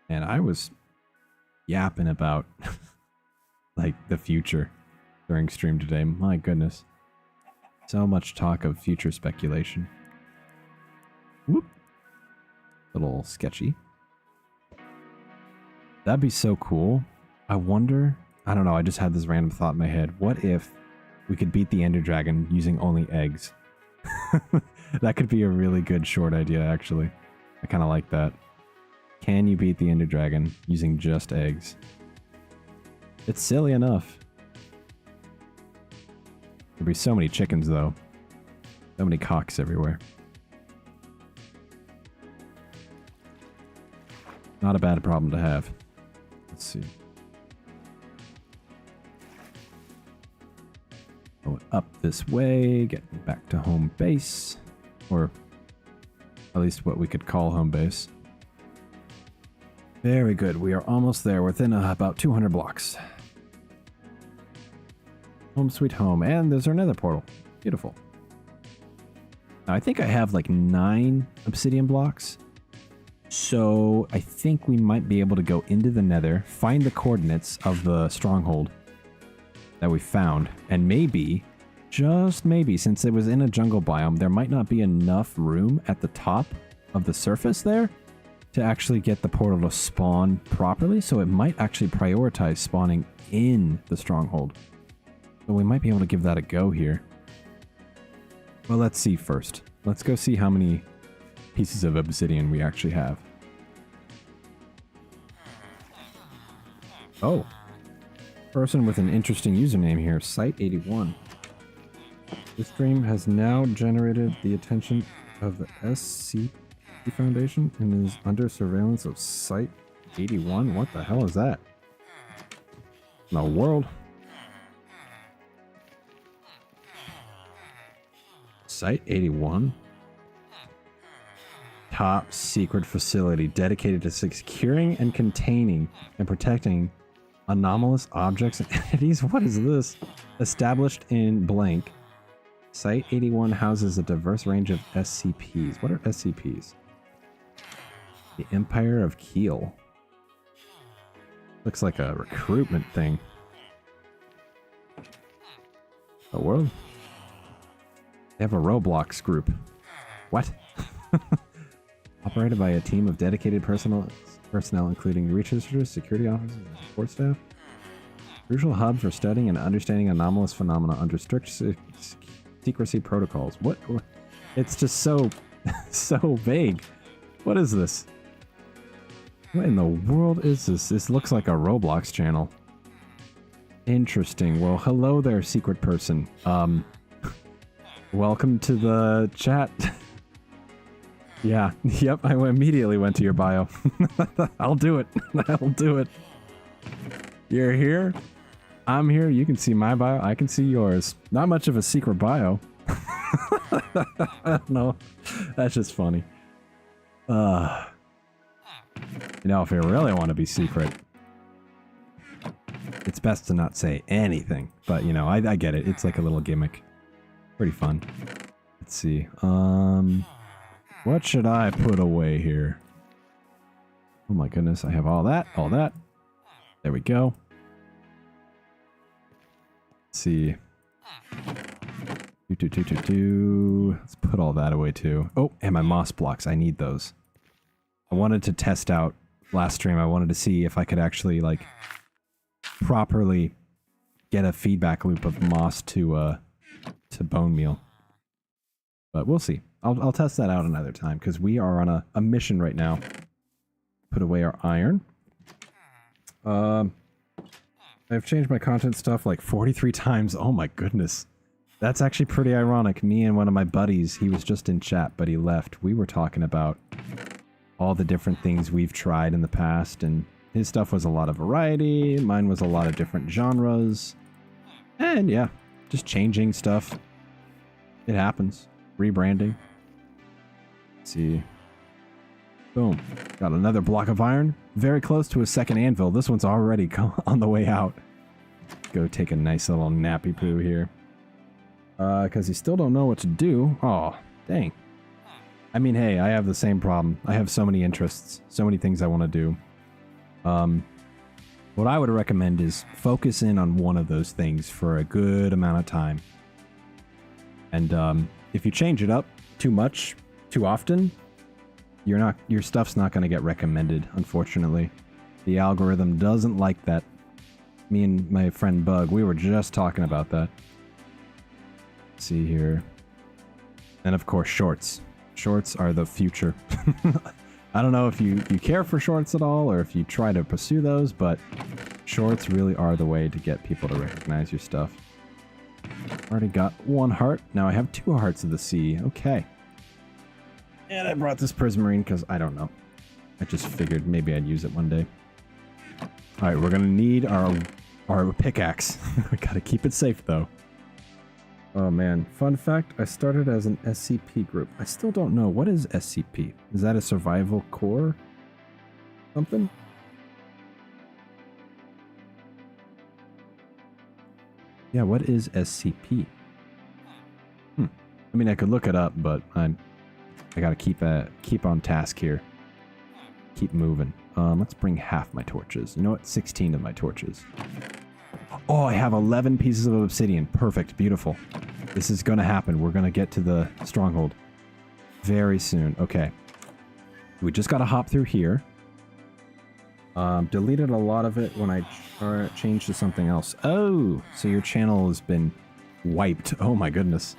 And I was yapping about like the future during stream today. My goodness. So much talk of future speculation. Whoop. A little sketchy. That'd be so cool. I wonder, I don't know, I just had this random thought in my head. What if we could beat the Ender Dragon using only eggs? That could be a really good short idea, actually. I kind of like that. Can you beat the Ender Dragon using just eggs? It's silly enough. There'd be so many chickens, though. So many cocks everywhere. Not a bad problem to have. Let's see. Going up this way, getting back to home base. Or at least what we could call home base. Very good. We are almost there, within about 200 blocks. Home sweet home. And there's our nether portal. Beautiful. Now, I think I have like 9 obsidian blocks. So I think we might be able to go into the nether, find the coordinates of the stronghold that we found, and maybe, just maybe, since it was in a jungle biome, there might not be enough room at the top of the surface there to actually get the portal to spawn properly, so it might actually prioritize spawning in the stronghold. So we might be able to give that a go here. Well, let's see first. Let's go see how many pieces of obsidian we actually have. Oh. Person with an interesting username here, Site81. This stream has now generated the attention of the SCP Foundation and is under surveillance of Site81. What the hell is that? In the world? Site81? Top secret facility dedicated to securing and containing and protecting anomalous objects and entities. What is this? Established in blank. Site81 houses a diverse range of SCPs. What are SCPs? The Empire of Keel. Looks like a recruitment thing. The world? They have a Roblox group. What? Operated by a team of dedicated personnel including researchers, security officers, and support staff. Crucial hub for studying and understanding anomalous phenomena under strict secrecy protocols. What? It's just so So vague. What is this? What in the world is this? This looks like a Roblox channel. Interesting. Well, hello there, secret person. Welcome to the chat. Yeah, yep, I immediately went to your bio. I'll do it. I'll do it. You're here. I'm here. You can see my bio. I can see yours. Not much of a secret bio. No, that's just funny. You know, if you really want to be secret, it's best to not say anything. But, you know, I get it. It's like a little gimmick. Pretty fun. Let's see. What should I put away here? Oh my goodness, I have all that, all that. There we go. Let's see. Let's put all that away too. Oh, and my moss blocks. I need those. I wanted to test out last stream. I wanted to see if I could actually like properly get a feedback loop of moss to bone meal. But we'll see. I'll test that out another time because we are on a mission right now. Put away our iron. I've changed my content stuff like 43 times. Oh my goodness. That's actually pretty ironic. Me and one of my buddies, he was just in chat, but he left. We were talking about all the different things we've tried in the past, and his stuff was a lot of variety. Mine was a lot of different genres. And yeah, just changing stuff. It happens. Rebranding. Let's see. Boom. Got another block of iron. Very close to a second anvil. This one's already on the way out. Go take a nice little nappy poo here. Because you still don't know what to do. Oh, dang. I mean, hey, I have the same problem. I have so many interests. So many things I want to do. What I would recommend is focus in on one of those things for a good amount of time. And if you change it up too much, too often, your stuff's not going to get recommended, unfortunately. The algorithm doesn't like that. Me and my friend Bug, we were just talking about that. Let's see here. And of course, shorts. Shorts are the future. I don't know if you care for shorts at all or if you try to pursue those, but shorts really are the way to get people to recognize your stuff. Already got one heart. Now I have 2 hearts of the sea. Okay. And I brought this prismarine because I don't know. I just figured maybe I'd use it one day. Alright, we're gonna need our pickaxe. We gotta keep it safe though. Oh man. Fun fact, I started as an SCP group. I still don't know. What is SCP? Is that a survival core? Something? Yeah, what is SCP? I mean, I could look it up, but I gotta keep on task here. Keep moving. Let's bring half my torches. You know what? 16 of my torches. Oh, I have 11 pieces of obsidian. Perfect. Beautiful. This is gonna happen. We're gonna get to the stronghold very soon. Okay. We just gotta hop through here. Deleted a lot of it when I changed to something else. Oh, so your channel has been wiped. Oh my goodness.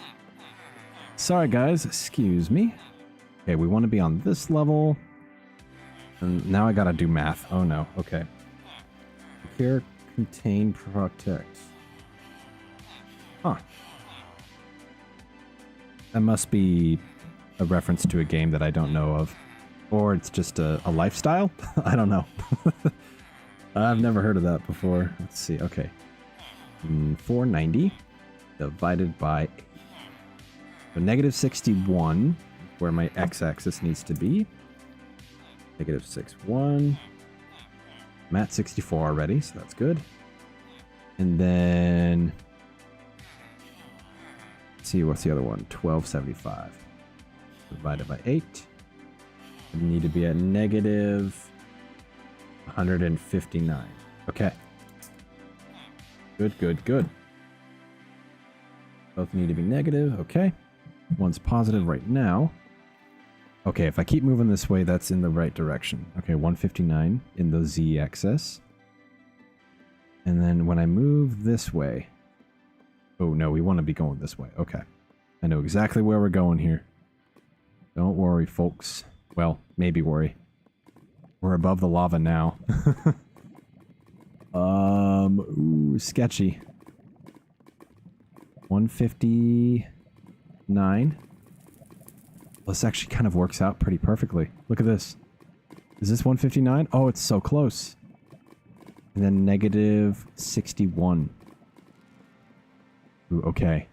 Sorry guys, excuse me. Okay, we want to be on this level. And now I gotta do math. Oh no, okay. Care, contain, protect. Huh. That must be a reference to a game that I don't know of. Or it's just a lifestyle? I don't know. I've never heard of that before. Let's see, okay. 490 divided by 8. So negative 61, where my x-axis needs to be. Negative 61. I'm at 64 already, so that's good. And then... let's see, what's the other one? 1275. Divided by 8. I need to be at negative 159. Okay. Good, good, good. Both need to be negative. Okay. One's positive right now. Okay, if I keep moving this way, that's in the right direction. Okay, 159 in the z-axis. And then when I move this way... oh, no, we want to be going this way. Okay. I know exactly where we're going here. Don't worry, folks. Well, maybe worry. We're above the lava now. Ooh, sketchy. 159. Well, this actually kind of works out pretty perfectly. Look at this. Is this 159? Oh, it's so close. And then negative 61. Ooh, okay.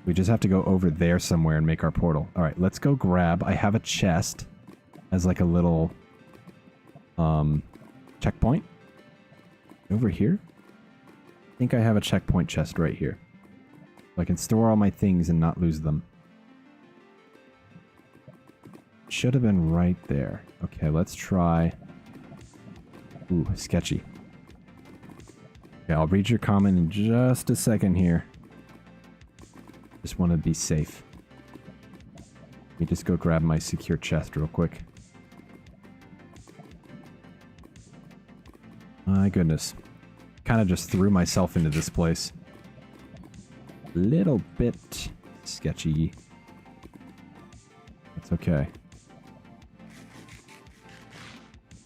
We just have to go over there somewhere and make our portal. Alright, let's go grab... I have a chest as like a little... checkpoint. Over here? I think I have a checkpoint chest right here. So I can store all my things and not lose them. Should have been right there. Okay, let's try... Ooh, sketchy. Okay, I'll read your comment in just a second here. Just want to be safe. Let me just go grab my secure chest real quick. My goodness. Kind of just threw myself into this place. Little bit sketchy. That's okay.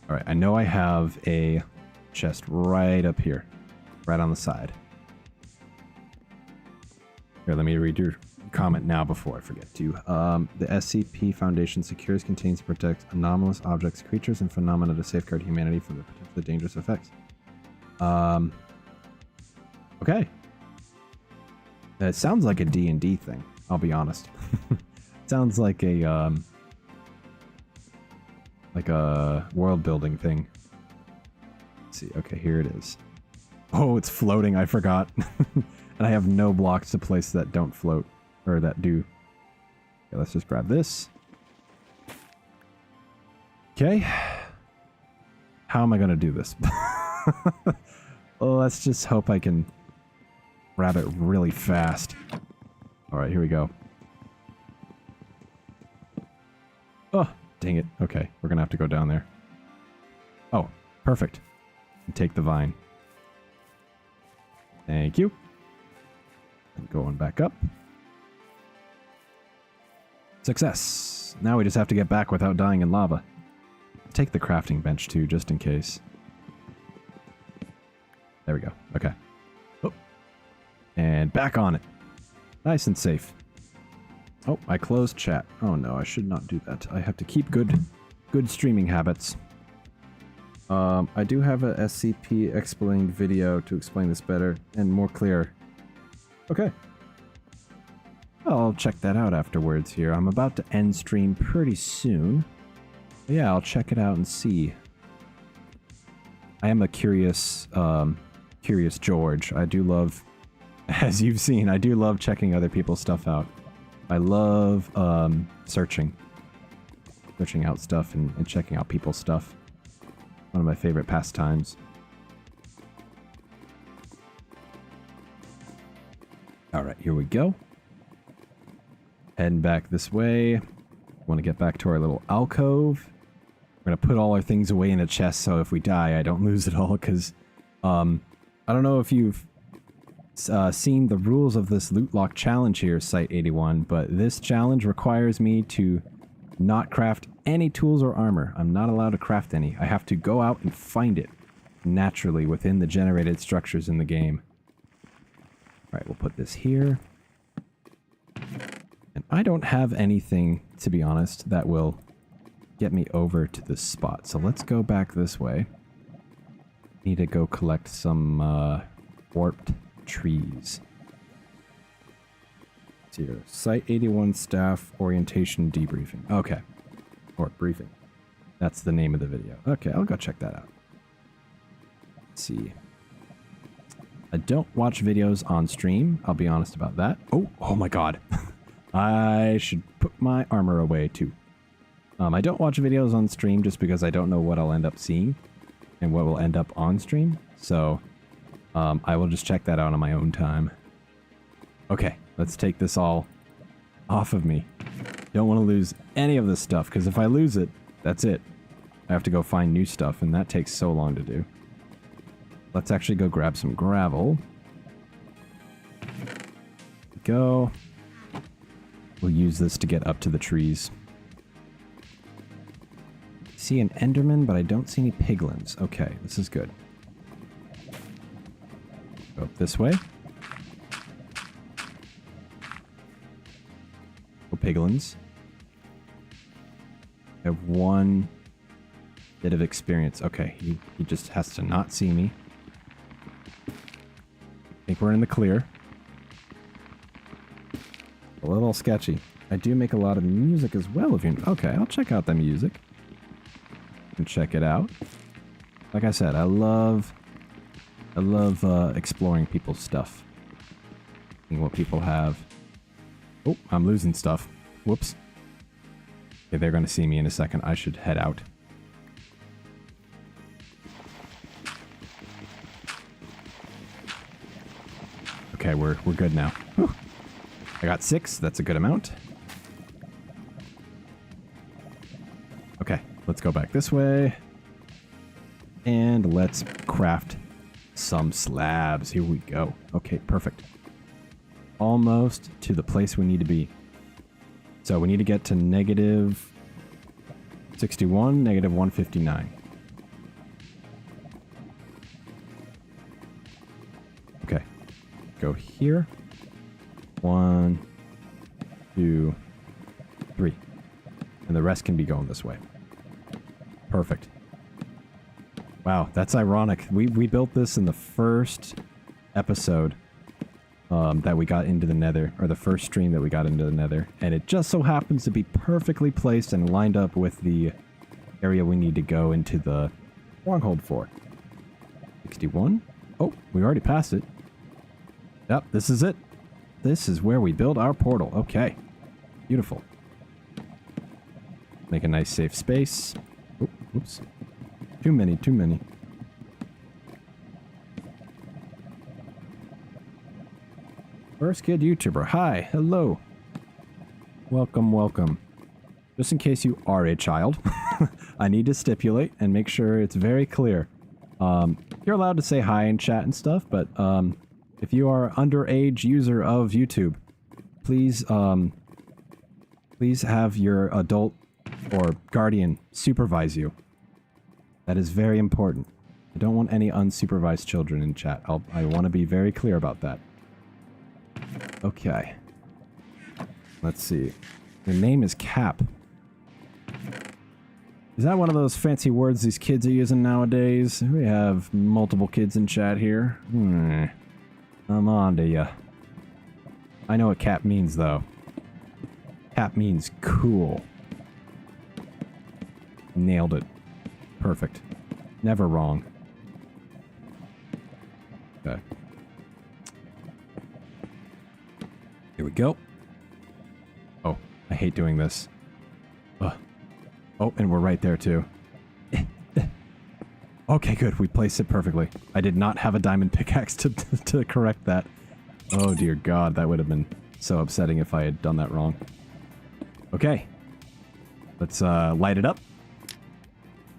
Alright, I know I have a chest right up here. Right on the side. Here, let me read your comment now before I forget to. The SCP Foundation secures, contains, and protects anomalous objects, creatures, and phenomena to safeguard humanity from the potentially dangerous effects. Okay. It sounds like a D&D thing, I'll be honest. Sounds like a world building thing. Let's see, okay, here it is. Oh, it's floating, I forgot. And I have no blocks to place that don't float. Or that do. Okay, let's just grab this. Okay. How am I going to do this? Well, let's just hope I can grab it really fast. Alright, here we go. Oh, dang it. Okay, we're going to have to go down there. Oh, perfect. And take the vine. Thank you. And going back up. Success! Now we just have to get back without dying in lava. Take the crafting bench too, just in case. There we go. Okay. Oh. And back on it. Nice and safe. Oh, I closed chat. Oh no, I should not do that. I have to keep good streaming habits. I do have a SCP explained video to explain this better and more clear. Okay. I'll check that out afterwards here. I'm about to end stream pretty soon. Yeah, I'll check it out and see. I am a curious George. I do love, as you've seen, I do love checking other people's stuff out. I love searching out stuff and checking out people's stuff. One of my favorite pastimes. Alright, here we go. Heading back this way. Want to get back to our little alcove. We're going to put all our things away in a chest so if we die, I don't lose it all. Because I don't know if you've seen the rules of this Lootlocke challenge here, Site 81, but this challenge requires me to not craft any tools or armor. I'm not allowed to craft any. I have to go out and find it naturally within the generated structures in the game. Alright, we'll put this here. And I don't have anything, to be honest, that will get me over to this spot. So let's go back this way. Need to go collect some warped trees. Here, Site 81 staff orientation debriefing. Okay. Or briefing. That's the name of the video. Okay, I'll go check that out. Let's see. I don't watch videos on stream. I'll be honest about that. Oh my god. I should put my armor away too. I don't watch videos on stream just because I don't know what I'll end up seeing and what will end up on stream. So I will just check that out on my own time. Okay, let's take this all off of me. Don't want to lose any of this stuff, because if I lose it, that's it. I have to go find new stuff, and that takes so long to do. Let's actually go grab some gravel. Go. We'll use this to get up to the trees. See an Enderman, but I don't see any piglins. Okay, this is good. Go up this way. Go piglins. I have one bit of experience. Okay, he just has to not see me. I think we're in the clear. A little sketchy. I do make a lot of music as well. If you okay, I'll check out the music. And check it out. Like I said, I love exploring people's stuff. Seeing what people have. Oh, I'm losing stuff. Whoops. Okay, they're going to see me in a second. I should head out. Okay, we're good now. Whew. I got 6. That's a good amount. Okay, let's go back this way. And let's craft some slabs. Here we go. Okay, perfect. Almost to the place we need to be. So we need to get to negative 61, negative 159. Okay. Go here. 1, 2, 3. And the rest can be going this way. Perfect. Wow, that's ironic. We built this in the first episode that we got into the nether, or the first stream that we got into the nether, and it just so happens to be perfectly placed and lined up with the area we need to go into the Stronghold for. 61. Oh, we already passed it. Yep, this is it. This is where we build our portal. Okay. Beautiful. Make a nice safe space. Oh, oops. Too many. First Kid YouTuber. Hi. Hello. Welcome. Just in case you are a child, I need to stipulate and make sure it's very clear. You're allowed to say hi in chat and stuff, but if you are underage user of YouTube, please have your adult or guardian supervise you. That is very important. I don't want any unsupervised children in chat. I want to be very clear about that. Okay. Let's see. Your name is Cap. Is that one of those fancy words these kids are using nowadays? We have multiple kids in chat here. I'm on to ya. I know what Cap means, though. Cap means cool. Nailed it. Perfect. Never wrong. Okay. Here we go. Oh, I hate doing this. Oh, and we're right there, too. Okay, good. We placed it perfectly. I did not have a diamond pickaxe to correct that. Oh, dear God. That would have been so upsetting if I had done that wrong. Okay. Let's light it up.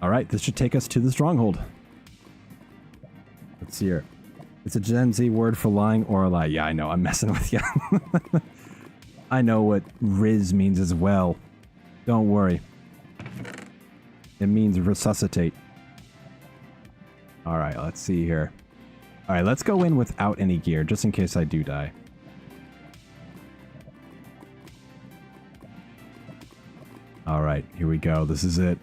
All right, this should take us to the Stronghold. Let's see here. It's a Gen Z word for lying or a lie. Yeah, I know. I'm messing with you. I know what Riz means as well. Don't worry. It means resuscitate. All right, let's see here. All right, let's go in without any gear, just in case I do die. All right, here we go. This is it.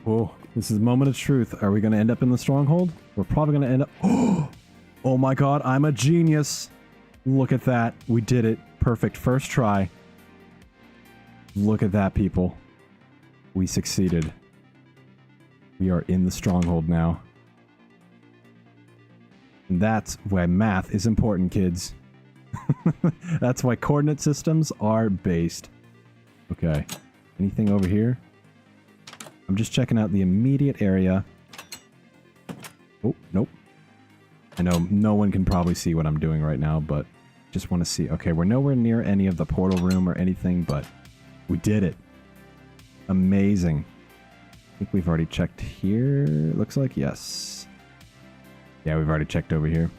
Oh, this is moment of truth. Are we going to end up in the Stronghold? We're probably going to end up... Oh my God, I'm a genius. Look at that. We did it. Perfect. First try. Look at that, people. We succeeded. We are in the Stronghold now. And that's why math is important, kids. That's why coordinate systems are based. Okay. Anything over here? I'm just checking out the immediate area. Oh, nope. I know no one can probably see what I'm doing right now, but just want to see. Okay, we're nowhere near any of the portal room or anything, but we did it. Amazing. I think we've already checked here. Looks like yes. Yeah, we've already checked over here.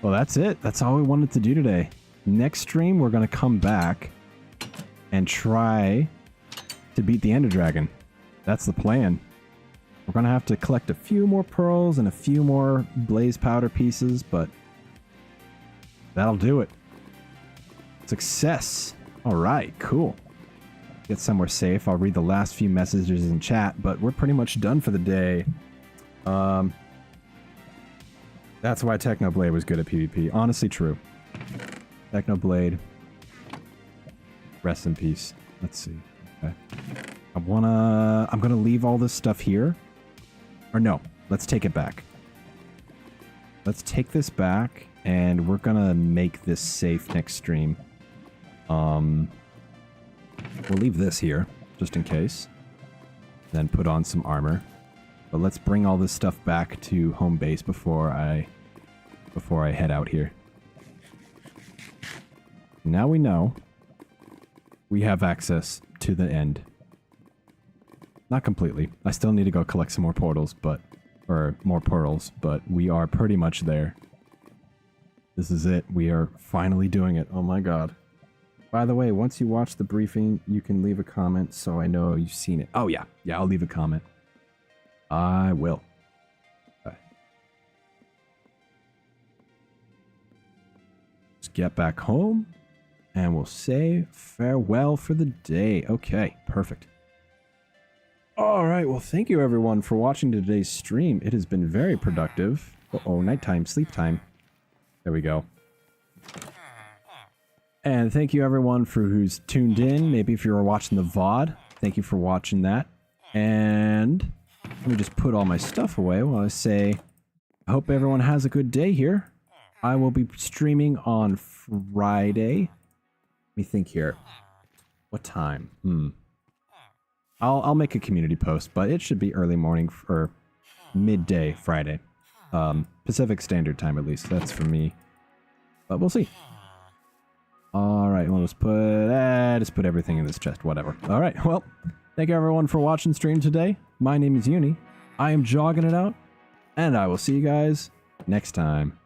Well, that's it. That's all we wanted to do today. next stream, we're going to come back and try to beat the Ender Dragon. That's the plan. We're going to have to collect a few more pearls and a few more blaze powder pieces, but that'll do it. Success. All right, cool. Get somewhere safe. I'll read the last few messages in chat, but we're pretty much done for the day. That's why Technoblade was good at PvP. Honestly true. Technoblade. Rest in peace. Let's see. Okay. I'm gonna leave all this stuff here. Or no, let's take it back. Let's take this back, and we're gonna make this safe next stream. We'll leave this here, just in case. Then put on some armor. But let's bring all this stuff back to home base before I head out here. Now we know we have access to the end. Not completely. I still need to go collect some more portals, or more pearls, but we are pretty much there. This is it. We are finally doing it. Oh my god. By the way, once you watch the briefing, you can leave a comment so I know you've seen it. Oh yeah. Yeah, I'll leave a comment. I will. Okay. Let's get back home, and we'll say farewell for the day. Okay, perfect. Alright, well thank you everyone for watching today's stream. It has been very productive. Uh-oh, nighttime, sleep time. There we go. And thank you everyone for who's tuned in. Maybe if you were watching the VOD, thank you for watching that. And let me just put all my stuff away while I say, I hope everyone has a good day here. I will be streaming on Friday. Let me think here. What time? I'll make a community post, but it should be early morning or midday Friday. Pacific Standard Time at least. That's for me. But we'll see. Alright, well, just put everything in this chest. Whatever. Alright, well, thank you everyone for watching stream today. My name is Uni. I am jogging it out. And I will see you guys next time.